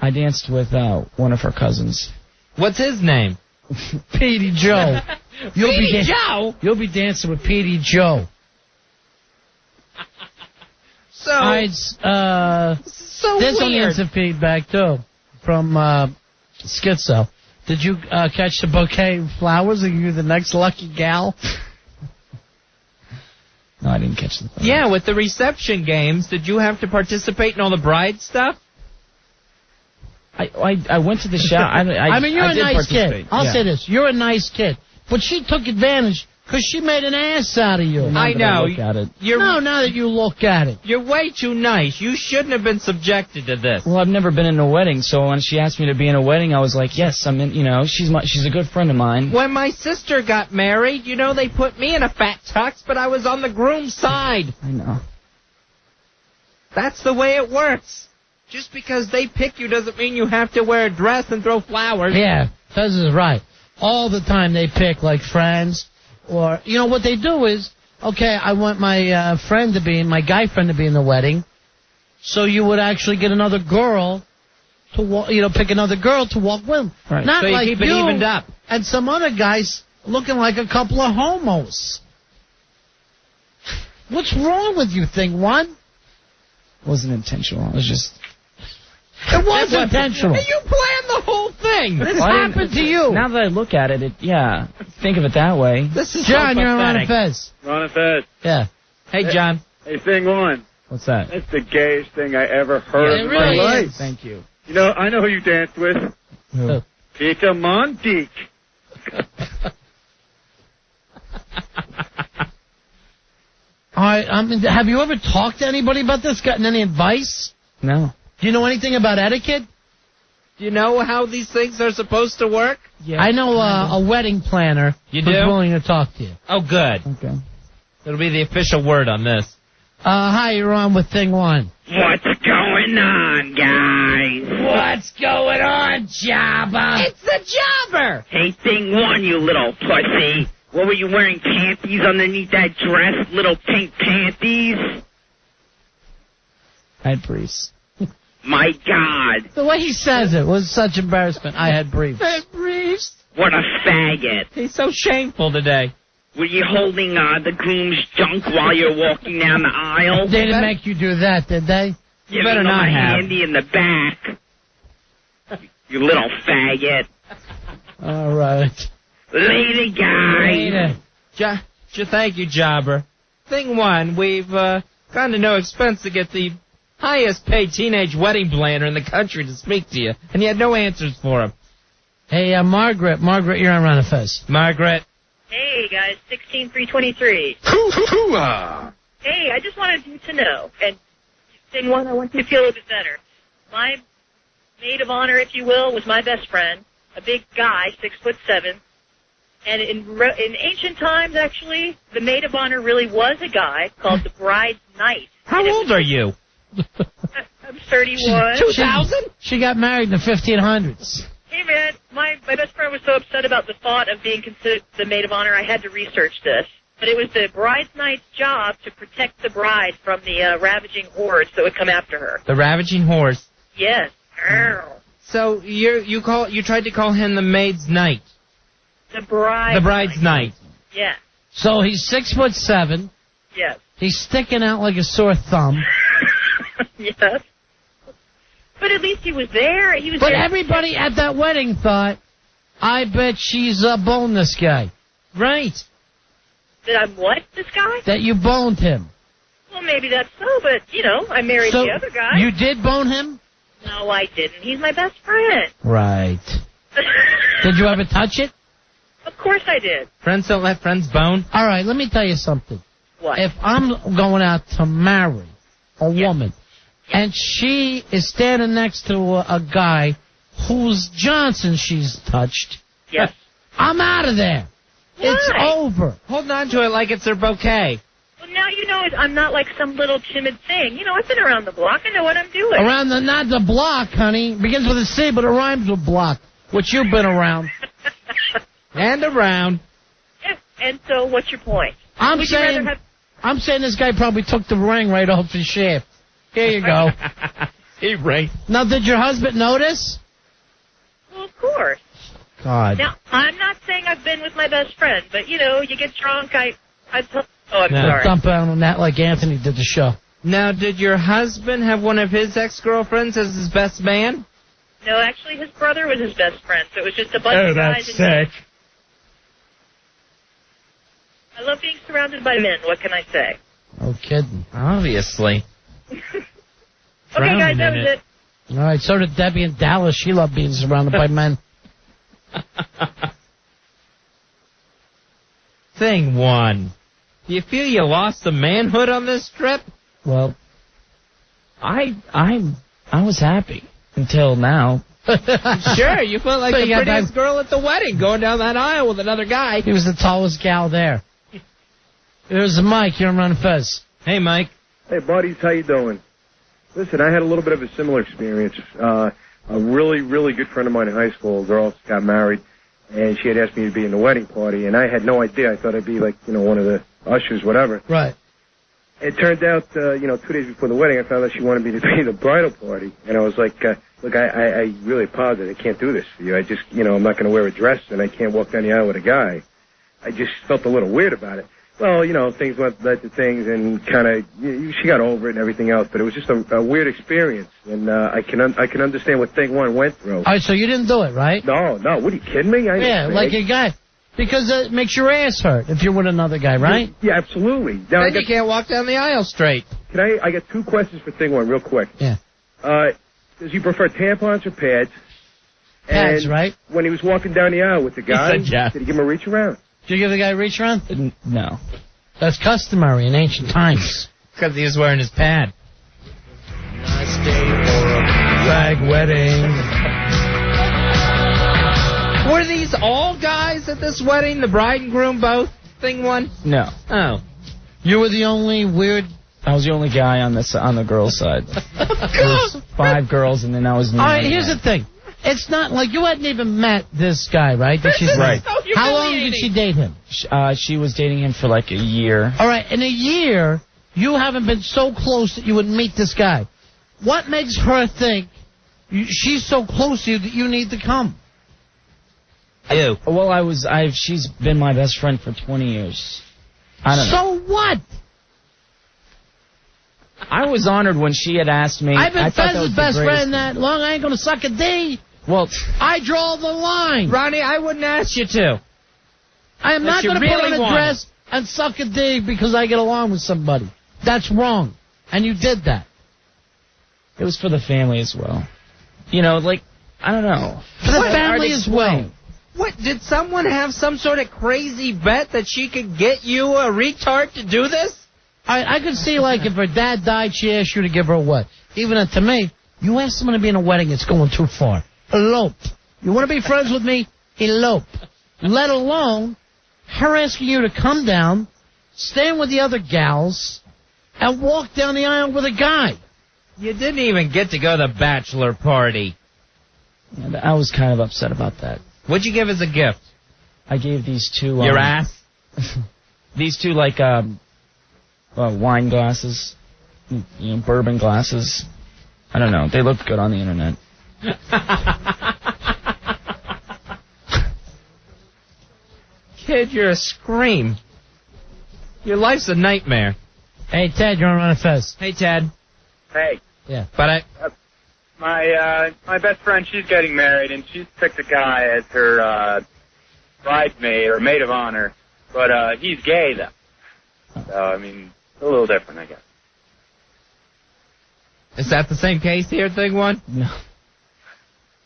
I danced with one of her cousins. What's his name? Petey Joe. Petey Joe? You'll be dancing with Petey Joe. So, there's some weird. answer feedback, too, from Schizo. Did you catch the bouquet of flowers? Are you the next lucky gal? No, I didn't catch the flowers. Yeah, with the reception games, did you have to participate in all the bride stuff? I went to the shower. I mean, you're a nice kid. I'll say this. this. You're a nice kid. But she took advantage because she made an ass out of you. I know. Look at it. Now that you look at it. You're way too nice. You shouldn't have been subjected to this. Well, I've never been in a wedding, so when she asked me to be in a wedding, I was like, yes, I'm in. She's a good friend of mine. When my sister got married, they put me in a fat tux, but I was on the groom's side. I know. That's the way it works. Just because they pick you doesn't mean you have to wear a dress and throw flowers. Yeah, Fez is right. All the time they pick, like, friends. Or, what they do is, okay, I want my guy friend to be in the wedding. So you would actually get another girl to, pick another girl to walk with him. Right. Not So you like keep it evened up. And some other guys looking like a couple of homos. What's wrong with you, Thing One? It wasn't intentional. It was just... It was intentional. You planned the whole thing. This happened to you. Now that I look at it, think of it that way. This is John, so you're on pathetic. Fez. Ron and Fez. Yeah. Hey, John. Hey, Thing One. What's that? That's the gayest thing I ever heard It in really my life. is. Thank you. I know who you danced with. Who? Peter Monteith. All right, have you ever talked to anybody about this? Gotten any advice? No. Do you know anything about etiquette? Do you know how these things are supposed to work? Yeah. I know a wedding planner You who's do? willing to talk to you. Oh, good. Okay. It'll be the official word on this. Hi, you're on with Thing One. What's going on, guys? What's going on, Jabba? It's the jobber! Hey, Thing One, you little pussy. What were you wearing, panties underneath that dress, little pink panties? I had briefs. My God. The way he says it was such embarrassment. I had briefs. Briefs. What a faggot. He's so shameful today. Were you holding the groom's junk while you're walking down the aisle? They didn't make you do that, did they? You better not a have. handy in the back. You little faggot. All right. Later, guys. Later. Thank you, jobber. Thing one, we've gone to no expense to get the highest paid teenage wedding planner in the country to speak to you, and you had no answers for him. Hey, Margaret. Margaret, you're on Ron and Fez. Margaret. Hey, guys, 16323. Hoo-hoo-ah! Hey, I just wanted you to know, and Thing One, I want you to feel a little bit better. My maid of honor, if you will, was my best friend, a big guy, 6'7". And in ancient times, actually, the maid of honor really was a guy called the bride's knight. How old are you? I'm 31. 2000? She got married in the 1500s. Hey, man, my best friend was so upset about the thought of being considered the maid of honor, I had to research this. But it was the bridesmaid's job to protect the bride from the ravaging hordes that would come after her. The ravaging horse. Yes. So you tried to call him the maid's knight. The bride. The bride's knight. Yeah. So he's 6'7". Yes. He's sticking out like a sore thumb. Yes. But at least he was there. He was. But there. everybody at that wedding thought, I bet she's boned this guy. Right. That I'm what, this guy? That you boned him. Well, maybe that's so, but, I married So the other guy. You did bone him? No, I didn't. He's my best friend. Right. Did you ever touch it? Of course I did. Friends don't let friends bone. All right, let me tell you something. What? If I'm going out to marry a woman, and she is standing next to a guy whose Johnson she's touched, yes, I'm out of there. Why? It's over. Hold on to it like it's her bouquet. Well, now I'm not like some little timid thing. I've been around the block. I know what I'm doing. Not the block, honey. Begins with a C, but it rhymes with block, which you've been around. And around. Yeah. And so, what's your point? I'm saying this guy probably took the ring right off his shaft. Here you go. He right. Now, did your husband notice? Well, of course. God. Now, I'm not saying I've been with my best friend, but, you get drunk, I'm sorry. Dump on that like Anthony did the show. Now, did your husband have one of his ex-girlfriends as his best man? No, actually, his brother was his best friend, so it was just a bunch of guys. That's sick. I love being surrounded by men. What can I say? No kidding. Obviously. Okay, guys, that was it. All right, so did Debbie in Dallas. She loved being surrounded by men. Thing one. Do you feel you lost the manhood on this trip? Well, I was happy until now. Sure, you felt like the prettiest girl at the wedding going down that aisle with another guy. He was the tallest gal there. Here's Mike. You're on Fez. Hey, Mike. Hey, buddies. How you doing? Listen, I had a little bit of a similar experience. A really, really good friend of mine in high school, a girl, got married, and she had asked me to be in the wedding party, and I had no idea. I thought I'd be like, one of the ushers, whatever. Right. It turned out, 2 days before the wedding, I found out she wanted me to be in the bridal party, and I was like, look, I really apologize. I can't do this for you. I just, I'm not going to wear a dress, and I can't walk down the aisle with a guy. I just felt a little weird about it. Well, things led to things, and kind of she got over it and everything else. But it was just a weird experience, and I can understand what thing one went through. All right, so you didn't do it, right? No. What are you kidding me? Like a guy, because it makes your ass hurt if you're with another guy, right? Yeah, absolutely. Now, then you can't walk down the aisle straight. Can I got 2 questions for thing one, real quick. Yeah. Does he prefer tampons or pads? Pads, and right? When he was walking down the aisle with the guy, He said yes. Did he give him a reach around? Did you give the guy a reach around? No. That's customary in ancient times. Because he was wearing his pad. Nice day for a flag wedding. Were these all guys at this wedding? The bride and groom both? Thing one? No. Oh. You were the only weird... I was the only guy on the girls' side. There was 5 girls, and then I was... All right, here's the thing. It's not like you hadn't even met this guy, right? Right. How long did she date him? She was dating him for like a year. All right, in a year, you haven't been so close that you would meet this guy. What makes her think she's so close to you that you need to come? Ew. Well, she's been my best friend for 20 years. I don't know. So what? I was honored when she had asked me. I've been Fez's best friend that long. I ain't gonna suck a D. Well, I draw the line. Ronnie, I wouldn't ask you to. I am not going to put on a dress and suck a D because I get along with somebody. That's wrong. And you did that. It was for the family as well. I don't know. For the family as well. What, did someone have some sort of crazy bet that she could get you a retard to do this? I could see, like, if her dad died, she asked you to give her what? Even to me, you ask someone to be in a wedding, it's going too far. Elope. You want to be friends with me? Elope. Let alone her asking you to come down, stand with the other gals, and walk down the aisle with a guy. You didn't even get to go to the bachelor party. And I was kind of upset about that. What'd you give as a gift? I gave these two... Your ass? These two, like, wine glasses. Bourbon glasses. I don't know. They looked good on the internet. Kid, you're a scream. Your life's a nightmare. Hey, Ted, you're on Run of Fez. Hey, Ted. Hey. Yeah. But my best friend, she's getting married, and she's picked a guy as her bridesmaid or maid of honor, but he's gay, though. So, I mean, a little different, I guess. Is that the same case here, Thing One? No.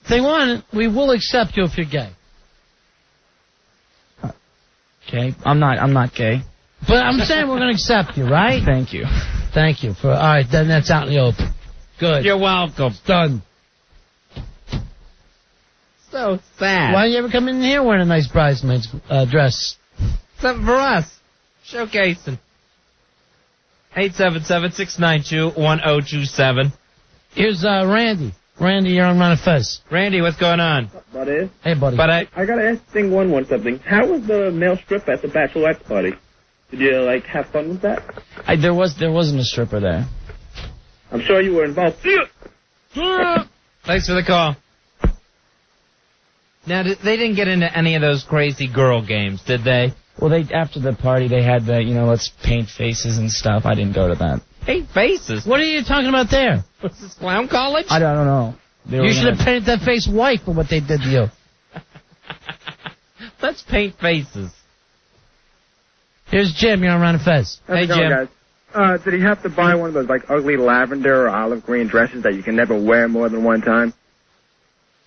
Thing One, we will accept you if you're gay. Okay, I'm not gay. But I'm saying we're going to accept you, right? Thank you. Thank you. All right, then that's out in the open. Good. You're welcome. Done. So sad. Why don't you ever come in here wearing a nice bridesmaid's dress? Something for us. Showcasing. 877-692-1027. Here's Randy. Randy, you're on Run of Fez. Randy, what's going on? Buddy. Hey, buddy. But I gotta ask Thing One something. How was the male stripper at the bachelorette party? Did you, like, have fun with that? There wasn't a stripper there. I'm sure you were involved. Thanks for the call. Now, they didn't get into any of those crazy girl games, did they? Well, after the party, they had the, let's paint faces and stuff. I didn't go to that. Paint faces? What are you talking about there? What's this, clown college? I don't know. You should have painted that face white for what they did to you. Let's paint faces. Here's Jim. You're on Run of Fez. Hey, Jim. Guys? Did he have to buy one of those, like, ugly lavender or olive green dresses that you can never wear more than one time?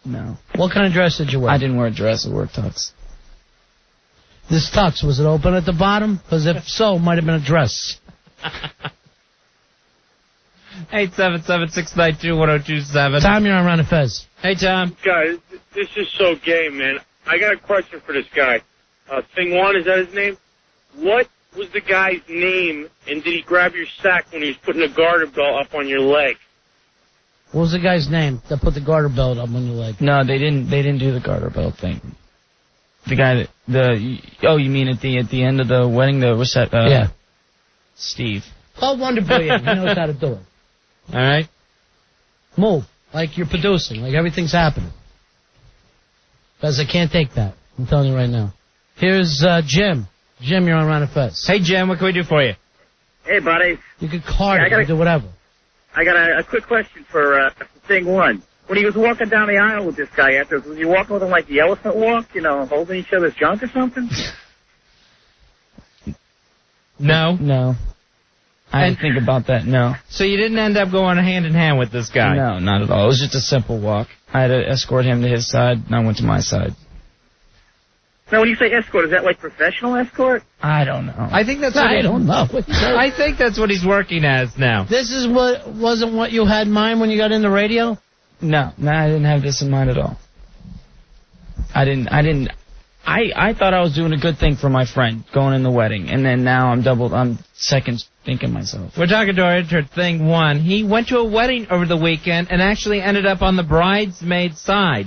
No. What kind of dress did you wear? I didn't wear a dress. I wore tux. This tux, was it open at the bottom? Because if so, it might have been a dress. 877-692-1027. Tom, you're on Run of Fez. Hey, Tom. Guys, this is so gay, man. I got a question for this guy. Thing One, is that his name? What was the guy's name, and did he grab your sack when he was putting a garter belt up on your leg? What was the guy's name that put the garter belt up on your leg? No, they didn't do the garter belt thing. The guy you mean at the end of the wedding, the reception? Yeah. Steve. Call Wonder Boy in. He knows how to do it. All right. Move. Like you're producing. Like everything's happening. Because I can't take that. I'm telling you right now. Here's Jim. Jim, you're on Run of Fez. Hey, Jim, what can we do for you? Hey, buddy. You could card it. You can do whatever. I got a quick question for Thing One. When he was walking down the aisle with this guy afterwards, was he walking with him like the elephant walk, holding each other's junk or something? No. No. I didn't think about that, no. So you didn't end up going hand in hand with this guy? No, not at all. It was just a simple walk. I had to escort him to his side, and I went to my side. Now, when you say escort, is that like professional escort? I don't know. I think that's I don't know. I think that's what he's working as now. This is wasn't what you had in mind when you got into radio? No, I didn't have this in mind at all. I thought I was doing a good thing for my friend going in the wedding, and then now I'm second thinking myself. We're talking to our intern, Thing One. He went to a wedding over the weekend and actually ended up on the bridesmaid side.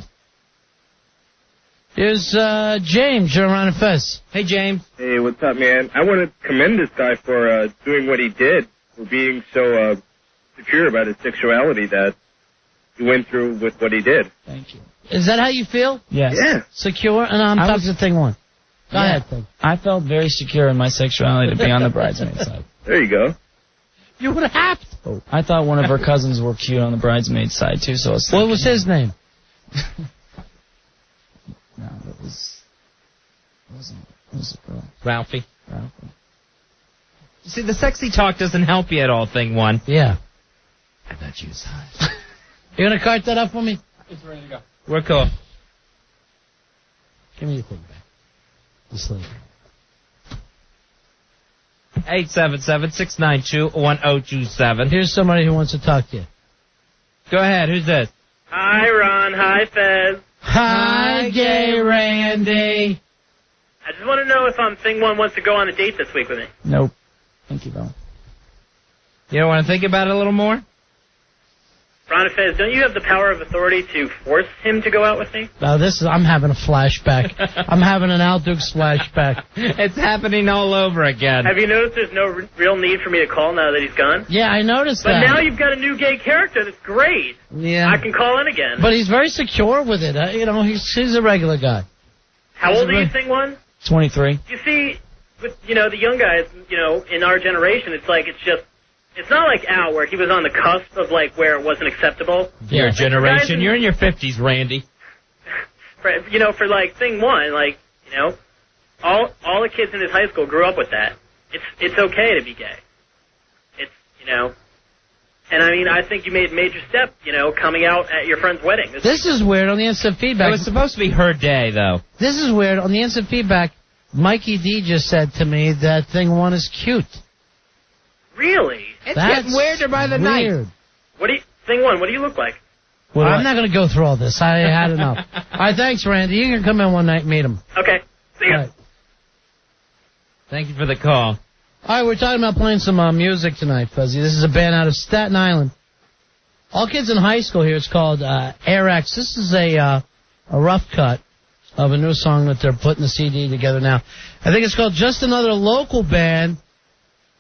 Here's James. You're on Fez. Hey, James. Hey, what's up, man? I want to commend this guy for doing what he did, for being so secure about his sexuality that he went through with what he did. Thank you. Is that how you feel? Yes. Yeah. Secure? And I'm talking to Thing One. Go ahead, Thing. I felt very secure in my sexuality to be on the bridesmaid side. There you go. You would have to. Oh, I thought one of her cousins were cute on the bridesmaid side, too, so I was thinking, what was his name? No, it wasn't a girl. Ralphie. You see, the sexy talk doesn't help you at all, Thing One. Yeah. I thought you was hot. You gonna cart that up for me? It's ready to go. We're cool. Give me your thing back. Just leave. 877-692-1027. Here's somebody who wants to talk to you. Go ahead. Who's this? Hi, Ron. Hi, Fez. Hi, Gay Randy. I just want to know if Thing One wants to go on a date this week with me. Nope. Thank you, though. You don't want to think about it a little more? Ron and Fez, don't you have the power of authority to force him to go out with me? I'm having a flashback. I'm having an Al Dukes flashback. It's happening all over again. Have you noticed there's no real need for me to call now that he's gone? Yeah, I noticed But that. now you've got a new gay character that's great. Yeah. I can call in again. But he's very secure with it. He's a regular guy. How old are you, Thing One? 23. You see, with, the young guys, in our generation, it's not like Al, where he was on the cusp of, where it wasn't acceptable. Your generation. You're in your 50s, Randy. For Thing One, all the kids in his high school grew up with that. It's okay to be gay. And I think you made a major step, coming out at your friend's wedding. This is weird on the instant feedback. It was supposed to be her day, though. This is weird on the instant feedback. Mikey D just said to me that Thing One is cute. Really? It's getting weirder by the night. Thing One, what do you look like? Well, I'm not going to go through all this. I had enough. All right, thanks, Randy. You can come in one night and meet him. Okay. See ya. Right. Thank you for the call. All right, we're talking about playing some music tonight, Fuzzy. This is a band out of Staten Island. All kids in high school here. It's called Air X. This is a rough cut of a new song that they're putting the CD together now. I think it's called Just Another Local Band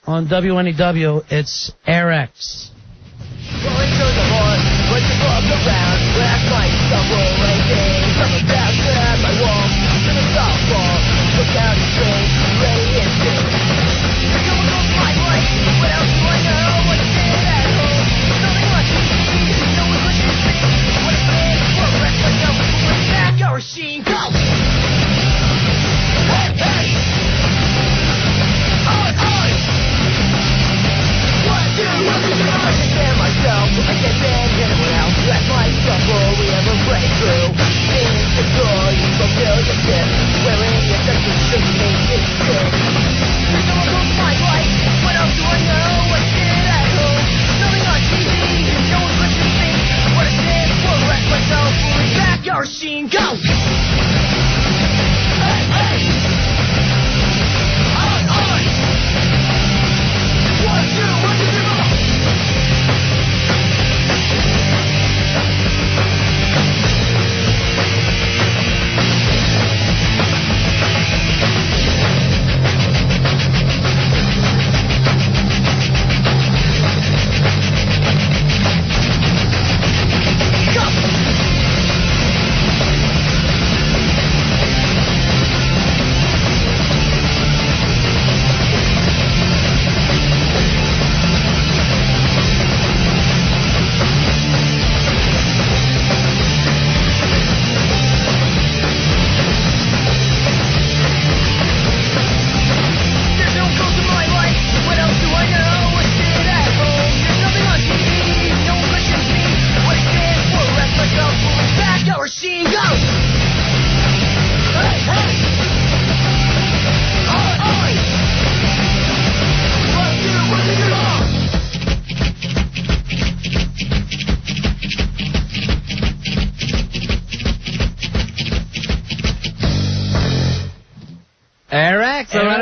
on WNEW. It's Air X. Machine, go! Hey, hey! Oi! What do I understand myself? I can't stand anyone else. That's my struggle we ever break through. Insecure, you fulfill your shit. Wearing your sexy should make it sick. There's no one goes my life. What else do I know? I sit at home. Nothing on TV. No one questions me. What I did, will wreck myself. Pulling back your machine, go!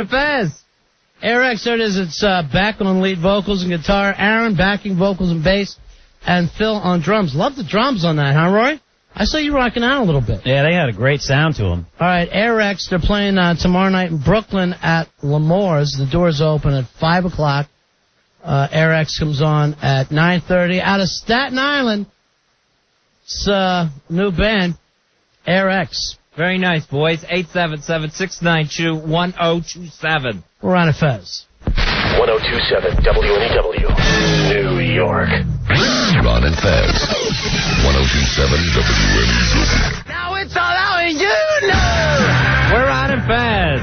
Fez. There it is. It's Beck on lead vocals and guitar, Aaron backing vocals and bass, and Phil on drums. Love the drums on that, huh, Roy? I saw you rocking out a little bit. Yeah, they had a great sound to them. All right, Air X, they're playing tomorrow night in Brooklyn at L'Amour's. The doors open at 5 o'clock. Air X comes on at 9:30. Out of Staten Island, it's a new band, Air X. Very nice, boys. 877-692-1027. We're on a Fez. 1027 WNEW, New York. Ron and Fez. 1027 WNEW. Now it's all out and you know. We're Ron and Fez.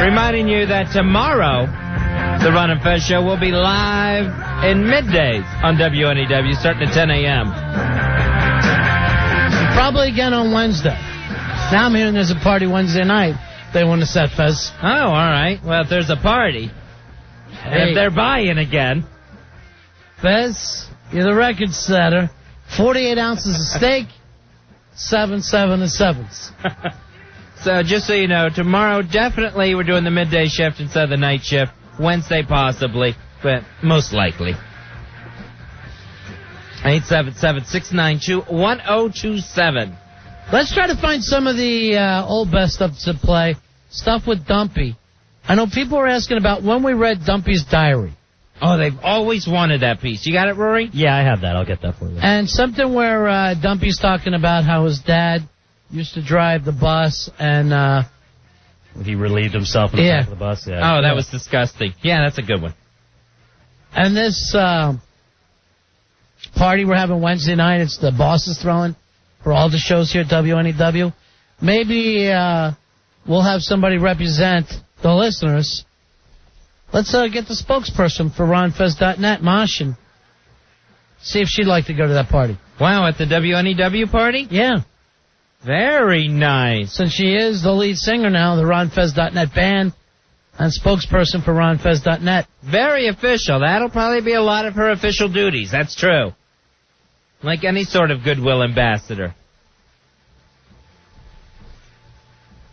Reminding you that tomorrow, the Ron and Fez show will be live in middays on WNEW starting at 10 a.m. Probably again on Wednesday. Now I'm hearing there's a party Wednesday night. They want to set, Fez. Oh, all right. Well, if there's a party, hey. If they're buying again. Fez, you're the record setter. 48 ounces of steak, 7 7s. So just so you know, tomorrow definitely we're doing the midday shift instead of the night shift. Wednesday possibly, but most likely. 877-692-1027. Let's try to find some of the old best stuff to play. Stuff with Dumpy. I know people are asking about when we read Dumpy's diary. Oh, they've always wanted that piece. You got it, Rory? Yeah, I have that. I'll get that for you. And something where Dumpy's talking about how his dad used to drive the bus and... he relieved himself in the back of the bus. Yeah. Oh, that was disgusting. Yeah, that's a good one. And this party we're having Wednesday night, it's the boss is throwing for all the shows here at WNEW. Maybe we'll have somebody represent the listeners. Let's get the spokesperson for RonFez.net, Mosh, and see if she'd like to go to that party. Wow, at the WNEW party? Yeah. Very nice. Since she is the lead singer now of the RonFez.net band and spokesperson for RonFez.net. Very official. That'll probably be a lot of her official duties. That's true. Like any sort of goodwill ambassador.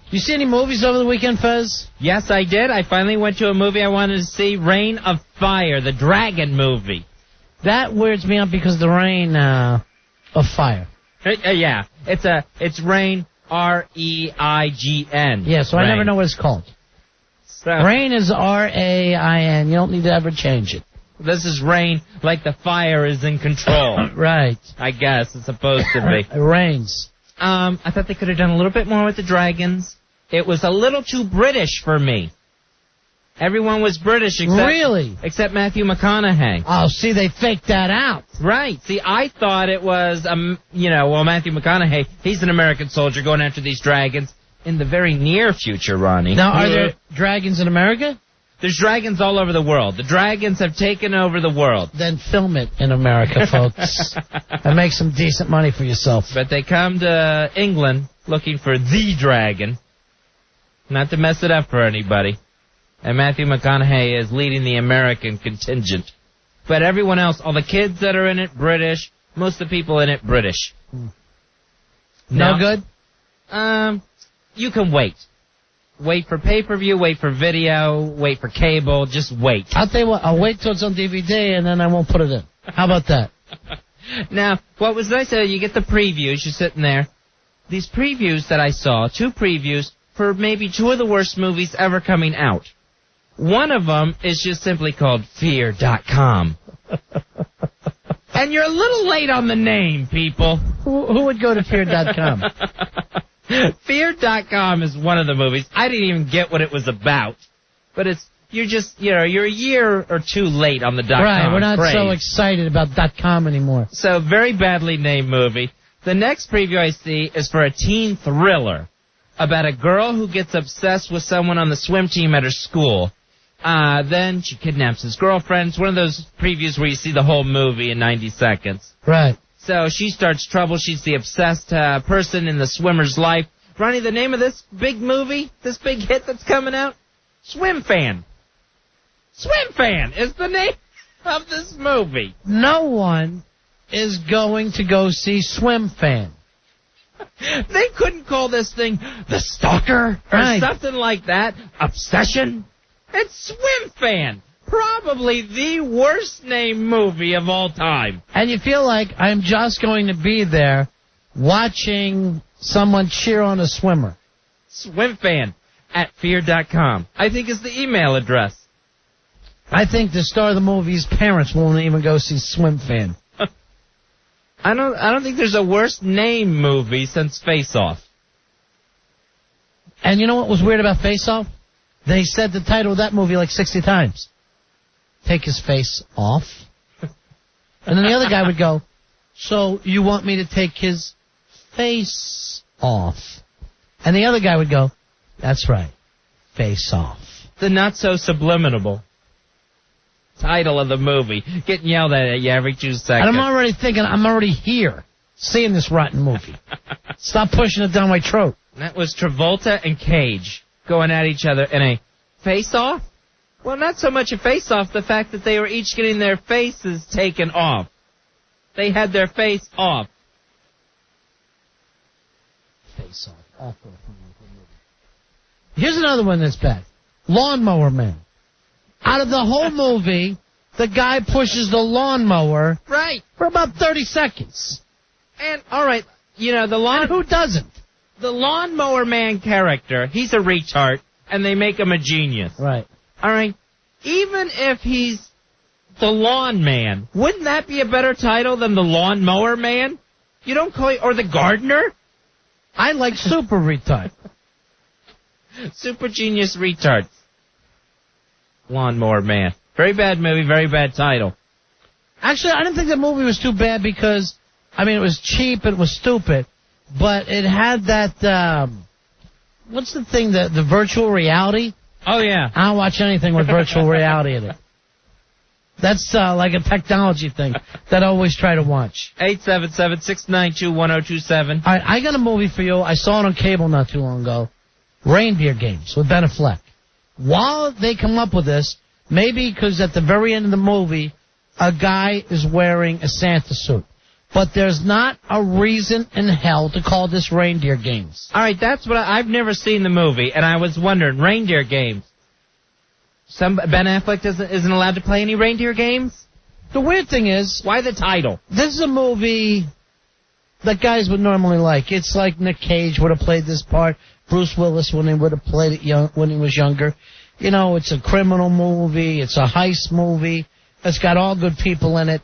You see any movies over the weekend, Fez? Yes, I did. I finally went to a movie I wanted to see, Reign of Fire, the dragon movie. That weirds me out because the Reign of Fire. Yeah, it's Reign, R-E-I-G-N. Yeah, so Reign. I never know what it's called. So, Reign is R-A-I-N. You don't need to ever change it. This is Reign, like the fire is in control. Right. I guess it's supposed to be. It rains. I thought they could have done a little bit more with the dragons. It was a little too British for me. Everyone was British except Matthew McConaughey. Oh, see, they faked that out. Right. See, I thought it was, Matthew McConaughey, he's an American soldier going after these dragons in the very near future, Ronnie. Now, are there dragons in America? There's dragons all over the world. The dragons have taken over the world. Then film it in America, folks. And make some decent money for yourself. But they come to England looking for the dragon. Not to mess it up for anybody. And Matthew McConaughey is leading the American contingent. But everyone else, all the kids that are in it, British. Most of the people in it, British. No good? You can wait. Wait for pay-per-view, wait for video, wait for cable, just wait. I'll tell you what, I'll wait till it's on DVD and then I won't put it in. How about that? Now, what was nice, you get the previews, you're sitting there. These previews that I saw, 2 previews for maybe 2 of the worst movies ever coming out. One of them is just simply called Fear.com. And you're a little late on the name, people. Who would go to Fear.com? Fear.com is one of the movies. I didn't even get what it was about. But you're a year or 2 late on the .com. Right, we're not craze. so excited about .com anymore. So, very badly named movie. The next preview I see is for a teen thriller about a girl who gets obsessed with someone on the swim team at her school. Then she kidnaps his girlfriend. It's one of those previews where you see the whole movie in 90 seconds. Right. So she starts trouble. She's the obsessed person in the swimmer's life. Ronnie, the name of this big movie, this big hit that's coming out? Swim Fan. Swim Fan is the name of this movie. No one is going to go see Swim Fan. They couldn't call this thing The Stalker or something like that. Obsession. It's Swim Fan. Probably the worst named movie of all time. And you feel like I'm just going to be there watching someone cheer on a swimmer. Swim Fan at Fear.com, I think is the email address. I think the star of the movie's parents won't even go see Swim Fan. I don't think there's a worse named movie since Face Off. And you know what was weird about Face Off? They said the title of that movie like 60 times. Take his face off. And then the other guy would go, so you want me to take his face off? And the other guy would go, that's right, face off. The not-so-subliminal title of the movie. Getting yelled at you every 2 seconds. And I'm already thinking, I'm already here, seeing this rotten movie. Stop pushing it down my throat. That was Travolta and Cage going at each other in a face-off? Well, not so much a face-off, the fact that they were each getting their faces taken off. They had their face off. Face off. Awful. Here's another one that's bad. Lawnmower Man. Out of the whole movie, the guy pushes the lawnmower Right. for about 30 seconds. And, all right, you know, And who doesn't? the lawnmower man character, he's a retard, and they make him a genius. Right. All right. Even if he's the lawn man, wouldn't that be a better title than the lawnmower man? You don't call it, or the gardener? I like super retard. Super genius retards. Lawnmower man. Very bad movie, very bad title. Actually, I didn't think the movie was too bad because, I mean, it was cheap, it was stupid, but it had that, what's the thing, the virtual reality? Oh, yeah. I don't watch anything with virtual reality in it. That's like a technology thing that I always try to watch. 877-692-1027. All right, I got a movie for you. I saw it on cable not too long ago. Reindeer Games with Ben Affleck. While they come up with this, maybe because at the very end of the movie, a guy is wearing a Santa suit. But there's not a reason in hell to call this Reindeer Games. All right, that's what I've never seen the movie, and I was wondering, Reindeer Games. Ben Affleck isn't allowed to play any reindeer games? The weird thing is, why the title? This is a movie that guys would normally like. It's like Nick Cage would have played this part, Bruce Willis when he would have played it when he was younger. You know, it's a criminal movie, it's a heist movie, it's got all good people in it.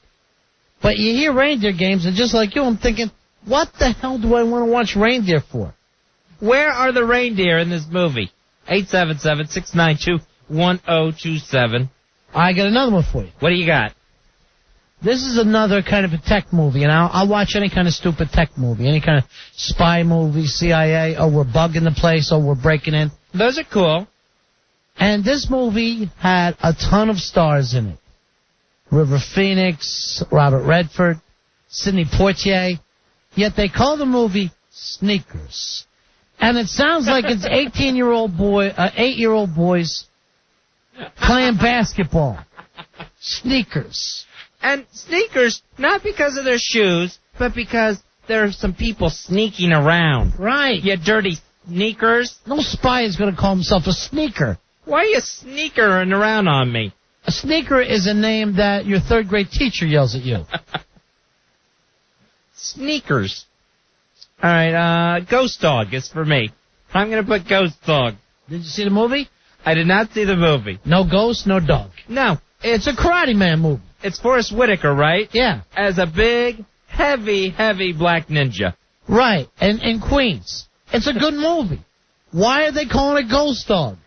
But you hear Reindeer Games, and just like you, I'm thinking, what the hell do I want to watch reindeer for? Where are the reindeer in this movie? 877-692-1027. I got another one for you. What do you got? This is another kind of a tech movie, and I'll watch any kind of stupid tech movie, any kind of spy movie, CIA, oh, we're bugging the place, oh, we're breaking in. Those are cool. And this movie had a ton of stars in it. River Phoenix, Robert Redford, Sidney Poitier. Yet they call the movie Sneakers. And it sounds like it's 8-year-old boys playing basketball. Sneakers. And sneakers, not because of their shoes, but because there are some people sneaking around. Right. You dirty sneakers. No spy is going to call himself a sneaker. Why are you sneakering around on me? A sneaker is a name that your third-grade teacher yells at you. Sneakers. All right, Ghost Dog is for me. I'm going to put Ghost Dog. Did you see the movie? I did not see the movie. No ghost, no dog. No. It's a Karate Man movie. It's Forrest Whitaker, right? Yeah. As a big, heavy black ninja. Right. And in Queens. It's a good movie. Why are they calling it Ghost Dog?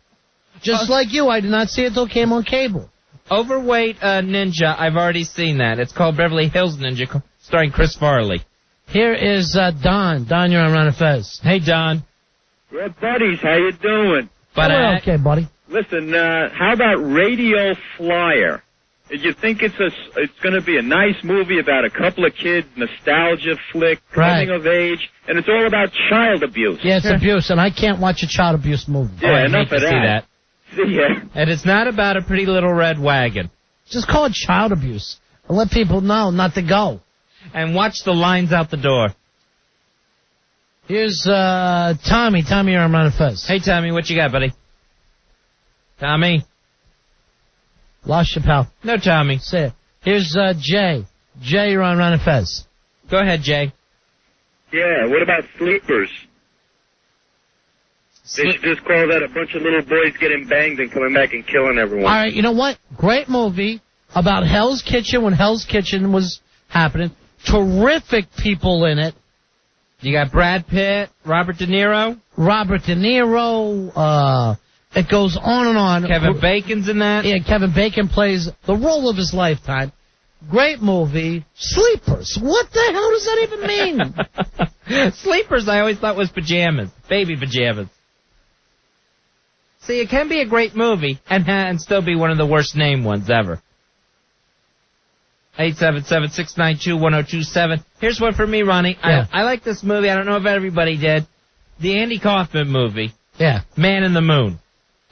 Just like you, I did not see it till it came on cable. Overweight ninja, I've already seen that. It's called Beverly Hills Ninja, starring Chris Farley. Here is Don. Don, you're on Ron and Fez. Hey, Don. We're buddies. How you doing? But we're okay, buddy. Listen, how about Radio Flyer? You think it's going to be a nice movie about a couple of kids, nostalgia flick, coming of age, and it's all about child abuse. Yeah, it's abuse, and I can't watch a child abuse movie. Yeah, enough of See that. Yeah. And it's not about a pretty little red wagon. Just call it child abuse. And let people know not to go. And watch the lines out the door. Here's Tommy. Tommy, you're on Ron and Fez. Hey, Tommy, what you got, buddy? Tommy? Lost your pal. No, Tommy. Say it. Here's Jay. Jay, you're on Ron and Fez. Go ahead, Jay. Yeah, what about Sleepers? They should just call that a bunch of little boys getting banged and coming back and killing everyone. All right, you know what? Great movie about Hell's Kitchen when Hell's Kitchen was happening. Terrific people in it. You got Brad Pitt, Robert De Niro. It goes on and on. Kevin Bacon's in that. Yeah, Kevin Bacon plays the role of his lifetime. Great movie. Sleepers. What the hell does that even mean? Sleepers I always thought was pajamas. Baby pajamas. See, it can be a great movie and still be one of the worst named ones ever. 877-692-1027. Here's one for me, Ronnie. Yeah. I like this movie. I don't know if everybody did. The Andy Kaufman movie. Yeah. Man in the Moon.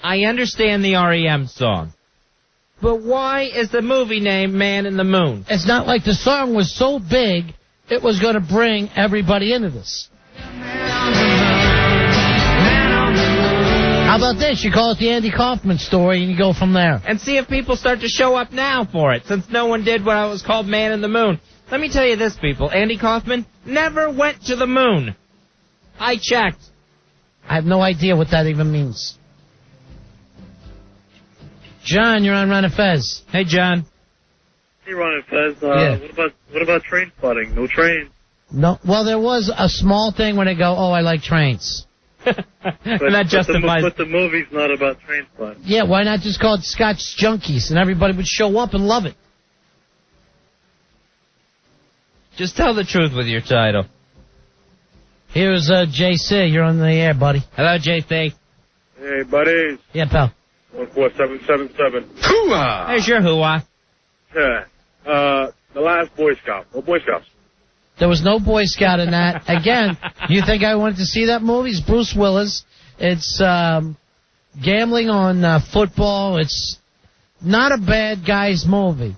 I understand the REM song. But why is the movie named Man in the Moon? It's not like the song was so big, it was going to bring everybody into this. How about this? You call it the Andy Kaufman story, and you go from there. And see if people start to show up now for it, since no one did what was called Man in the Moon. Let me tell you this, people. Andy Kaufman never went to the moon. I checked. I have no idea what that even means. John, you're on Ron and Fez. Hey, John. Hey, Ron and Fez. Yeah. What about train spotting? No train. No. Well, there was a small thing when they go, oh, I like trains. But the movie's not about train spotting. Yeah, why not just call it Scotch Junkies, and everybody would show up and love it. Just tell the truth with your title. Here's JC. You're on the air, buddy. Hello, JC. Hey, buddies. Yeah, pal. 14777. Hoo-ah! There's your hoo-ah. Yeah. The last Boy Scout. What Boy Scouts? There was no Boy Scout in that. Again, you think I wanted to see that movie? It's Bruce Willis. It's gambling on football. It's not a bad guy's movie.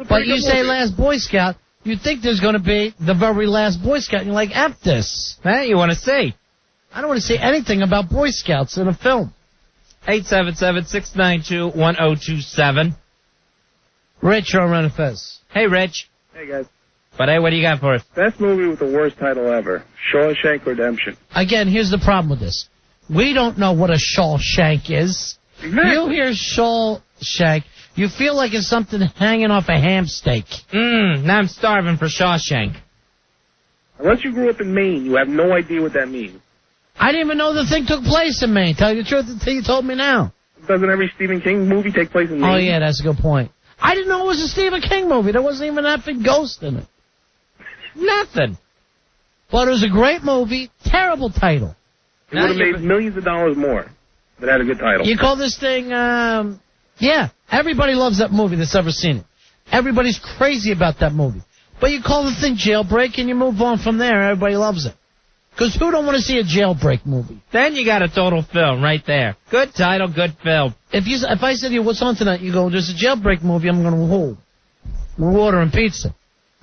But you say last Boy Scout, you think there's going to be the very last Boy Scout, and you're like, F this. Hey, you want to see? I don't want to see anything about Boy Scouts in a film. 877-692-1027. Rich, you're on Ron and Fez. Hey, Rich. Hey, guys. But hey, what do you got for us? Best movie with the worst title ever. Shawshank Redemption. Again, here's the problem with this. We don't know what a Shawshank is. Exactly. You hear Shawshank, you feel like it's something hanging off a ham steak. Now I'm starving for Shawshank. Unless you grew up in Maine, you have no idea what that means. I didn't even know the thing took place in Maine. Tell you the truth until you told me now. Doesn't every Stephen King movie take place in Maine? Oh, yeah, that's a good point. I didn't know it was a Stephen King movie. There wasn't even an effing ghost in it. Nothing. But it was a great movie. Terrible title. It would have made millions of dollars more if it had a good title. You call this thing, yeah, everybody loves that movie that's ever seen it. Everybody's crazy about that movie. But you call the thing Jailbreak and you move on from there. Everybody loves it. Because who don't want to see a jailbreak movie? Then you got a total film right there. Good title, good film. If I said to you, what's on tonight? You go, there's a jailbreak movie I'm going to hold. Water and pizza.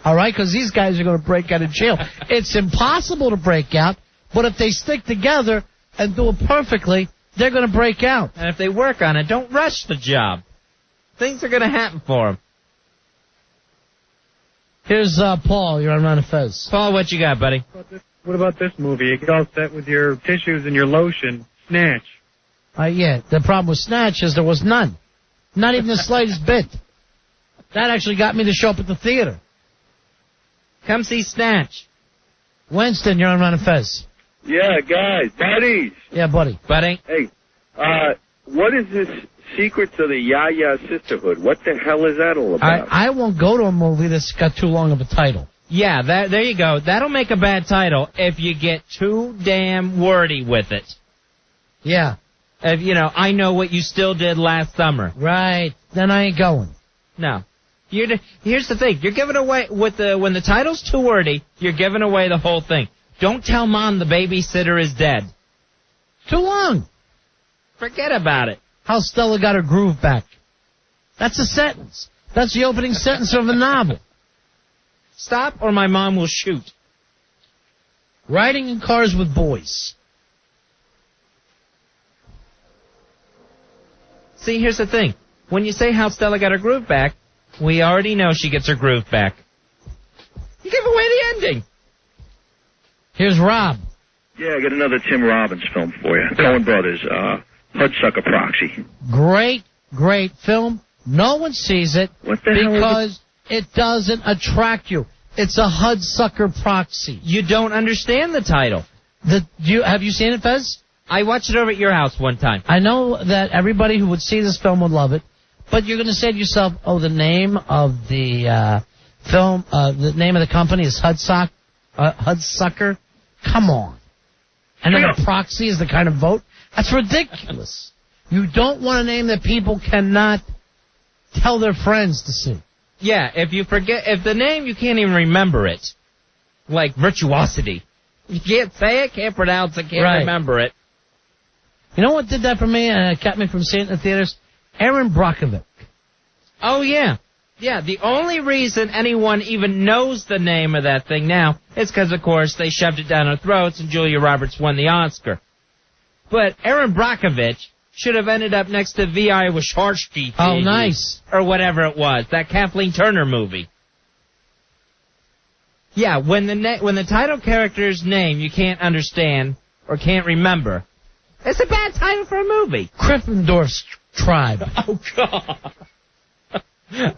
All right? Because these guys are going to break out of jail. It's impossible to break out, but if they stick together and do it perfectly, they're going to break out. And if they work on it, don't rush the job. Things are going to happen for them. Here's Paul. You're on Ron and Fez. Paul, what you got, buddy? What about this movie? You get all set with your tissues and your lotion. Snatch. Yeah, the problem with Snatch is there was none. Not even the slightest bit. That actually got me to show up at the theater. Come see Snatch. Winston, you're on Ron and Fez. Yeah, guys, buddies. Yeah, buddy. Buddy. Hey, what is this Secrets of the Yaya Sisterhood? What the hell is that all about? I won't go to a movie that's got too long of a title. Yeah, there you go. That'll make a bad title if you get too damn wordy with it. Yeah. If, I know what you still did last summer. Right. Then I ain't going. No. Here's the thing. You're giving away, when the title's too wordy, you're giving away the whole thing. Don't tell Mom the babysitter is dead. Too long. Forget about it. How Stella got her groove back. That's a sentence. That's the opening sentence of a novel. Stop or my mom will shoot. Riding in cars with boys. See, here's the thing. When you say how Stella got her groove back, we already know she gets her groove back. You give away the ending. Here's Rob. Yeah, I got another Tim Robbins film for you. Coen Brothers, Hudsucker Proxy. Great film. No one sees it because it doesn't attract you. It's a Hudsucker Proxy. You don't understand the title. Have you seen it, Fez? I watched it over at your house one time. I know that everybody who would see this film would love it, but you're going to say to yourself, oh, the name of the film, the name of the company is Hudsucker? Come on. And then a proxy is the kind of vote? That's ridiculous. You don't want a name that people cannot tell their friends to see. Yeah, if the name, you can't even remember it. Like Virtuosity. You can't say it, can't pronounce it, can't remember it. You know what did that for me and kept me from seeing it in the theaters? Aaron Brockovich. Oh, yeah. Yeah, the only reason anyone even knows the name of that thing now is because, of course, they shoved it down our throats and Julia Roberts won the Oscar. But Aaron Brockovich should have ended up next to V.I. Wisharski. Oh, nice. Or whatever it was. That Kathleen Turner movie. Yeah, when the title character's name you can't understand or can't remember, it's a bad title for a movie. Gryffindor's Tribe. Oh, God.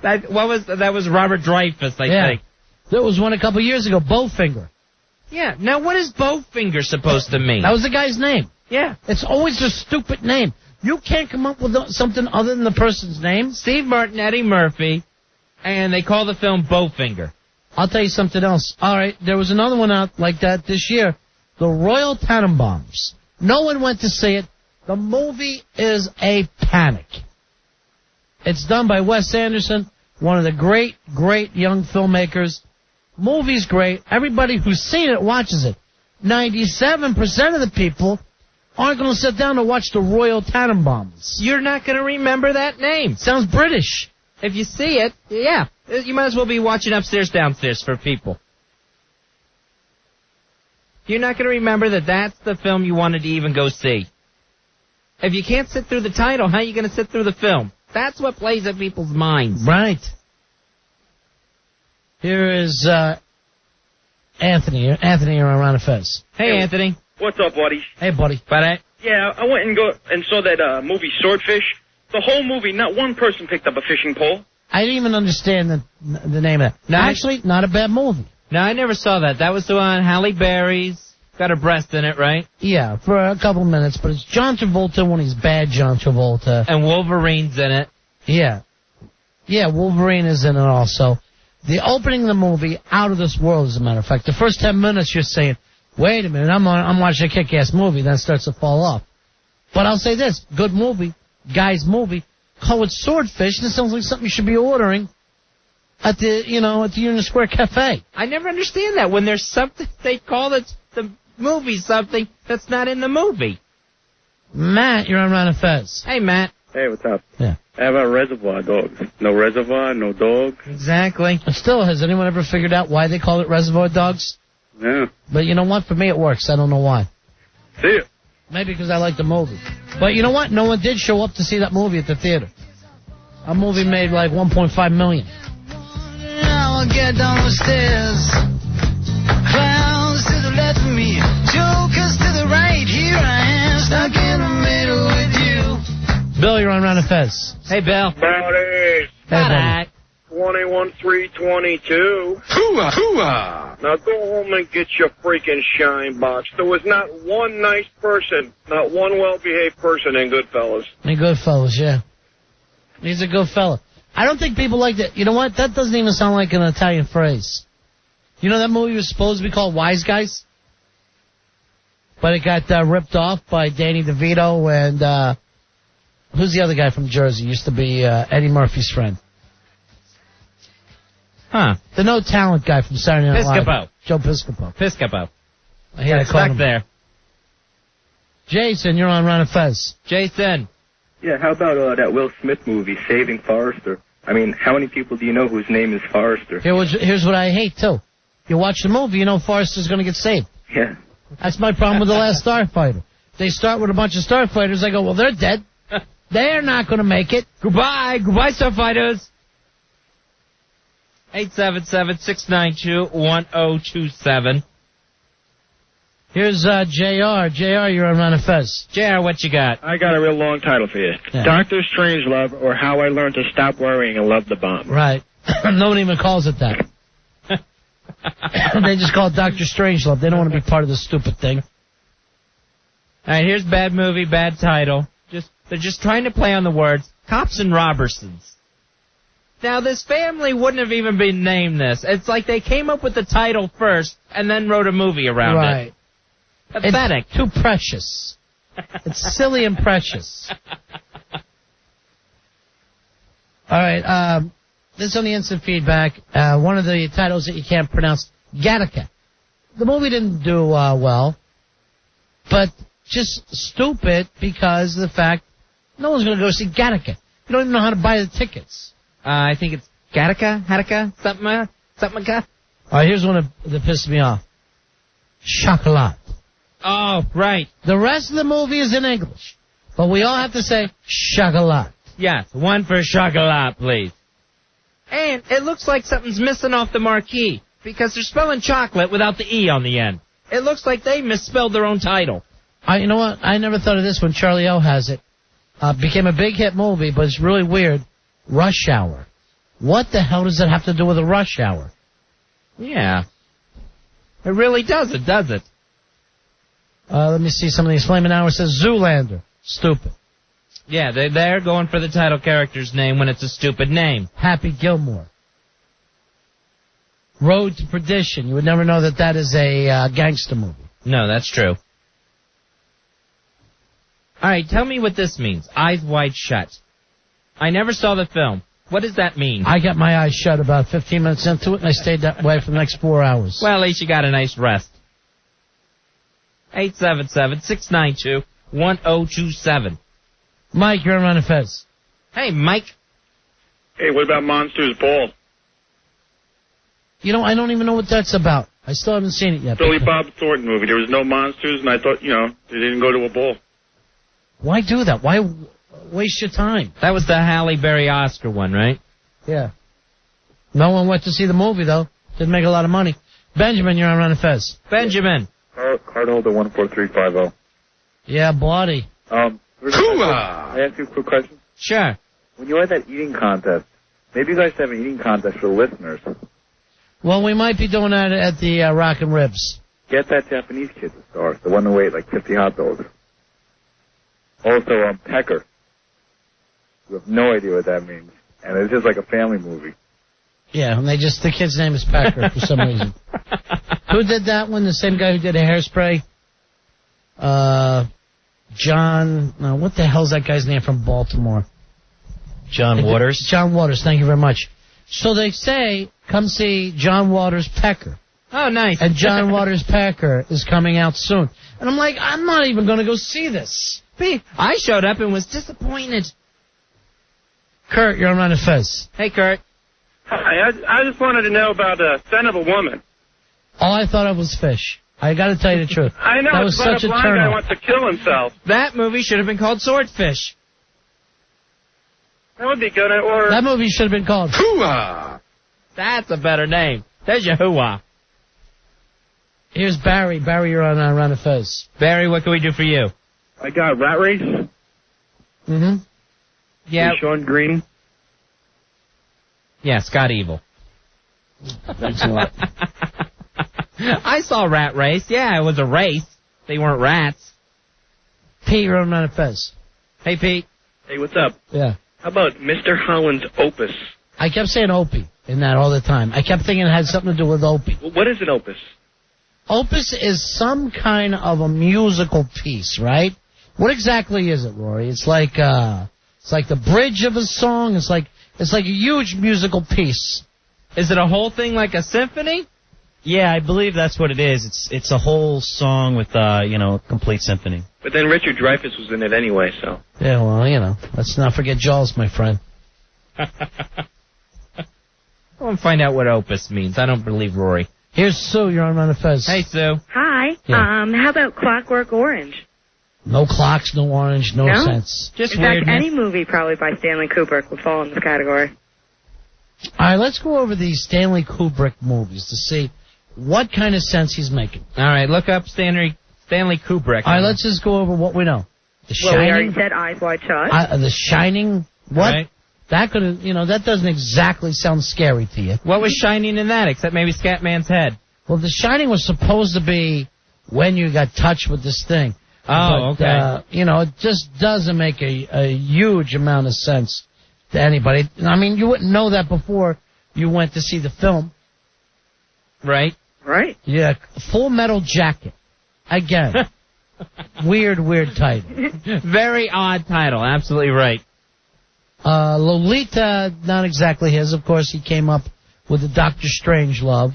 That was Robert Dreyfuss, I think. There was one a couple years ago, Bowfinger. Yeah, now what is Bowfinger supposed to mean? That was the guy's name. Yeah. It's always a stupid name. You can't come up with something other than the person's name. Steve Martin, Eddie Murphy, and they call the film Bowfinger. I'll tell you something else. All right, there was another one out like that this year, The Royal Tenenbaums. No one went to see it. The movie is a panic. It's done by Wes Anderson, one of the great, great young filmmakers. Movie's great. Everybody who's seen it watches it. 97% of the people aren't going to sit down to watch The Royal Tenenbaums. You're not going to remember that name. Sounds British. If you see it, yeah, you might as well be watching Upstairs, Downstairs for people. You're not going to remember that that's the film you wanted to even go see. If you can't sit through the title, how are you going to sit through the film? That's what plays in people's minds. Right. Here is Anthony. Anthony, you're on Ron and Fez. Hey, Anthony. What's up, buddy? Hey, buddy. Yeah, I went and saw that movie Swordfish. The whole movie, not one person picked up a fishing pole. I didn't even understand the name of that. Actually, not a bad movie. No, I never saw that. That was the one Halle Berry's got her breast in it, right? Yeah, for a couple of minutes, but it's John Travolta when he's bad John Travolta. And Wolverine's in it. Yeah. Yeah, Wolverine is in it also. The opening of the movie, out of this world, as a matter of fact. The first 10 minutes you're saying, wait a minute, I'm watching a kick-ass movie, then it starts to fall off. But I'll say this, good movie, guy's movie, call it Swordfish, and it sounds like something you should be ordering at the Union Square Cafe. I never understand that. When there's something, they call it the movie something that's not in the movie. Matt, you're on Ron and Fez. Hey, Matt. Hey, what's up? Yeah. How about Reservoir Dogs? No Reservoir, no dog. Exactly. And still, has anyone ever figured out why they call it Reservoir Dogs? No. But you know what? For me, it works. I don't know why. See ya. Maybe because I like the movie. But you know what? No one did show up to see that movie at the theater. A movie made like $1.5 million. Now I get down the stairs. Clowns to the left of me, jokers to the right. Here I am, stuck in the middle with you. Bill, you're on Ron and Fez. Hey, Bill. Buddy. Hey, buddy. 21-3-22. Hooah, hooah. Now go home and get your freaking shine box. There was not one nice person, not one well-behaved person in Goodfellas. In Goodfellas, yeah. He's a good fella. I don't think people like that. You know what? That doesn't even sound like an Italian phrase. You know that movie was supposed to be called Wise Guys? But it got ripped off by Danny DeVito and, who's the other guy from Jersey? Used to be Eddie Murphy's friend. Huh. The no talent guy from Saturday Night Live. Piscopo. Joe Piscopo. Piscopo. I hear stuck there. Jason, you're on Ron and Fez. Jason. Yeah, how about that Will Smith movie, Saving Forrester? I mean, how many people do you know whose name is Forrester? Here's what I hate, too. You watch the movie, you know Forrester's going to get saved. Yeah. That's my problem with The Last Starfighter. They start with a bunch of starfighters. I go, well, they're dead. They're not going to make it. Goodbye. Goodbye, starfighters. 877-692-1027. Here's JR. JR, you're on Ron and Fez. JR, what you got? I got a real long title for you. Yeah. Dr. Strangelove, or How I Learned to Stop Worrying and Love the Bomb. Right. No one even calls it that. They just call it Dr. Strangelove. They don't want to be part of this stupid thing. All right, here's bad movie, bad title. They're just trying to play on the words. Cops and Robertsons. Now, this family wouldn't have even been named this. It's like they came up with the title first and then wrote a movie around it. Right. Pathetic. It's too precious. It's silly and precious. All right, this is on the instant feedback. One of the titles that you can't pronounce, Gattaca. The movie didn't do well, but just stupid because of the fact no one's going to go see Gattaca. You don't even know how to buy the tickets. I think it's Gattaca, something like that. All right, here's one that pissed me off. Chocolat. Oh, right. The rest of the movie is in English. But we all have to say chocolat. Yes, one for chocolat, please. And it looks like something's missing off the marquee, because they're spelling chocolate without the E on the end. It looks like they misspelled their own title. You know what? I never thought of this when Charlie O has it. Became a big hit movie, but it's really weird. Rush Hour. What the hell does that have to do with a rush hour? Yeah. It really doesn't, does it? Let me see some of these. Flaming Hour says Zoolander. Stupid. Yeah, they're going for the title character's name when it's a stupid name. Happy Gilmore. Road to Perdition. You would never know that is a gangster movie. No, that's true. All right, tell me what this means. Eyes Wide Shut. I never saw the film. What does that mean? I got my eyes shut about 15 minutes into it, and I stayed that way for the next 4 hours. Well, at least you got a nice rest. 877-692-1027. Mike, you're on Fez. Hey, Mike. Hey, what about Monsters Ball? You know, I don't even know what that's about. I still haven't seen it yet. Billy Bob Thornton movie. There was no monsters, and I thought, they didn't go to a ball. Why do that? Why waste your time? That was the Halle Berry Oscar one, right? Yeah. No one went to see the movie, though. Didn't make a lot of money. Benjamin, you're on Fez. Benjamin. Card holder 14350. Yeah, bloody. I ask you a quick question? Sure. When you had that eating contest, maybe you guys should have an eating contest for the listeners. Well, we might be doing that at the Rock and Ribs. Get that Japanese kid to star, the one who ate like 50 hot dogs. Also, Pecker. You have no idea what that means. And it's just like a family movie. Yeah, and the kid's name is Pecker for some reason. Who did that one? The same guy who did a Hairspray? What the hell's that guy's name from Baltimore? John Waters. John Waters, thank you very much. So they say, come see John Waters Pecker. Oh, nice. And John Waters Pecker is coming out soon. And I'm like, I'm not even going to go see this. I showed up and was disappointed. Kurt, you're on Fez. Hey, Kurt. Hi, I just wanted to know about Son of a Woman. All I thought of was fish. I got to tell you the truth. I know, that it's was about such a blind turn guy off. wants to kill himself. That movie should have been called Swordfish. That would be good. Or that movie should have been called Hoo-ah! That's a better name. There's your hoo-ah. Here's Barry. Barry, you're on Fez. Barry, what can we do for you? I got Rat Race. Mm-hmm. Yeah. With Sean Green. Yeah, Scott Evil. Thanks a lot. I saw Rat Race. Yeah, it was a race. They weren't rats. Pete, you're on Fez. Hey, Pete. Hey, what's up? Yeah. How about Mr. Holland's Opus? I kept saying Opie in that all the time. I kept thinking it had something to do with Opie. What is an opus? Opus is some kind of a musical piece, right? What exactly is it, Rory? It's like the bridge of a song. It's like a huge musical piece. Is it a whole thing like a symphony? Yeah, I believe that's what it is. It's a whole song with a complete symphony. But then Richard Dreyfuss was in it anyway, so. Yeah, well, let's not forget Jaws, my friend. I want to find out what opus means. I don't believe Rory. Here's Sue. You're on Fez. Hey, Sue. Hi. Yeah. How about Clockwork Orange? No clocks, no orange, no sense. Just in weirdness. fact, any movie probably by Stanley Kubrick would fall in this category. All right, let's go over these Stanley Kubrick movies to see what kind of sense he's making. All right, look up Stanley Kubrick. All right, let's just go over what we know. The Well, we already Shining. said Eyes Wide Shut. The Shining. What? Right. That could have, that doesn't exactly sound scary to you. What was shining in that, except maybe Scatman's head? Well, The Shining was supposed to be when you got touched with this thing. Oh, but, okay. It just doesn't make a huge amount of sense to anybody. I mean, you wouldn't know that before you went to see the film. Right. Right. Yeah, Full Metal Jacket. Again. Weird title. Very odd title. Absolutely right. Lolita, not exactly his. Of course, he came up with the Doctor Strange love.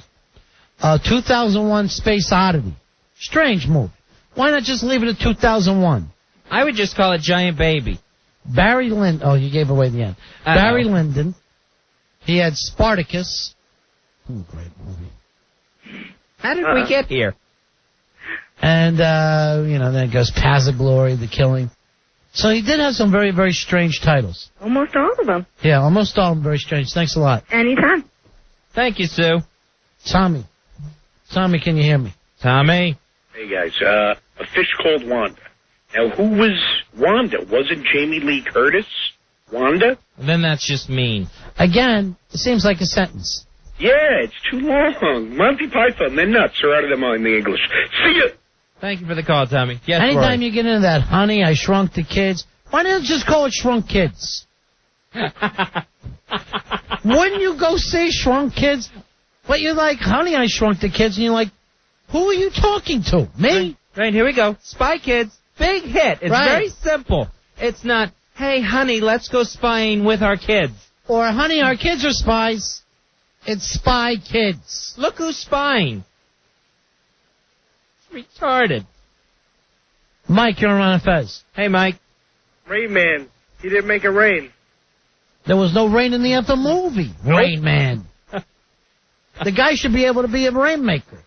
2001 Space Oddity. Strange movie. Why not just leave it at 2001? I would just call it Giant Baby. Barry Lyndon. Oh, you gave away the end. Uh-oh. Barry Lyndon. He had Spartacus. Great movie. How did we get here? And, then it goes Pass of Glory, The Killing. So he did have some very, very strange titles. Almost all of them. Yeah, almost all of them very strange. Thanks a lot. Anytime. Thank you, Sue. Tommy. Tommy, can you hear me? Tommy? Hey, guys, a fish called Wanda. Now, who was Wanda? Wasn't Jamie Lee Curtis Wanda? Then that's just mean. Again, it seems like a sentence. Yeah, it's too long. Monty Python, they're nuts. They're out of their mind, the English. See ya! Thank you for the call, Tommy. Yes, Anytime Roy. you get into that, honey, I shrunk the kids, why don't you just call it Shrunk Kids? Wouldn't you go say Shrunk Kids? But you're like, honey, I shrunk the kids, and you're like, who are you talking to? Me? Right, here we go. Spy Kids. Big hit. It's very simple. It's not, hey, honey, let's go spying with our kids. Or, honey, our kids are spies. It's Spy Kids. Look who's spying. It's retarded. Mike, you're on Fez. Hey, Mike. Rain Man. He didn't make it rain. There was no rain in the other movie. Nope. Rain Man. The guy should be able to be a rainmaker.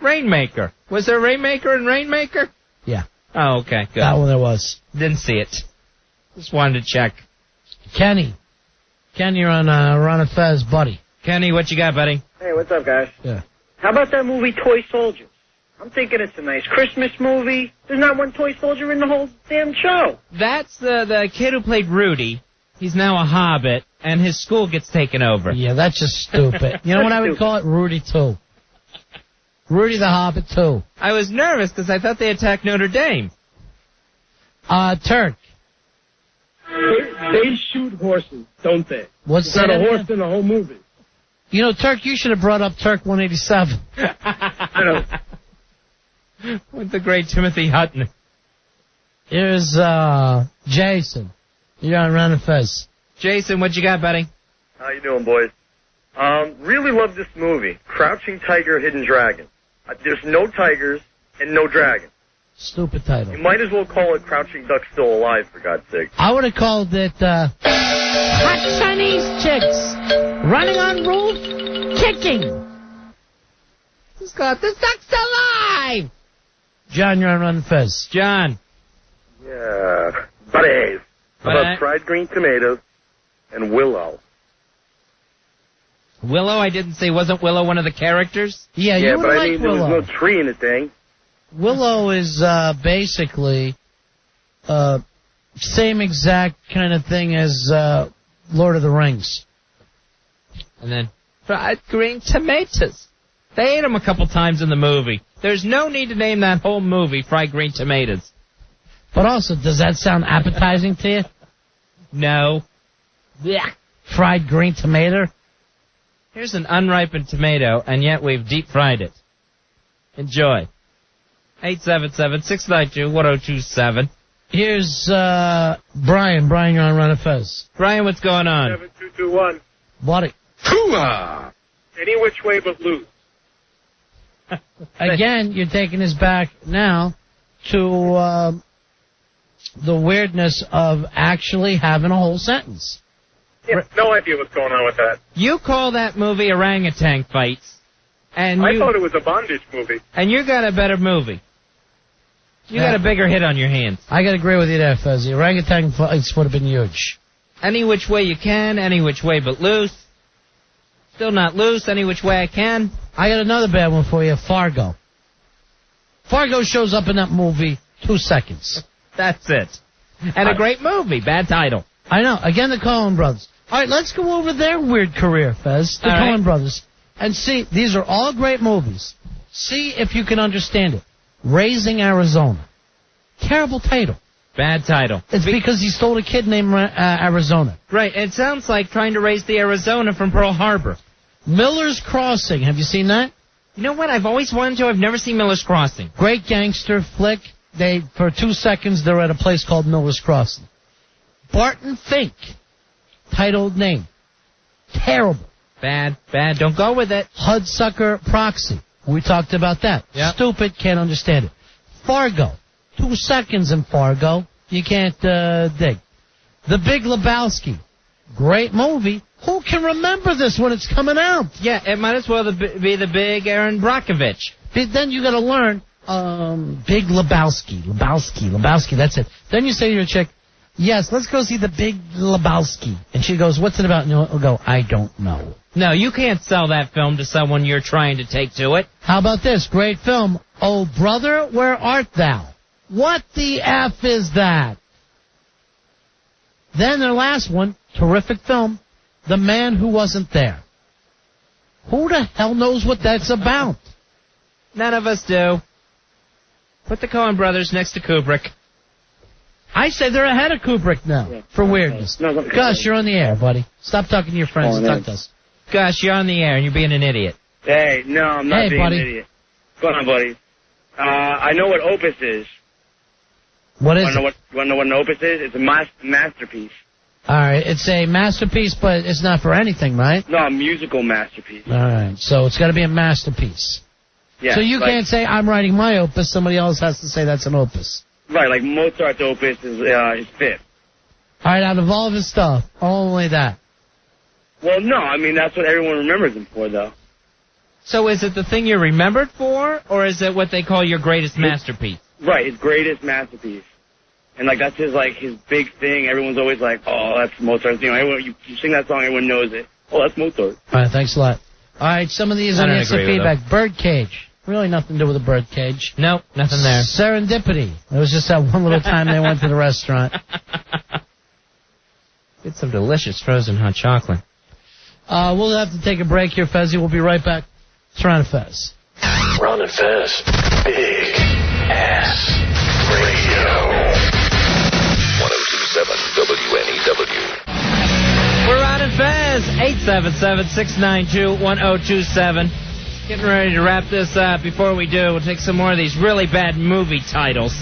Rainmaker. Was there Rainmaker and Rainmaker? Yeah. Oh, okay, good. That one there was. Didn't see it. Just wanted to check. Kenny. Kenny, you're on Fez, buddy. Kenny, what you got, buddy? Hey, what's up, guys? Yeah. How about that movie Toy Soldiers? I'm thinking it's a nice Christmas movie. There's not one toy soldier in the whole damn show. That's the kid who played Rudy. He's now a hobbit, and his school gets taken over. Yeah, that's just stupid. You know what I would call it? Rudy 2. Rudy the Hobbit 2. I was nervous because I thought they attacked Notre Dame. Turk. They shoot horses, don't they? What's There's not that? a horse in the whole movie. You know, Turk, you should have brought up Turk 187. I know. With the great Timothy Hutton. Here's Jason. You're on Ron and Fez. Jason, what you got, buddy? How you doing, boys? Really love this movie, Crouching Tiger, Hidden Dragon. There's no tigers and no dragon. Stupid title. You might as well call it Crouching Duck Still Alive, for God's sake. I would have called it Hot Chinese Chicks Running on Roof Kicking. Who's got the ducks alive? John, you're on Ron and Fez. John. Yeah, buddies. How about fried green tomatoes and Willow? Willow? I didn't say, wasn't Willow one of the characters? Yeah, Yeah, you but would I like mean, there Willow. was no tree in the thing. Willow is basically same exact kind of thing as Lord of the Rings. And then fried green tomatoes. They ate them a couple times in the movie. There's no need to name that whole movie Fried Green Tomatoes. But also, does that sound appetizing to you? No. Yeah. Fried green tomato? Here's an unripened tomato, and yet we've deep fried it. Enjoy. 877-692-1027. Here's Brian. Brian, you're on Run of Fez. Brian, what's going on? 7221. Buddy. Hooah! Any which way but loose. Again, you're taking us back now to the weirdness of actually having a whole sentence. Yeah, no idea what's going on with that. You call that movie Orangutan Fights, and I thought it was a bondage movie. And you got a better movie. You got a bigger hit on your hands. I got to agree with you there, Fezzy. Orangutan Fights would have been huge. Any which way you can, any which way but loose. Still not loose, any which way I can. I got another bad one for you, Fargo. Fargo shows up in that movie 2 seconds. That's it. And a great movie. Bad title. I know. Again, the Coen brothers. All right, let's go over their weird career, Fez. The Coen brothers. And see, these are all great movies. See if you can understand it. Raising Arizona. Terrible title. Bad title. It's because he stole a kid named Arizona. Right. It sounds like trying to raise the Arizona from Pearl Harbor. Miller's Crossing. Have you seen that? You know what? I've always wanted to. I've never seen Miller's Crossing. Great gangster flick. For 2 seconds, they're at a place called Miller's Crossing. Barton Fink. Titled name. Terrible. Bad. Don't go with it. Hudsucker Proxy. We talked about that. Yep. Stupid, can't understand it. Fargo. 2 seconds in Fargo. You can't dig. The Big Lebowski. Great movie. Who can remember this when it's coming out? Yeah, it might as well be the big Aaron Brockovich. Then you got to learn Big Lebowski, that's it. Then you say to your chick, yes, let's go see the Big Lebowski. And she goes, what's it about? And you'll go, I don't know. No, you can't sell that film to someone you're trying to take to it. How about this? Great film. Oh, brother, where art thou? What the F is that? Then their last one, terrific film, The Man Who Wasn't There. Who the hell knows what that's about? None of us do. Put the Coen brothers next to Kubrick. I say they're ahead of Kubrick now for weirdness. Gus, you're on the air, buddy. Stop talking to your friends and talk to us. Gus, you're on the air and you're being an idiot. Hey, no, I'm not being an idiot. What's going on, buddy? I know what Opus is. What is it? You want to know what an Opus is? It's a masterpiece. All right, it's a masterpiece, but it's not for anything, right? No, a musical masterpiece. All right, so it's got to be a masterpiece. Yeah, so you can't say, I'm writing my opus, somebody else has to say that's an opus. Right, like Mozart's opus is fifth. All right, out of all of his stuff, only that. Well, no, I mean, that's what everyone remembers him for, though. So is it the thing you're remembered for, or is it what they call your greatest masterpiece? Right, his greatest masterpiece. And, like, that's his big thing. Everyone's always like, oh, that's Mozart's thing. You sing that song, everyone knows it. Oh, that's Mozart. All right, thanks a lot. All right, some of these are instant feedback. Birdcage. Really nothing to do with a birdcage. Nope, nothing there. Serendipity. It was just that one little time they went to the restaurant. Get some delicious frozen hot chocolate. We'll have to take a break here, Fezzy. We'll be right back. It's Ron and Fez. Ron and Fez. Big Ass Radio. 1027 WNEW. We're Ron and Fez. 877-692-1027. Getting ready to wrap this up. Before we do, we'll take some more of these really bad movie titles.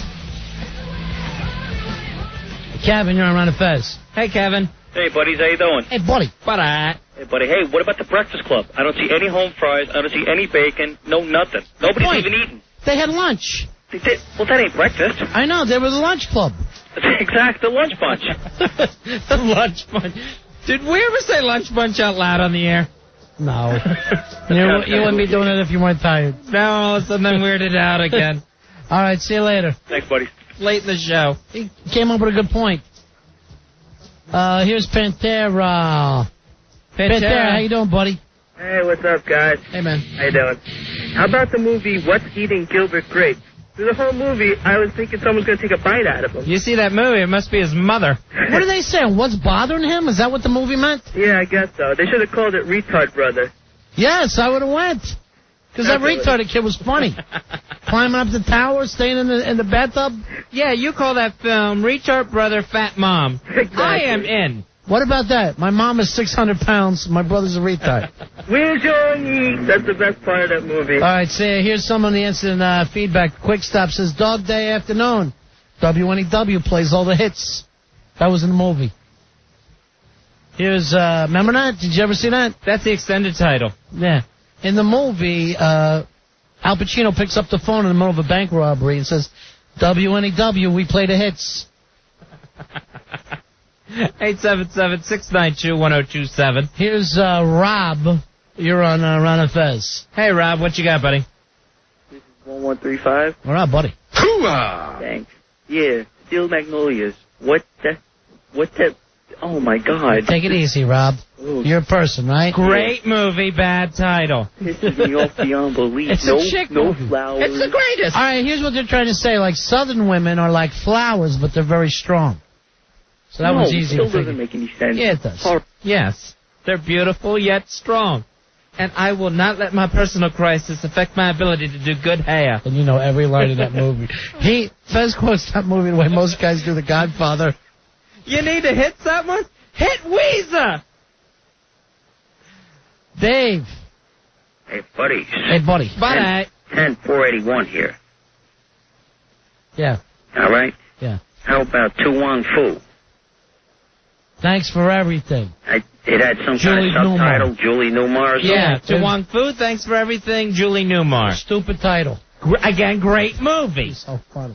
Kevin, you're on Ron and Fez. Hey, Kevin. Hey, buddies, how you doing? Hey, buddy. Hey, buddy, hey, what about the Breakfast Club? I don't see any home fries. I don't see any bacon. No, nothing. Nobody's even eating. They had lunch. They did. Well, that ain't breakfast. I know. They were the lunch club. Exactly, the lunch bunch. The lunch bunch. Did we ever say lunch bunch out loud on the air? No. You wouldn't be doing it if you weren't tired. Now all of a sudden I'm weirded out again. All right, see you later. Thanks, buddy. Late in the show. He came up with a good point. Here's Pantera. Pantera, how you doing, buddy? Hey, what's up, guys? Hey, man. How you doing? How about the movie What's Eating Gilbert Grape? Through the whole movie, I was thinking someone's going to take a bite out of him. You see that movie, it must be his mother. What are they saying? What's bothering him? Is that what the movie meant? Yeah, I guess so. They should have called it Retard Brother. Yes, I would have went. Because that retarded kid was funny. Climbing up the tower, staying in the bathtub. Yeah, you call that film Retard Brother, Fat Mom. Exactly. I am in. What about that? My mom is 600 pounds. My brother's a retard. Where's your eat? That's the best part of that movie. All right, so here's some of the instant feedback. Quick Stop says, Dog Day Afternoon. WNEW plays all the hits. That was in the movie. Here's, remember that? Did you ever see that? That's the extended title. Yeah. In the movie, Al Pacino picks up the phone in the middle of a bank robbery and says, WNEW, we play the hits. 877-692-1027. Here's Rob. You're on Ron and Fez. Hey, Rob, what you got, buddy? This is 1135. All right, buddy. Hooah! Thanks. Yeah, Steel Magnolias. What the... Oh, my God. Take it easy, Rob. Ooh. You're a person, right? Great movie, bad title. Pisses me off beyond belief. It's a chick movie. Flowers. It's the greatest. All right, here's what they're trying to say. Like, Southern women are like flowers, but they're very strong. So that was easy to still figure. doesn't make any sense. Yeah, it does. Yes, they're beautiful yet strong. And I will not let my personal crisis affect my ability to do good hair. And you know every line of that movie. Fez quotes that movie the way most guys do The Godfather. You need to hit someone? Hit Weezer! Dave. Hey, buddies. Hey, buddy. Buddy. 10481 here. Yeah. All right? Yeah. How about Tu Wong Fu? Thanks for everything. It had some Julie kind of subtitle, Newmar. Julie Newmar. Or Yeah, something. To Wong Fu, thanks for everything, Julie Newmar. Stupid title. Again, great movie. So funny.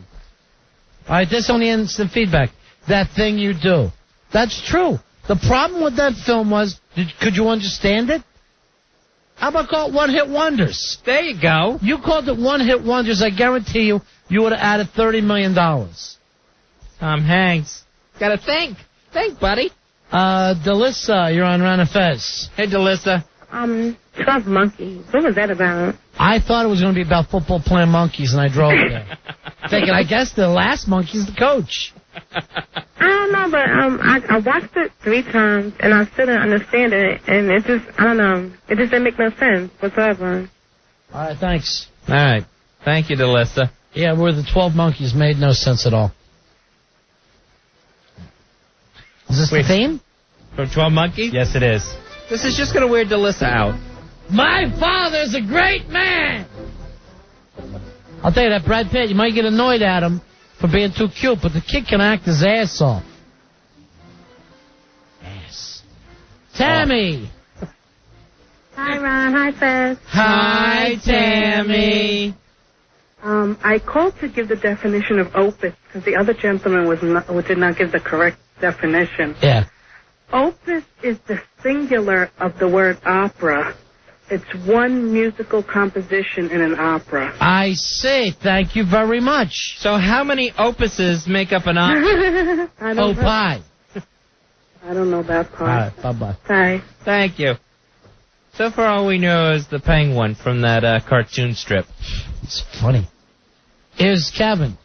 All right, this on the instant feedback. That thing you do. That's true. The problem with that film was, could you understand it? How about call it one-hit wonders? There you go. You called it one-hit wonders. I guarantee you would have added $30 million. Tom Hanks. Gotta think. Think, buddy. Delissa, you're on Ron and Fez. Hey, Delissa. 12 Monkeys. What was that about? I thought it was going to be about football playing monkeys, and I drove there. Thinking, I guess the last monkey's the coach. I don't know, but I watched it 3 times, and I still didn't understand it, and it just, I don't know, it just didn't make no sense whatsoever. All right, thanks. All right. Thank you, Delissa. Yeah, we're the 12 Monkeys. Made no sense at all. Is this the theme? From 12 Monkeys? Yes, it is. This is just going to wear Delissa out. My father's a great man! I'll tell you that, Brad Pitt, you might get annoyed at him for being too cute, but the kid can act his ass off. Yes. Tammy! Hi, Ron. Hi, Fez. Hi, Tammy. I called to give the definition of opus, because the other gentleman did not give the correct definition. Yeah. Opus is the singular of the word opera. It's one musical composition in an opera. I see. Thank you very much. So how many opuses make up an opera? I don't know. Pie. I don't know that part. All right, bye-bye. Bye. Thank you. So far, all we know is the penguin from that cartoon strip. It's funny. Here's Kevin.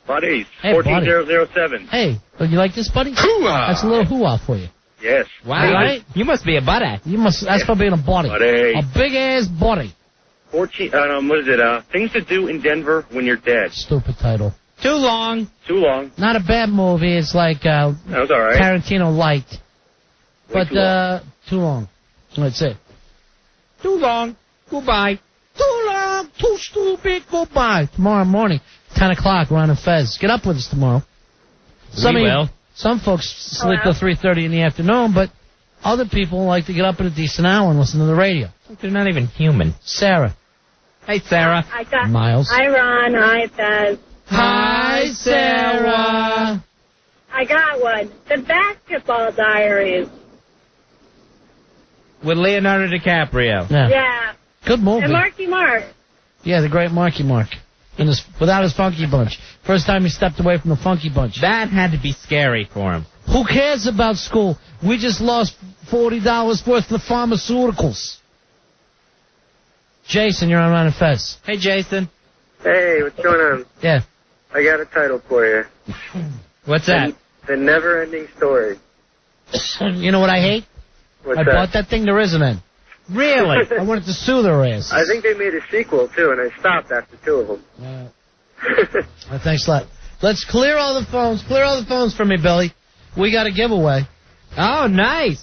Buddies, Hey, 14007. Hey, you like this, buddy? Hoo-ah! That's a little hoo-ah for you. Yes. Wow, Right? you must be a buddy. That's for being a buddy. Buddy. A big-ass buddy. 14, what is it, Things to Do in Denver When You're Dead. Stupid title. Too long. Too long. Not a bad movie. It's like That was all right. Tarantino light. Way But too long. That's it. Too long. Goodbye. Too long. Too stupid. Goodbye. Tomorrow morning, 10 o'clock, Ron and Fez. Get up with us tomorrow. We will. Some folks sleep till 3:30 in the afternoon, but other people like to get up at a decent hour and listen to the radio. They're not even human. Sarah. Hey, Sarah. I got Miles. Hi, Ron. Hi, Fez. Hi, Sarah. I got one. The Basketball Diaries. With Leonardo DiCaprio. Yeah. Good movie. And Marky Mark. Yeah, the great Marky Mark. And without his Funky Bunch. First time he stepped away from the Funky Bunch. That had to be scary for him. Who cares about school? We just lost $40 worth of pharmaceuticals. Jason, you're on Ron and Fez. Hey, Jason. Hey, what's going on? Yeah. I got a title for you. What's that? The Never-Ending Story. You know what I hate? What's I that? bought that thing there isn't in. Really? I wanted to sue their ass. I think they made a sequel, too, and I stopped after 2 of them. Thanks a lot. Let's clear all the phones. Clear all the phones for me, Billy. We got a giveaway. Oh, nice.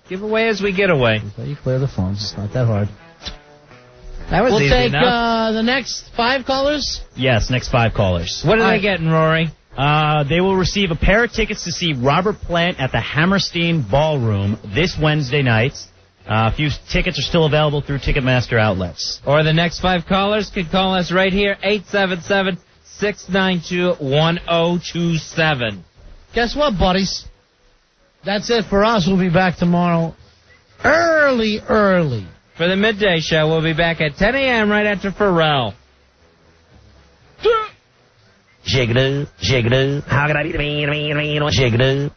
Give away as we get away. You clear the phones. It's not that hard. That was We'll easy take enough. the next 5 callers. Yes, next 5 callers. What are they getting, Rory? They will receive a pair of tickets to see Robert Plant at the Hammerstein Ballroom this Wednesday night. A few tickets are still available through Ticketmaster outlets. Or the next 5 callers could call us right here, 877-692-1027. Guess what, buddies? That's it for us. We'll be back tomorrow early. For the midday show, we'll be back at 10 a.m. right after Pharrell. Jigga-doo, jigga-doo, how could I be, jigga-doo.